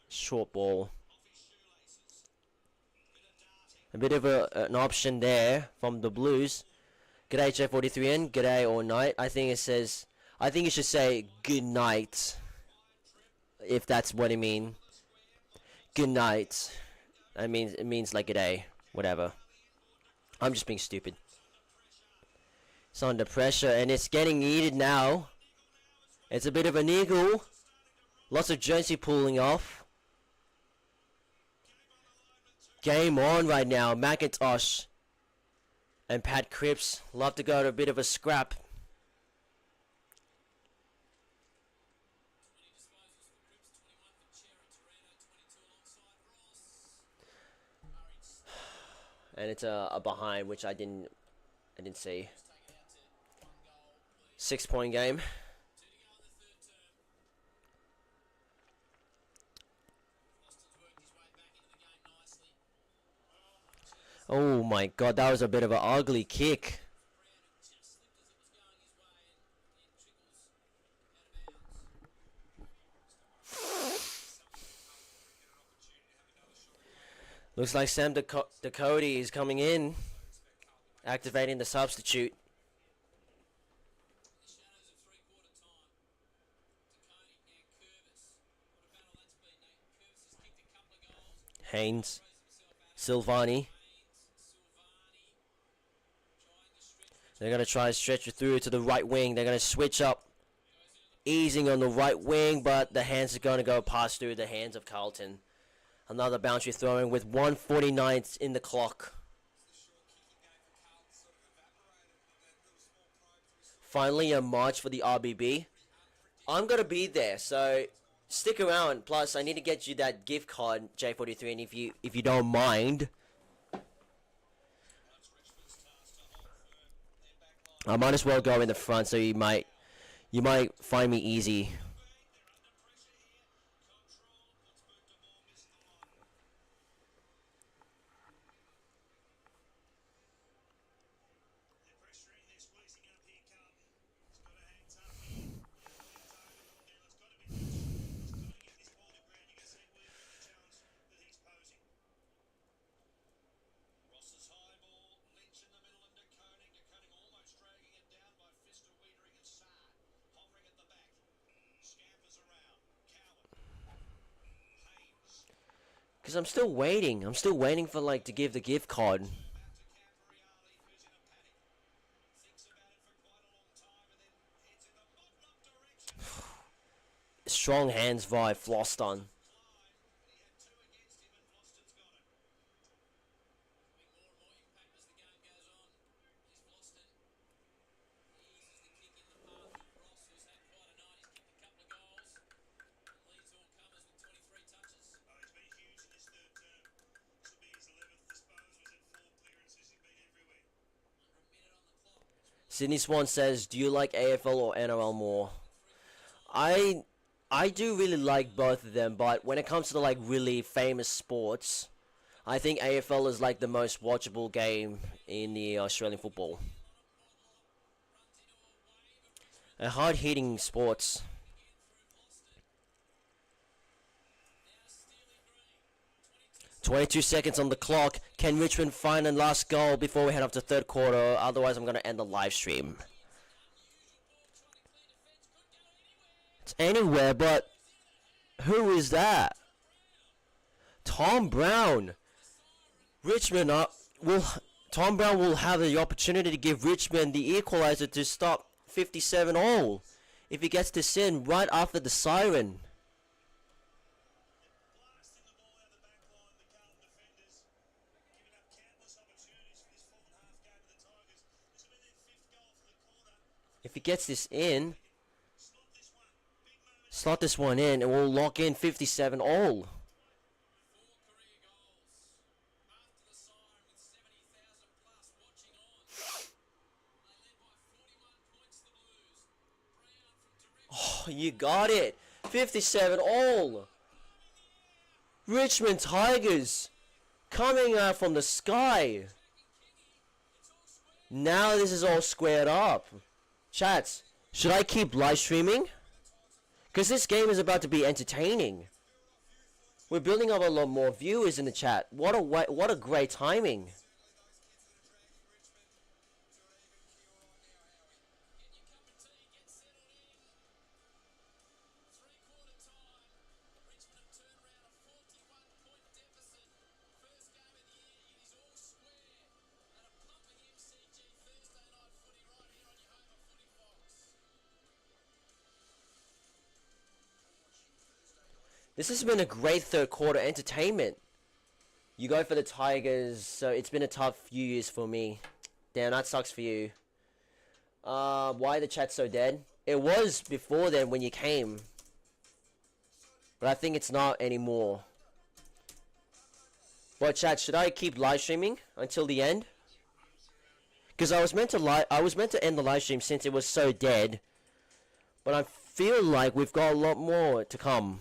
Short ball. A bit of an option there from the Blues. G'day J43N, g'day all night. I think you should say good night. If that's what it means. Good night. It means like g'day. Whatever. I'm just being stupid. It's under pressure and it's getting needed now. It's a bit of an eagle. Lots of jersey pulling off. Game on right now. McIntosh and Pat Cripps love to go to a bit of a scrap. And it's a behind, which I didn't see. 6-point game. Oh my god, that was a bit of an ugly kick. Looks like Sam Ducote is coming in, activating the substitute. Haynes, Silvani. They're going to try and stretch it through to the right wing. They're going to switch up. Easing on the right wing, but the hands are going to go past through the hands of Carlton. Another boundary throwing with 1:49 in the clock. Finally a march for the RBB. I'm going to be there, so stick around. Plus, I need to get you that gift card, J43, and if you don't mind. I might as well go in the front, so you might find me easy. Because I'm still waiting. I'm still waiting for like to give the gift card. About to counter Riali, who's in a panic. Thinks about it for quite a long time and then heads in the modern up direction. Strong hands by Floston. Climb, but he had two against him and Floston's got it. Having more and more impact as the game goes on. Here's Floston. Eases the kick in the path of Ross, who's had quite a night. He's kicked a couple of goals and leads all comers with 23 touches. Oh, he's been huge in this third term. This will be his 11th disposal. He's had 4 clearances. He's been everywhere. Under a minute on the clock. Sydney Swan says, "Do you like AFL or NRL more?" I do really like both of them, but when it comes to the like really famous sports, I think AFL is like the most watchable game in the Australian football. A hard-hitting sports. 22 seconds on the clock. Can Richmond find a last goal before we head off to third quarter? Otherwise, I'm going to end the live stream. It's anywhere, but who is that? Tom Brown. Richmond Tom Brown will have the opportunity to give Richmond the equalizer to stop 57 all if he gets this in right after the siren. Blasting the ball out the back line, the Carlton defenders. Giving up countless opportunities for this full and half game of the Tigers. This will be their 5th goal for the quarter. If he gets this in, Slot this one. Big moment. slot this one in, and we'll lock in 57 all. 4 career goals. After the siren with 70,000 plus watching on. They led by 41 points, the Blues. Brown from direct. Oh, you got it. 57 all. Richmond Tigers coming out from the sky. Now this is all squared up. Chats, should I keep live streaming? Because this game is about to be entertaining. We're building up a lot more viewers in the chat. What a great timing. This has been a great third quarter entertainment. You go for the Tigers, so it's been a tough few years for me. Damn, that sucks for you. Why the chat so dead? It was before then when you came. But I think it's not anymore. But chat, should I keep live streaming until the end? Because I was meant to end the live stream since it was so dead. But I feel like we've got a lot more to come.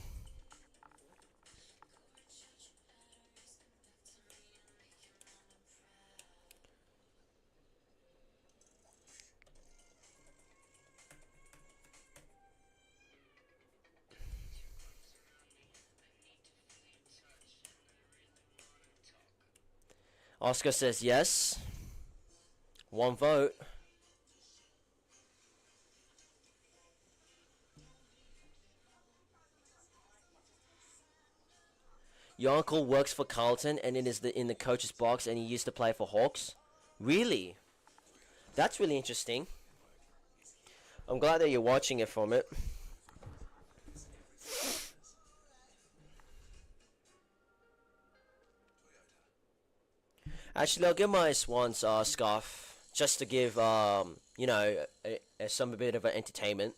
Oscar says yes. One vote. Your uncle works for Carlton and it is in the coach's box and he used to play for Hawks. Really? That's really interesting. I'm glad that you're watching it from it. Actually, I'll get my Swans scarf just to give you know, some bit of an entertainment.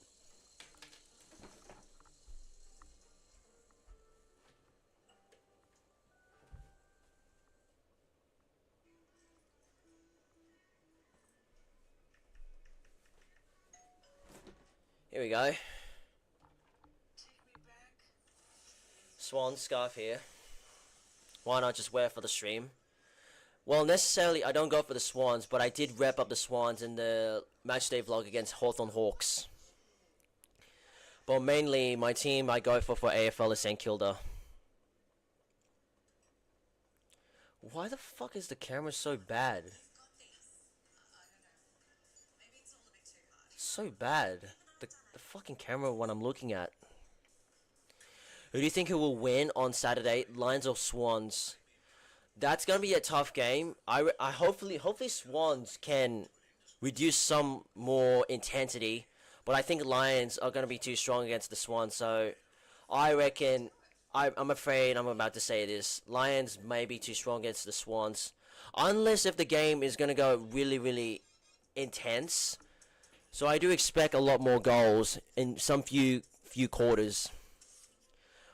Here we go. Swan scarf here. Why not just wear it for the stream? Well, necessarily, I don't go for the Swans, but I did wrap up the Swans in the matchday vlog against Hawthorn Hawks. But mainly, my team I go for AFL is St Kilda. Why the fuck is the camera so bad? So bad. The fucking camera when I'm looking at. Who do you think who will win on Saturday, Lions or Swans? That's gonna be a tough game. I hopefully Swans can reduce some more intensity, but I think Lions are gonna be too strong against the Swans. So I reckon I'm afraid I'm about to say this. Lions may be too strong against the Swans, unless if the game is gonna go really intense. So I do expect a lot more goals in some few quarters.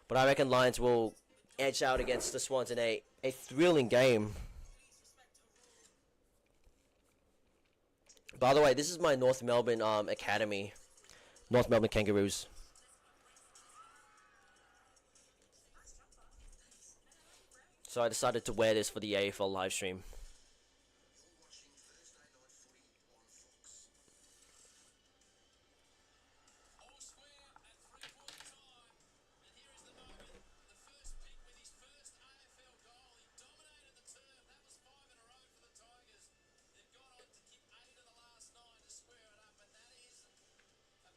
But I reckon Lions will edge out against the Swans in a thrilling game. By the way, this is my North Melbourne academy. North Melbourne Kangaroos. So I decided to wear this for the AFL live stream. All square at three-quarter time. And here is the moment. The first pick with his first AFL goal. He dominated the term. That was 5 in a row for the Tigers. They've gone on to kick 8 of the last 9 to square it up. And that is a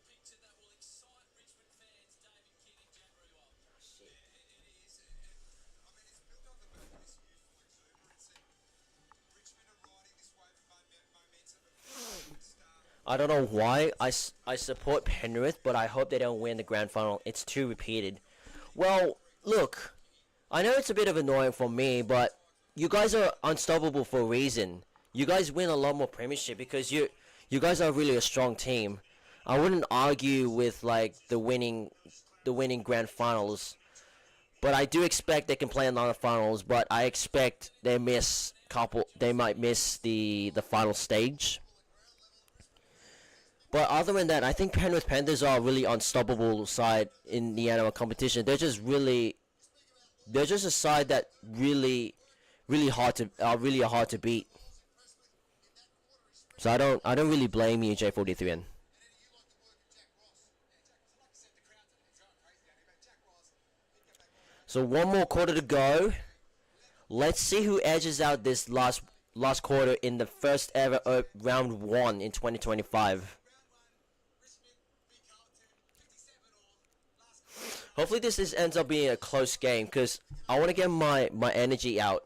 picture that will excite Richmond fans, David King and Jack Rewalt. It is. I mean, it's built on the back of this youthful exuberance. And Richmond are riding this wave of momentum from the start. I don't know why I support Penrith, but I hope they don't win the grand final. It's too repeated. Well, look, I know it's a bit of annoying for me, but you guys are unstoppable for a reason. You guys win a lot more premiership because you guys are really a strong team. I wouldn't argue with like the winning grand finals, but I do expect they can play in the finals. But I expect they might miss the final stage. But other than that, I think Penrith Panthers are a really unstoppable side in the NRL competition. They're just a side that really hard to beat. So I don't really blame you, J43N. So one more quarter to go. Let's see who edges out this last quarter in the first ever round 1 in 2025. Hopefully this ends up being a close game because I want to get my energy out.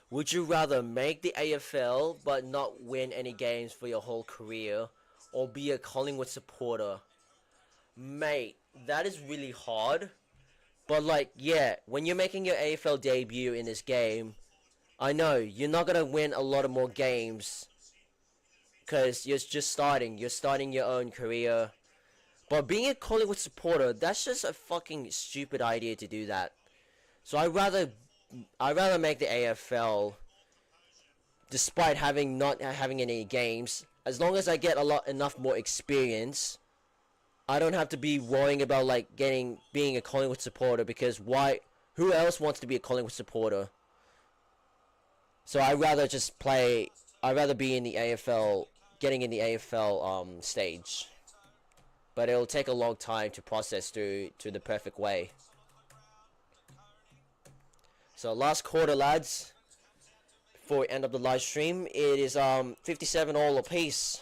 Would you rather make the AFL but not win any games for your whole career, or be a Collingwood supporter? Mate, that is really hard. But like, yeah, when you're making your AFL debut in this game, I know you're not gonna win a lot of more games because you're just starting. You're starting your own career. But being a Collingwood supporter, that's just a fucking stupid idea to do that. So I'd rather make the AFL, despite not having any games. As long as I get enough more experience, I don't have to be worrying about like being a Collingwood supporter, because why? Who else wants to be a Collingwood supporter? So I'd rather just play. I'd rather be in the AFL, getting in the AFL stage. But it'll take a long time to process through to the perfect way. So last quarter, lads. Before we end up the live stream, it is 57 all apiece.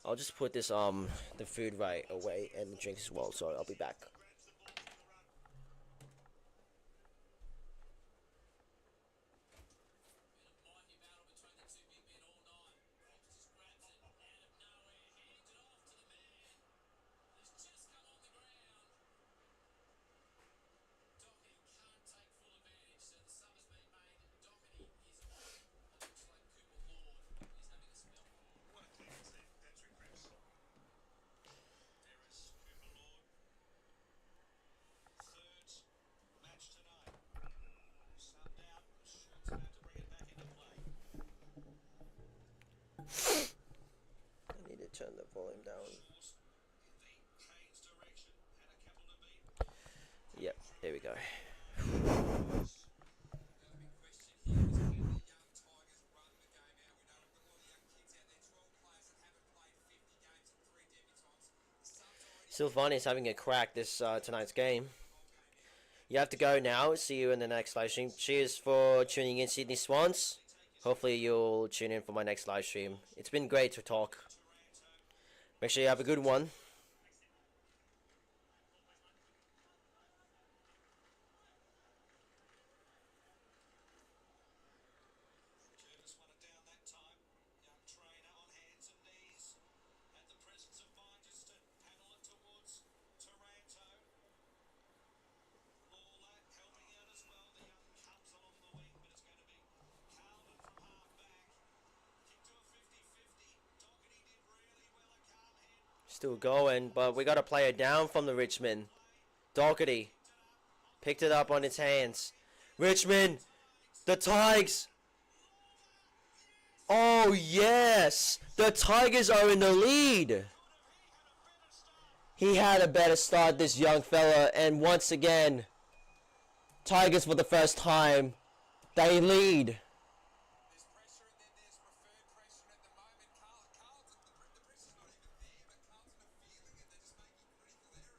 I'll just put this the food right away and the drinks as well, so I'll be back. turn the volume down. Short in the Haynes direction. Had a couple to beat. Yep, there we go. Now, the big question here is can the young Tigers run the game out? We know we've got a lot of young kids out there, 12 players that haven't played 50 games and 3 debutants. The Suns already Silvani is having a crack this tonight's game. You have to go now. See you in the next live stream. Cheers for tuning in, Sydney Swans. Hopefully you'll tune in for my next live stream. It's been great to talk. Make sure you have a good one. Curtis won it down that time. Young trainer on hands and knees. Had the presence of mind just to paddle it towards Taranto. Lawler helping out as well. The young cubs along the wing, but it's going to be Carlton from half back. Kick to a 50-50. Doherty did really well. A calm head. Still going, but we got to play it down from the Richmond. Doherty picked it up on its hands. Richmond, the Tigers. Oh yes, the Tigers are in the lead. He had a better start, this young fella, and once again, Tigers for the first time, they lead. there's pressure and then there's preferred pressure at the moment. Carlton, the pressure's not even there, but Carlton are feeling it. They're just making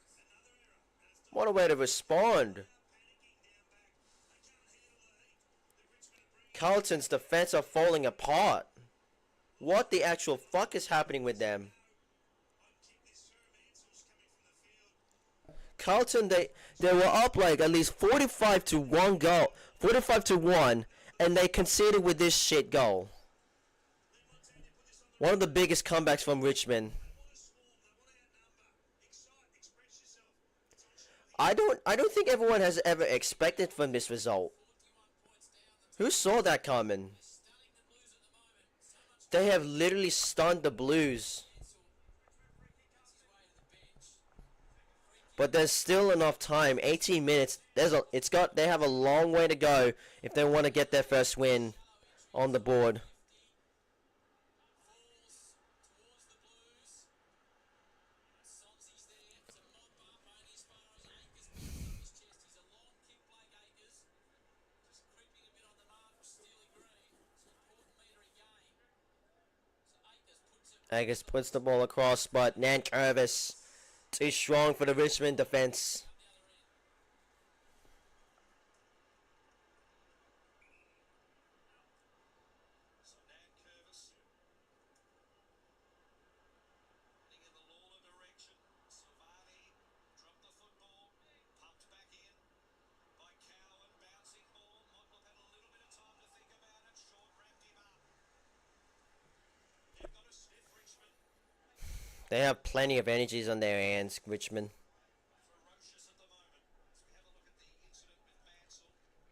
critical errors. What a way to respond. Carlton's defense are falling apart. What the actual fuck is happening with them? Carlton, they were up like at least 45 to 1 goal, 45 to 1, and they conceded with this shit goal. One of the biggest comebacks from Richmond. I don't think everyone has ever expected from this result. Who saw that coming? They have literally stunned the Blues. But there's still enough time. 18 minutes. They have a long way to go if they want to get their first win on the board. Agus puts the ball across, but Nankervis too strong for the Richmond defense. So Nankervis heading in the Lawler direction. Silvani dropped the football, pumped back in by Cowan. Bouncing ball. Motlop had a little bit of time to think about it. Short wrapped him up. They've got a sniff, Richmond. They have plenty of energies on their hands, Richmond. Ferocious at the moment. As we have a look at the incident with Mansell going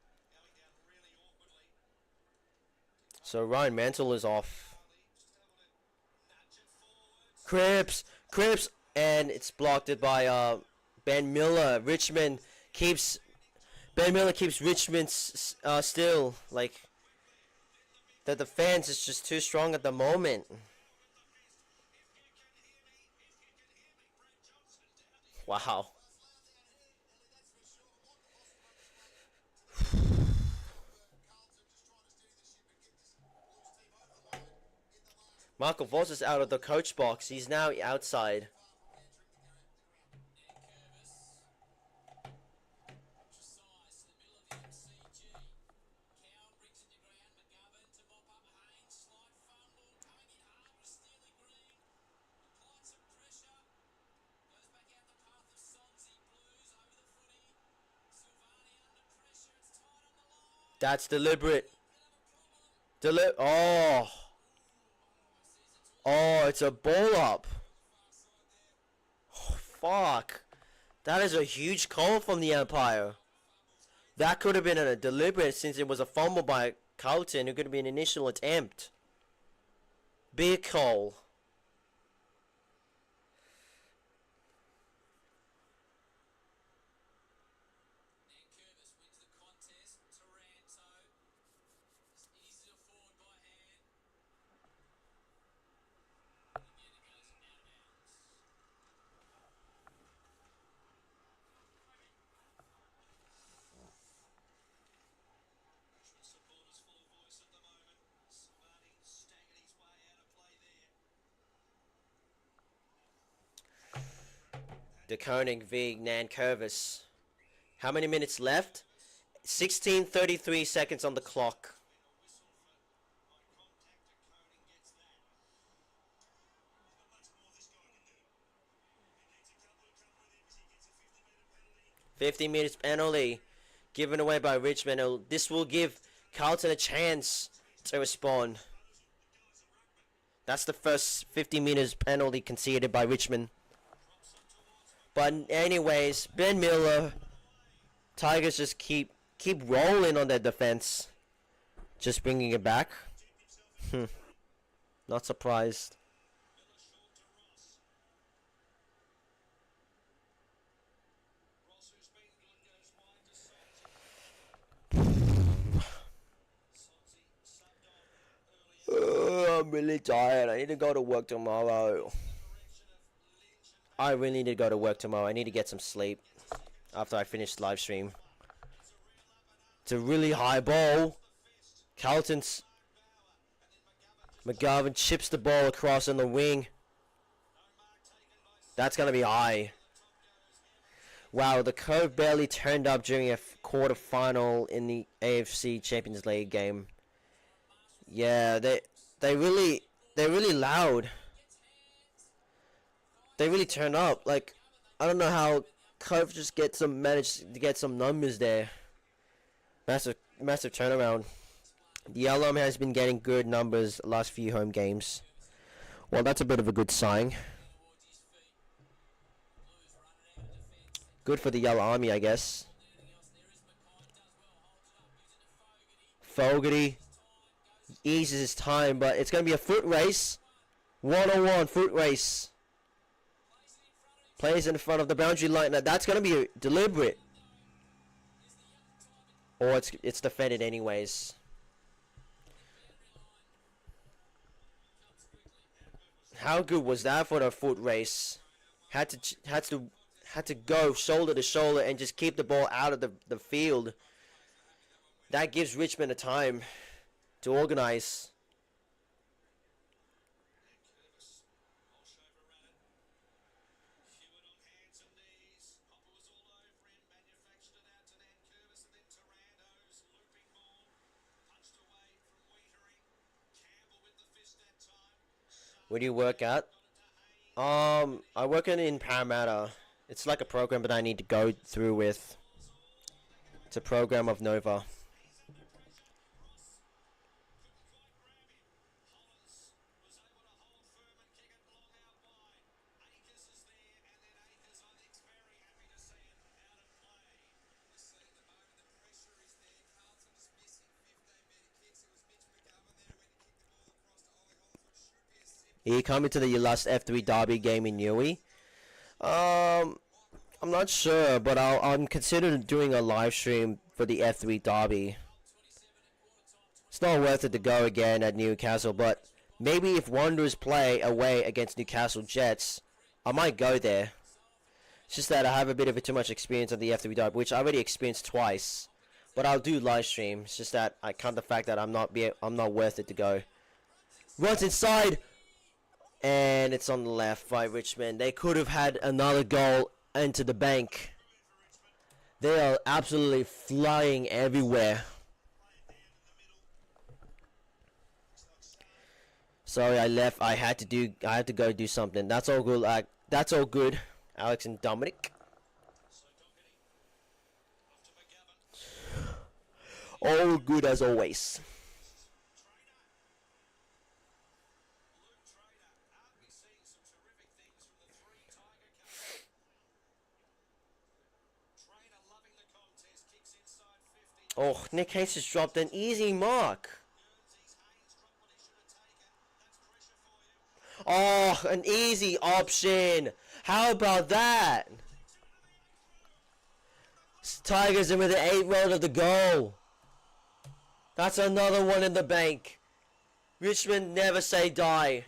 down really awkwardly. So Ryan Mantle is off. Just able to nudge it forwards. Cripps, and it's blocked it by Ben Miller. Ben Miller keeps Richmond still. Like, the defense is just too strong at the moment. Wow. Michael Voss is out of the coach box. He's now outside. That's deliberate. Oh, it's a ball up. Oh, fuck. That is a huge call from the umpire. That could have been a deliberate since it was a fumble by Carlton. It could have been an initial attempt. Big call. De Koning v Nankervis. How many minutes left? 16:33 seconds on the clock. Not much more this guy can do. He needs a couple to come with him as he gets a 50-metre penalty. 50 minutes penalty given away by Richmond. This will give Carlton a chance to respond. That's the first 50 meters penalty conceded by Richmond. But anyways, Ben Miller, Tigers just keep rolling on their defense. Just bringing it back. Not surprised. Ross, who's been good, goes wide to Sonzi. Sonzi subbed on earlier. I'm really tired. I need to go to work tomorrow. I really need to go to work tomorrow. I need to get some sleep after I finish live stream. It's a really high ball. Carlton's McGovern chips the ball across on the wing. That's going to be high. Wow, the Cove barely turned up during a quarter-final in the AFC Champions League game. Yeah, they really loud. They really turn up. Like, I don't know how Cove just managed to get some numbers there. Massive turnaround. The Yellow has been getting good numbers the last few home games. Well, that's a bit of a good sign. Good for the Yellow Army, I guess. Fogarty eases his time, but it's going to be a foot race. 1-on-1 foot race. Plays in front of the boundary line. Now, that's going to be deliberate. Or it's defended anyways. How good was that for the foot race? Had to go shoulder to shoulder and just keep the ball out of the field. That gives Richmond a time to organize. Where do you work at? I work in Parramatta. It's like a program that I need to go through with. It's a program of Nova. He coming to the last F3 Derby game in Newey. I'm not sure, but I'm considering doing a live stream for the F3 Derby. It's not worth it to go again at Newcastle, but maybe if Wanderers play away against Newcastle Jets, I might go there. It's just that I have a bit of too much experience on the F3 Derby, which I already experienced twice. But I'll do live stream. It's just that I count the fact that I'm not worth it to go. Runs inside. And it's on the left by Richmond. They could have had another goal into the bank. They are absolutely flying everywhere. Sorry, I left. I had to go do something. That's all good. That's all good. Alex and Dominic. All good as always. Oh, Nick Hayes has dropped an easy mark. Oh, an easy option. How about that? Tigers in with an 8 roll of the goal. That's another one in the bank. Richmond never say die.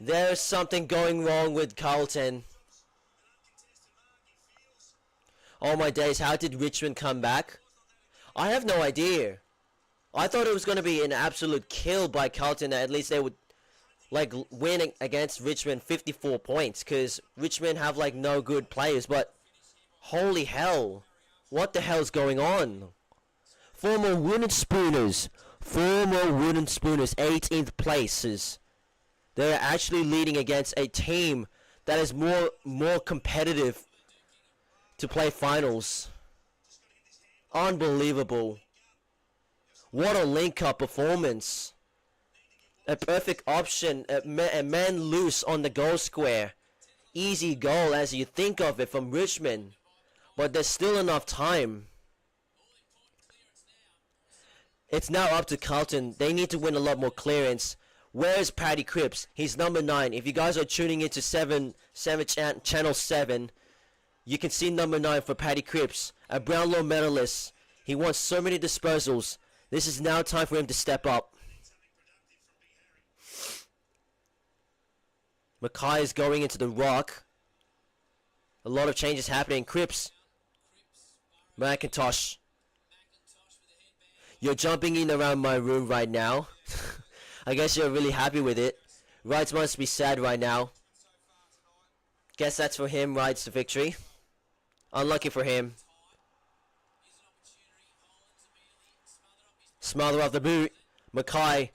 There's something going wrong with Carlton. Oh my days, how did Richmond come back? I have no idea. I thought it was going to be an absolute kill by Carlton. At least they would like winning against Richmond 54 points, because Richmond have like no good players. But holy hell, what the hell's going on? Former Wooden Spooners, 18th places. They're actually leading against a team that is more competitive to play finals. Unbelievable. What a link-up performance. A perfect option, a man loose on the goal square. Easy goal as you think of it from Richmond. But there's still enough time. It's now up to Carlton. They need to win a lot more clearance. Where is Paddy Cripps? He's number 9. If you guys are tuning into channel 7, you can see number 9 for Paddy Cripps, a Brownlow medalist. He won so many disposals. This is now time for him to step up. Mackay is going into the rock. A lot of changes happening. Cripps. McIntosh. You're jumping in around my room right now. I guess you're really happy with it. Wrights must be sad right now. Guess that's for him, Wrights, the victory. Unlucky for him. Smother off the boot. Mackay.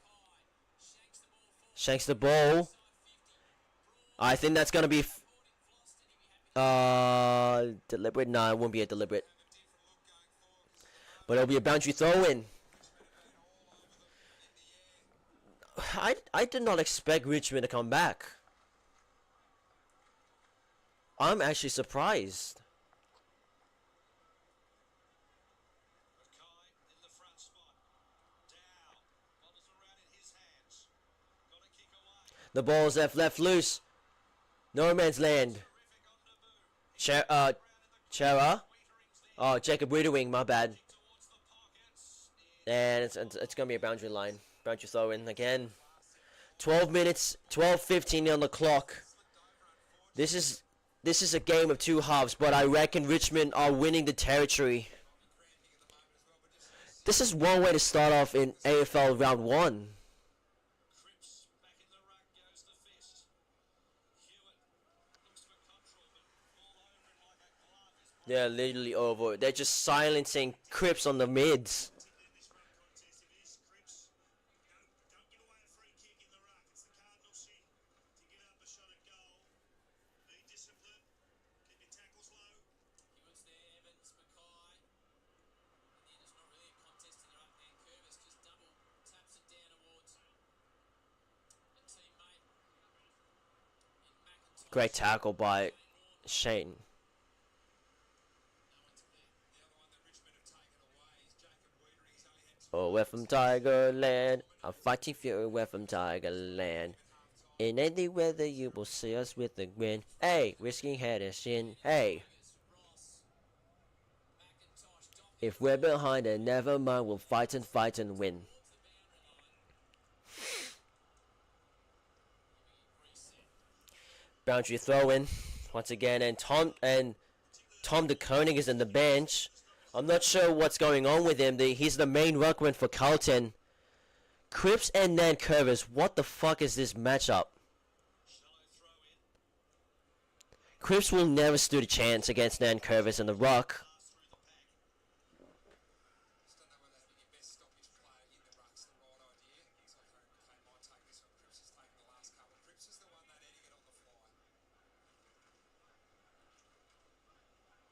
Shanks the ball. I think that's going to be... deliberate? No, it won't be a deliberate. But it'll be a boundary throw-in. I did not expect Richmond to come back. I'm actually surprised. Mackay in the front spot. Dow bobbles around in his hands. Got a kick away. The ball's left loose. No man's land. Terrific on Naboo. Chera. Oh, Jacob Wiedering, my bad. Towards the pockets. And it's gonna be a boundary line. Boundary throw in again. 12 minutes, 12:15 on the clock. This is a game of two halves, but I reckon Richmond are winning the territory. This is one way to start off in AFL round 1. Cripps back in the ruck goes the fist. Hewitt looks for control, but all over him like a glove. His They're literally over. They're just silencing Cripps on the mids. in this ruck contest. It is Cripps. Don't give away a free kick in the ruck. It's the Cardinal sin to give up a shot at goal. Be disciplined. Keep your tackles low. Hewitt's there, Evans, Mackay. And then it's not really a contest in the right hand curve, it's just double taps it down towards a teammate in McIntosh. Great tackle by Shane. Oh, we're from Tigerland. I'm fighting fury, we're from Tigerland. In any weather, you will see us with a grin. Hey, risking head and shin. Hey, if we're behind, then never mind. We'll fight and win. Boundary throw in once again, and Tom de Koning is in the bench. I'm not sure what's going on with him. He's the main ruckman for Carlton. Cripps and Nan Curvis. What the fuck is this matchup? Cripps will never stand a chance against Nan Curvis in the ruck.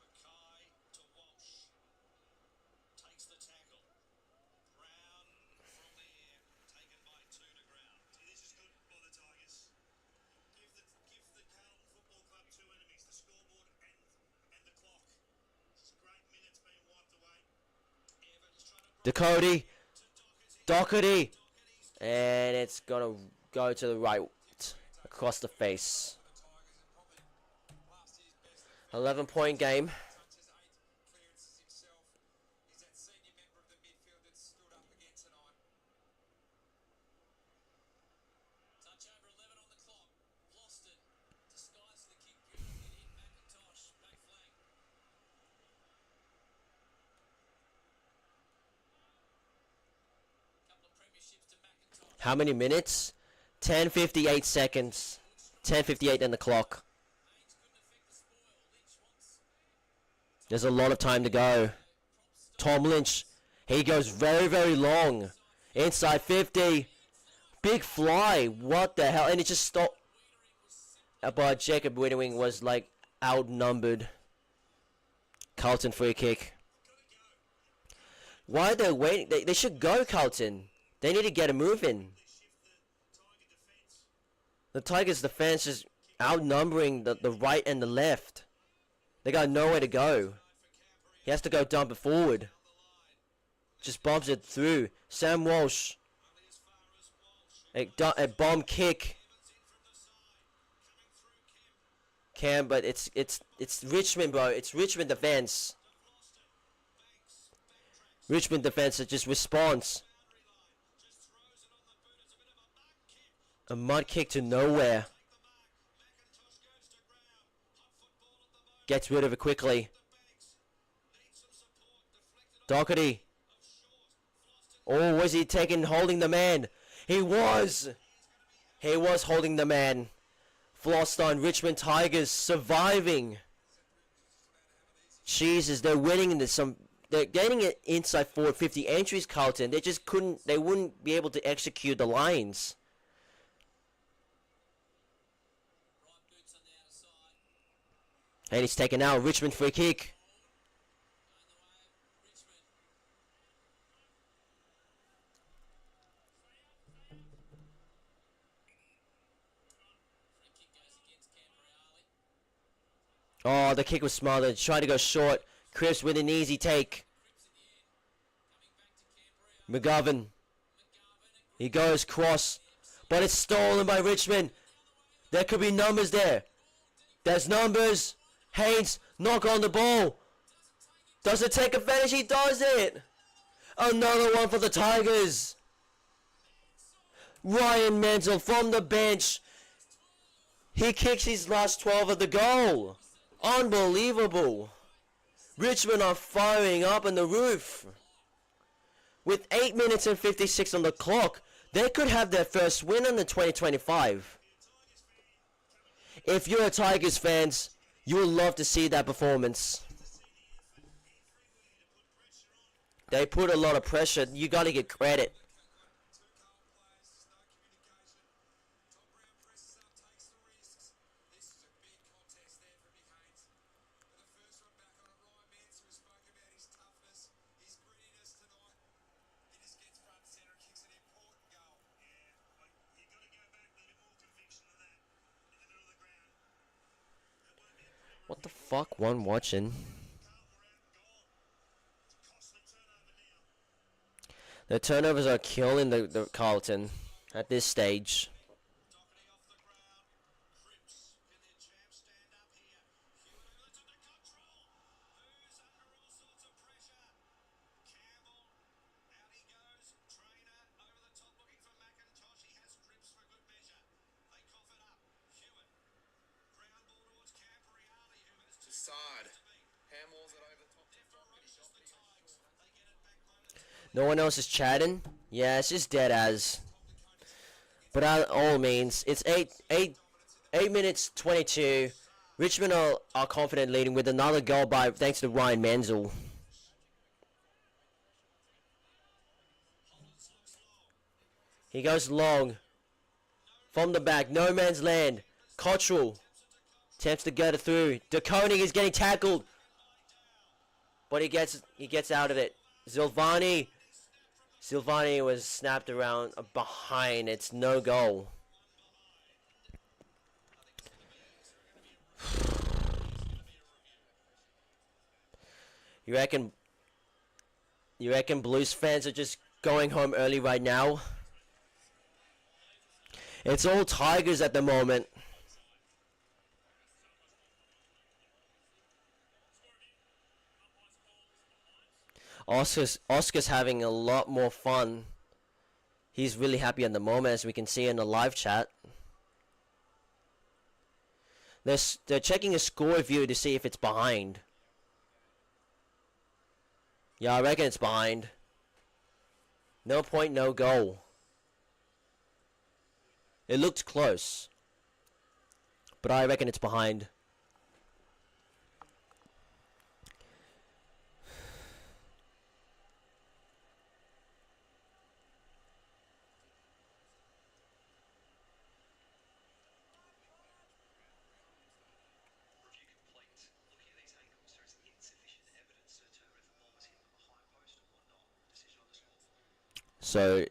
Mackay to Walsh. Takes the tackle. Brown from there. Taken by 2 to ground. This is good by the Tigers. Give the Carlton Football Club 2 enemies, the scoreboard and the clock. This is great minutes being wiped away. Evans trying to Dakota. to Doherty. Doherty. And it's gonna go to the right. Across the face. 11-point game. Touch over 11 on the clock. Lost it. Disguised the kick beautifully. Hit McIntosh. Back flank. Couple of premierships to McIntosh. How many minutes? 10:58 seconds. 10:58 in the clock. There's a lot of time to go. Tom Lynch, he goes very, very long. Inside 50. Big fly. What the hell? And it just stopped. But Jacob Whitwing was like outnumbered. Carlton free kick. Why are they waiting? They should go, Carlton. They need to get a move in. The Tigers' defense is outnumbering the right and the left. They got nowhere to go. He has to go dump it forward. Just bombs it through. Sam Walsh. A bomb kick. Cam, but it's Richmond, bro. It's Richmond defense. Richmond defense that just responds. A mud kick to nowhere. Gets rid of it quickly. Doherty. Oh, was he holding the man? He was. He was holding the man. Floston, Richmond Tigers surviving. Jesus, they're winning in this. They're getting it inside forward 50 entries, Carlton. They just couldn't. They wouldn't be able to execute the lines. And he's taken out. Richmond free kick. Oh, the kick was smothered. Tried to go short. Cripps with an easy take. McGovern. He goes cross. But it's stolen by Richmond. There could be numbers there. There's numbers. Haynes, knock on the ball. Does it take advantage? He does it. Another one for the Tigers. Ryan Menzel from the bench. He kicks his last 12 of the goal. Unbelievable. Richmond are firing up on the roof. With 8 minutes and 56 on the clock, they could have their first win in the 2025. If you're a Tigers fans, you will love to see that performance. They put a lot of pressure. You got to get credit. What the fuck? One watching. The turnovers are killing the Carlton at this stage. No one else is chatting? Yeah, it's just dead as. But by all means, it's 8 minutes 22. Richmond are confident leading with another goal by thanks to Ryan Menzel. He goes long. From the back, no man's land. Cottrell attempts to get it through. De Koning is getting tackled. But he gets out of it. Silvani was snapped around behind. It's no goal. You reckon Blues fans are just going home early right now? It's all Tigers at the moment. Oscar's having a lot more fun. He's really happy at the moment, as we can see in the live chat. They're checking a score view to see if it's behind. Yeah, I reckon it's behind. No point, no goal. It looked close, but I reckon it's behind. Review complete. Looking at these angles, there is insufficient evidence to determine if the ball was hit on the high post or not. Decision on the scoreboard. So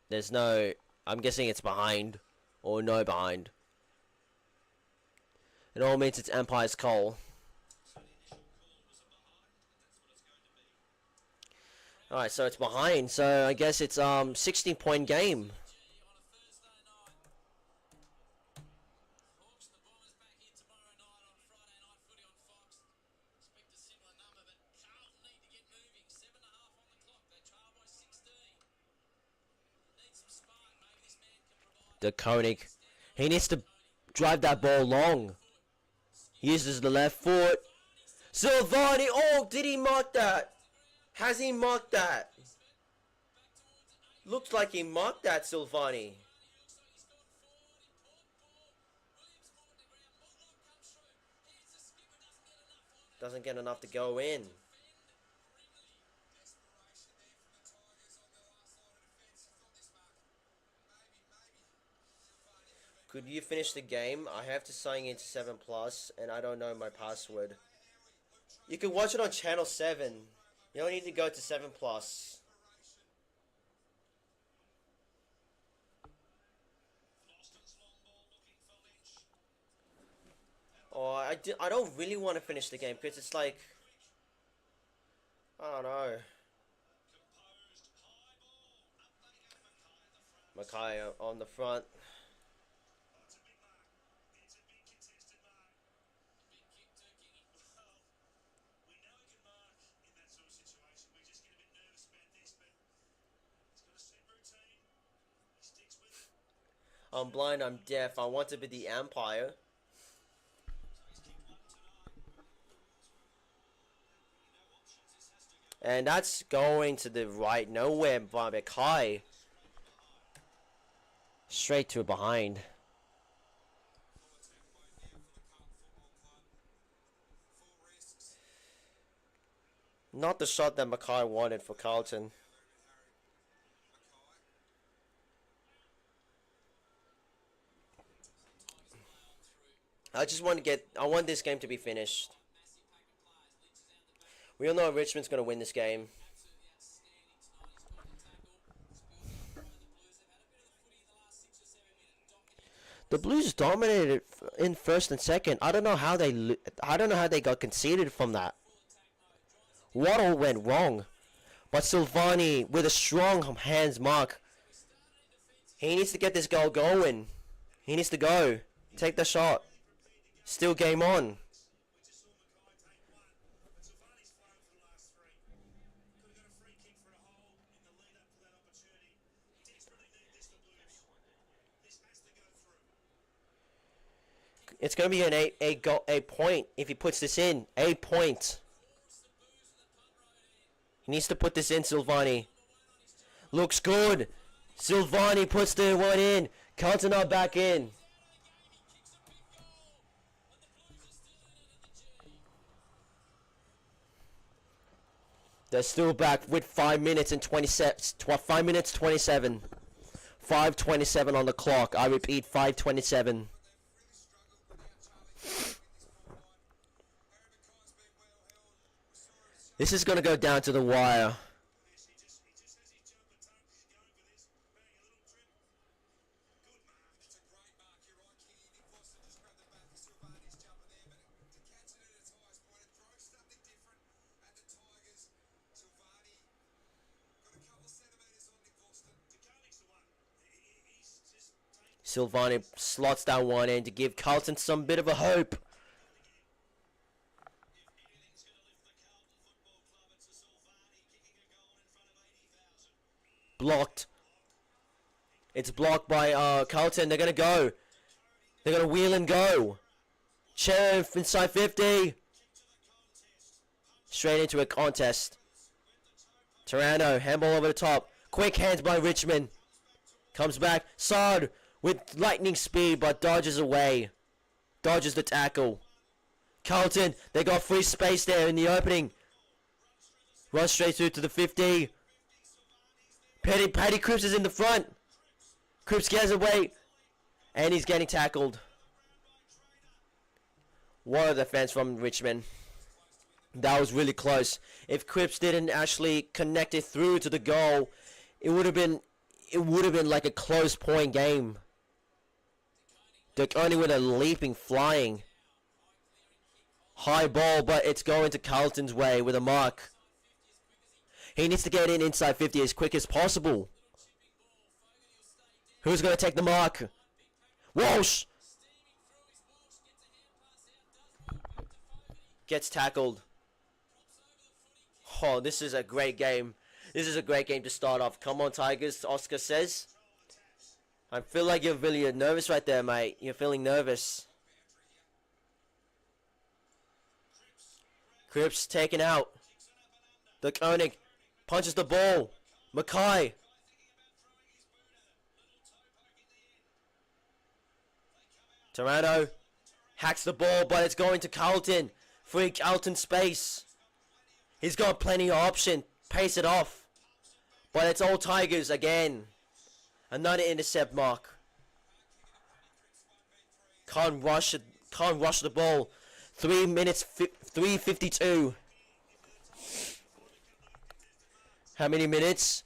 there's no. I'm guessing it's behind or no behind. It all means it's umpire's call. So the initial call was a behind, and that's what it's going to be. All right, so it's behind. So I guess it's 16-point game. On a Thursday night. Hawks, the Bombers back here tomorrow night on Friday Night Footy on Fox. Expect a similar number, but Carlton need to get moving. 7.5 on the clock. They trail by 16. Need some spark. Maybe this man can provide. The Koenig. He needs to drive that ball long. Uses the left foot. Silvani. Oh, did he mark that? Has he marked that? Looks like he marked that, Silvani. Doesn't get enough to go in. Desperation there from the Tigers on the last line of defence. He thought this mark. Maybe. Could you finish the game? I have to sign into 7+ and I don't know my password. You can watch it on channel 7. You don't need to go to 7+. Floston's long ball looking for Lynch. Oh, I don't really want to finish the game because it's like, I don't know. Composed high ball. Up they go. Mackay at the front. Mackay on the front. Oh, it's a big mark. It's a big contested mark. Big kick too, Kingy. Well, we know he can mark in that sort of situation. We just get a bit nervous about this, but he's got a set routine. He sticks with it. I'm blind, I'm deaf. I want to be the umpire. So he's kicked one tonight. Really no options. This has to go. And that's going to the right, nowhere by Mackay. Straight to behind. Full attack mode now for the Carlton Football Club. Full risks. Not the shot that Mackay wanted for Carlton. I just want to I want this game to be finished. Massive pack of players. Lynch is out the back. We all know Richmond's going to win this game. Absolutely outstanding tonight. He's got the tackle. Spilled up front of the Blues. They've had a bit of the footy in the last 6 or 7 minutes. Dominating. The Blues dominated in first and second. I don't know how they got conceded from that. Full attack mode. Drives it. What all went wrong? But Silvani with a strong hands mark. He needs to get this goal going. He needs to go. Take the shot. Still game on. We just saw Mackay take one, but Silvani's flown for the last 3. Could have got a free kick for a hole in the lead up to that opportunity. Desperately need this, the Blues. This has to go through. It's going to be an 8 point if he puts this in. 8 points. He needs to put this in, Silvani. Looks good. Silvani puts the one in. Carlton are back in. They're still back with 5 minutes and 5 minutes 27. 5:27 on the clock. I repeat, 5:27. This is going to go down to the wire. He just has his jumper tucked. He's going for this. Bang, a little trip. Good mark. It's a great mark, you're right, Kitty. Nick Boston just grabbed the back of Silvani's jumper there, but to catch it at its highest point, it throws something different at the Tigers. Silvani got a couple centimetres on Nick Boston. DeConnick's the one. He's just taken Silvani slots that one in to give Carlton some bit of a hope. If anything's going to lift the Carlton Football Club, it's a Silvani kicking a goal in front of 80,000. Blocked. It's blocked by Carlton. They're going to go. They're going to wheel and go. Cherif inside 50. Straight into a contest. Taranto, handball over the top. Quick hands by Richmond. Comes back. Sard with lightning speed, but dodges away. Dodges the tackle. Carlton, they got free space there in the opening. Run straight through to the 50. Paddy Cripps is in the front. Cripps gets away. And he's getting tackled. What a defense from Richmond. That was really close. If Cripps didn't actually connect it through to the goal, it would have been like a close point game. They're only with a leaping, flying. High ball, but it's going to Carlton's way with a mark. He needs to get in inside 50 as quick as possible. Who's going to take the mark? Walsh! Gets tackled. Oh, this is a great game. This is a great game to start off. Come on, Tigers, Oscar says. I feel like you're really nervous right there, mate. You're feeling nervous. Cripps taken out. The Koenig punches the ball. Mackay. Toronto hacks the ball, but it's going to Carlton. Free Carlton space. He's got plenty of option. Pace it off. But it's all Tigers again. Another intercept mark. Can't rush it. Can't rush the ball. 3 minutes, 3:52. How many minutes?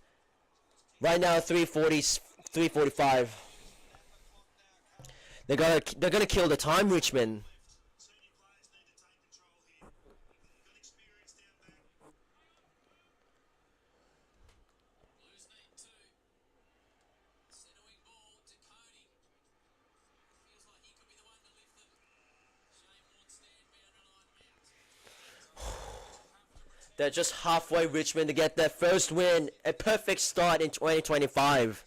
Right now, 3:45. They're gonna kill the time, Richmond. They're just halfway, Richmond, to get their first win. A perfect start in 2025.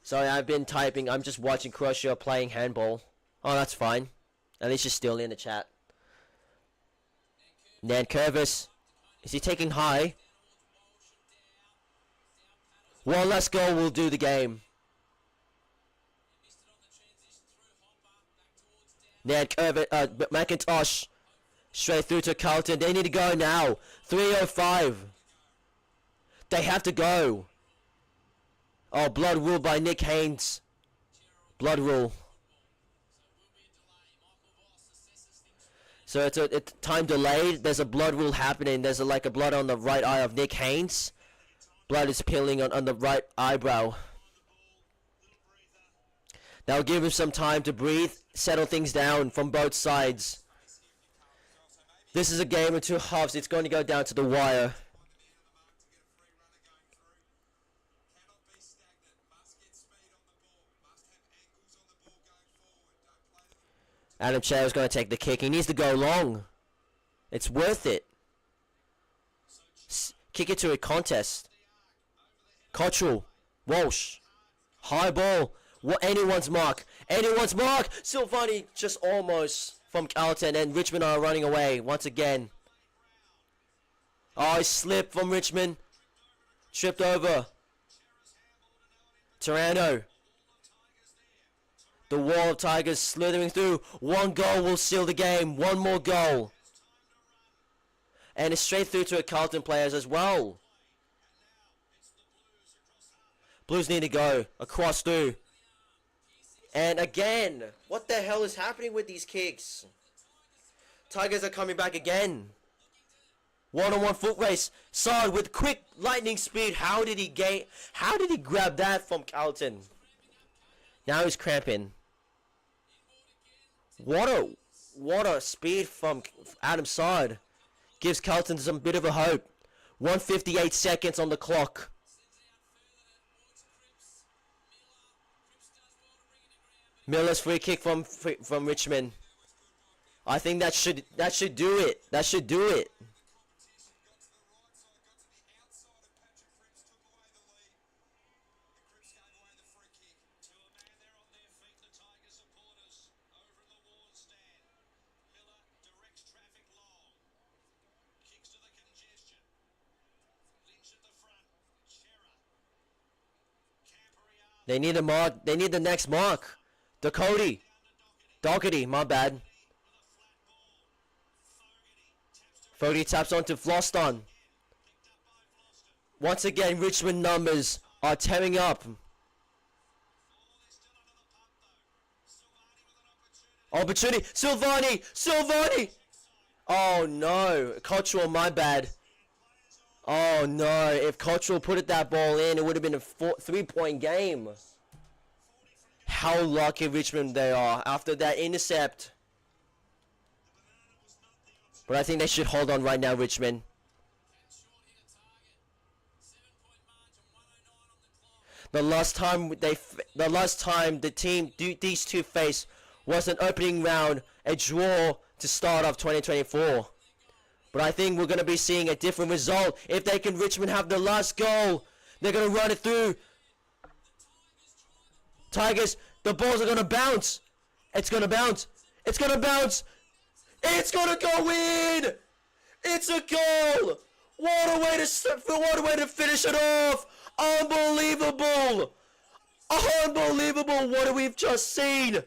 Sorry, I've been typing. I'm just watching Croatia playing handball. Oh, that's fine. At least you're still in the chat. Nankervis. Is he taking high? One last goal will do the game. Nankervis, McIntosh. Straight through to Carlton. They need to go now. 3:05. They have to go. Oh, blood rule by Nick Haynes. Blood rule. So it's a time delayed. There's a blood rule happening. There's like a blood on the right eye of Nick Haynes. Blood is peeling on the right eyebrow. That'll give him some time to breathe, settle things down from both sides. This is a game of two halves. It's going to go down to the wire. Adam Cherr's going to take the kick. He needs to go long. It's worth it. Kick it to a contest. Cottrell. Walsh. High ball. Anyone's mark. Anyone's mark. Silvani just almost from Carlton, and Richmond are running away once again. Oh, he slipped from Richmond. Tripped over. Toronto. The wall of Tigers slithering through. One goal will seal the game. One more goal. And it's straight through to a Carlton players as well. Blues need to go. Across through. And again. What the hell is happening with these kicks? Tigers are coming back again. One-on-one foot race. Sard with quick lightning speed. How did he grab that from Carlton? Now he's cramping. What a speed from Adam Sard. Gives Carlton some bit of a hope. 1:58 seconds on the clock. Miller's free kick from Richmond. I think that should do it. That should do it. They need a mark. They need the next mark. Doherty, my bad. Fogarty taps onto Floston. Once again, Richmond numbers are tearing up. Opportunity. Silvani. Oh no. Cottrell, my bad. Oh no. If Cottrell put that ball in, it would have been a 3-point game. How lucky Richmond they are after that intercept. But I think they should hold on right now, Richmond. The last time these two faced was an opening round, a draw to start off 2024. But I think we're going to be seeing a different result. If they can, Richmond have the last goal, they're going to run it through. Tigers, the balls are going to bounce. It's going to bounce. It's going to bounce. It's going to go in. It's a goal. What a way to finish it off. Unbelievable. Unbelievable what we've just seen.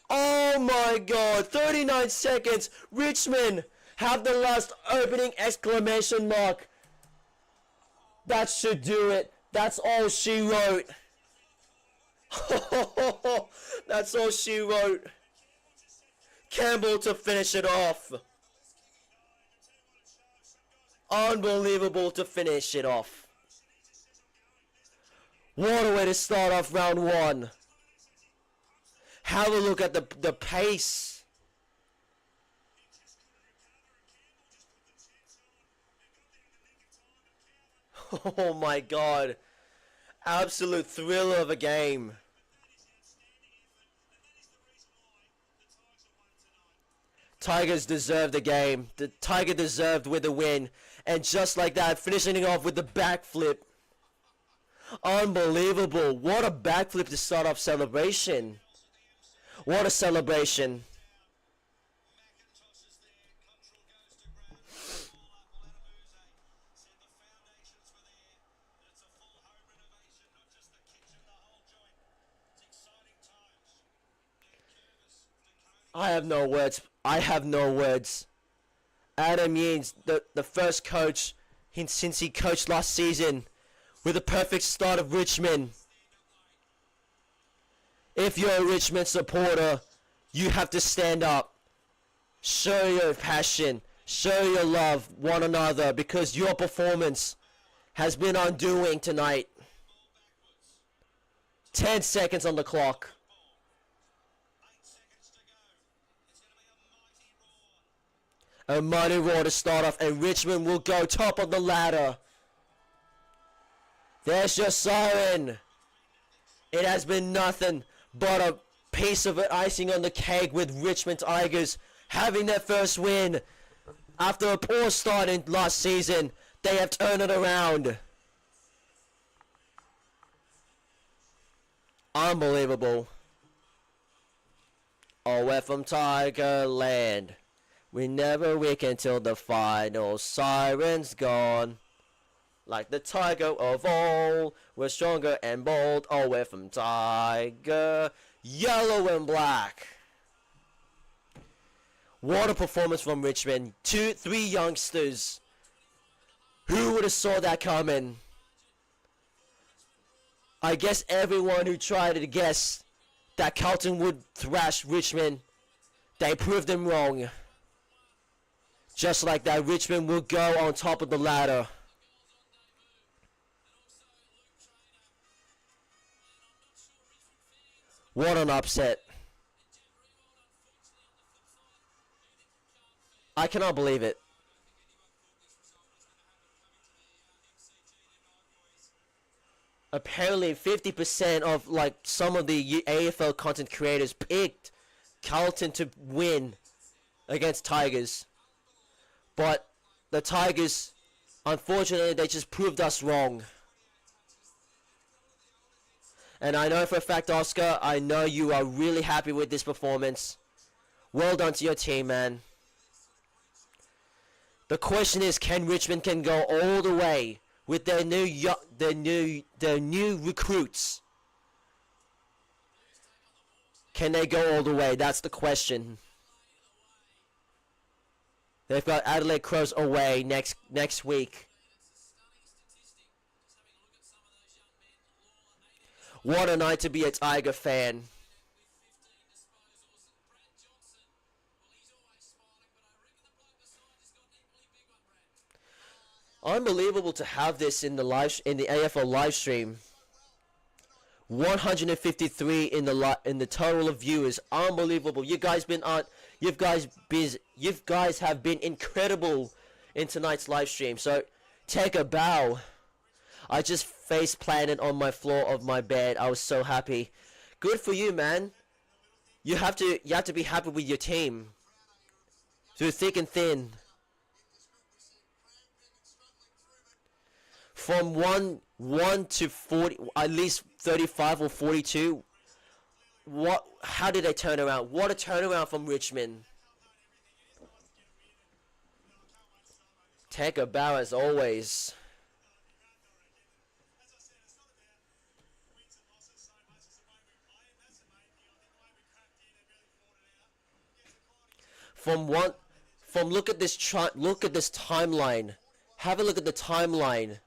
Oh my god. 39 seconds. Richmond have the last opening exclamation mark. That should do it. That's all she wrote. That's all she wrote. Campbell to finish it off. Unbelievable to finish it off. What a way to start off round one. Have a look at the pace. Oh my god. Absolute thriller of a game. Tigers deserved the game. The Tiger deserved with the win. And just like that, finishing it off with the backflip. Unbelievable. What a backflip to start off celebration. What a celebration. I have no words. I have no words. Adam Yeans, the first coach since he coached last season, with a perfect start of Richmond. If you're a Richmond supporter, you have to stand up. Show your passion. Show your love one another, because your performance has been undoing tonight. 10 seconds on the clock. A mighty roar to start off, and Richmond will go top of the ladder. There's your siren. It has been nothing but a piece of icing on the cake with Richmond Tigers having their first win. After a poor start in last season, they have turned it around. Unbelievable. Oh, we're from Tigerland. We never weaken till the final siren's gone. Like the tiger of old, we're stronger and bold. Oh, we're from Tiger, yellow and black. What a performance from Richmond. 3 youngsters. Who would have saw that coming? I guess everyone who tried to guess that Carlton would thrash Richmond, they proved them wrong. Just like that, Richmond will go on top of the ladder. What an upset. I cannot believe it. Apparently 50% of some of the AFL content creators picked Carlton to win against Tigers. But the Tigers, unfortunately, they just proved us wrong. And I know for a fact, Oscar, I know you are really happy with this performance. Well done to your team, man. The question is, can Richmond go all the way with their new recruits Can they go all the way? That's the question. They've got Adelaide Crows away next week. What a night to be a Tiger fan. Unbelievable to have this in the AFL live stream. 153 in the total of viewers. Unbelievable. You guys have been incredible in tonight's live stream. So take a bow. I just face planted on my floor of my bed. I was so happy. Good for you, man. You have to be happy with your team through thick and thin. From 1 to 40, at least 35 or 42. How did they turn around? What a turnaround from Richmond. Take a bow as always. Look at this timeline. Have a look at the timeline.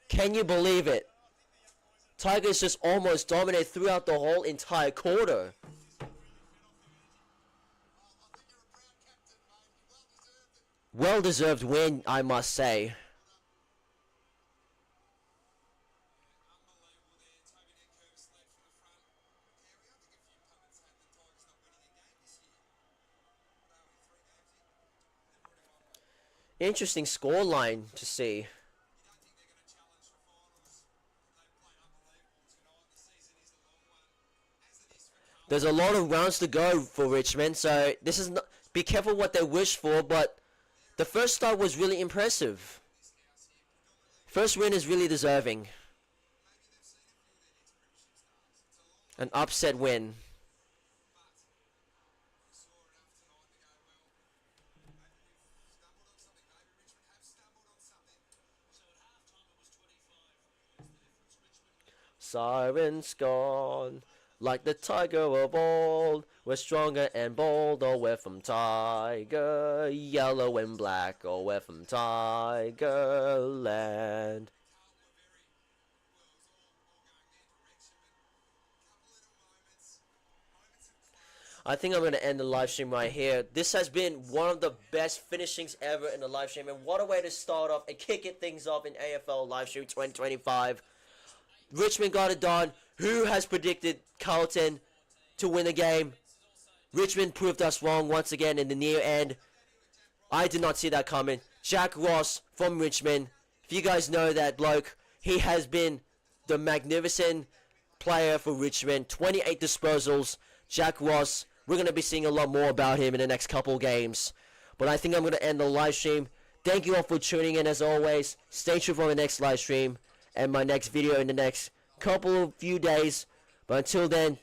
Can you believe it? Tigers just almost dominated throughout the whole entire quarter. Well-deserved win, I must say. Interesting scoreline to see. There's a lot of rounds to go for Richmond, so this is not. Be careful what they wish for, but the first start was really impressive. First win is really deserving. An upset win. Sirens gone. Like the tiger of old, we're stronger and bold, oh we're from Tiger, yellow and black, oh we're from Tiger land. I think I'm going to end the live stream right here. This has been one of the best finishings ever in the live stream, and what a way to start off and kick things off in AFL live stream 2025. Richmond got it done. Who has predicted Carlton to win the game? Richmond proved us wrong once again in the near end. I did not see that coming. Jack Ross from Richmond. If you guys know that bloke, he has been the magnificent player for Richmond. 28 disposals. Jack Ross. We're going to be seeing a lot more about him in the next couple games. But I think I'm going to end the live stream. Thank you all for tuning in as always. Stay tuned for my next live stream and my next video in the next few days. But until then,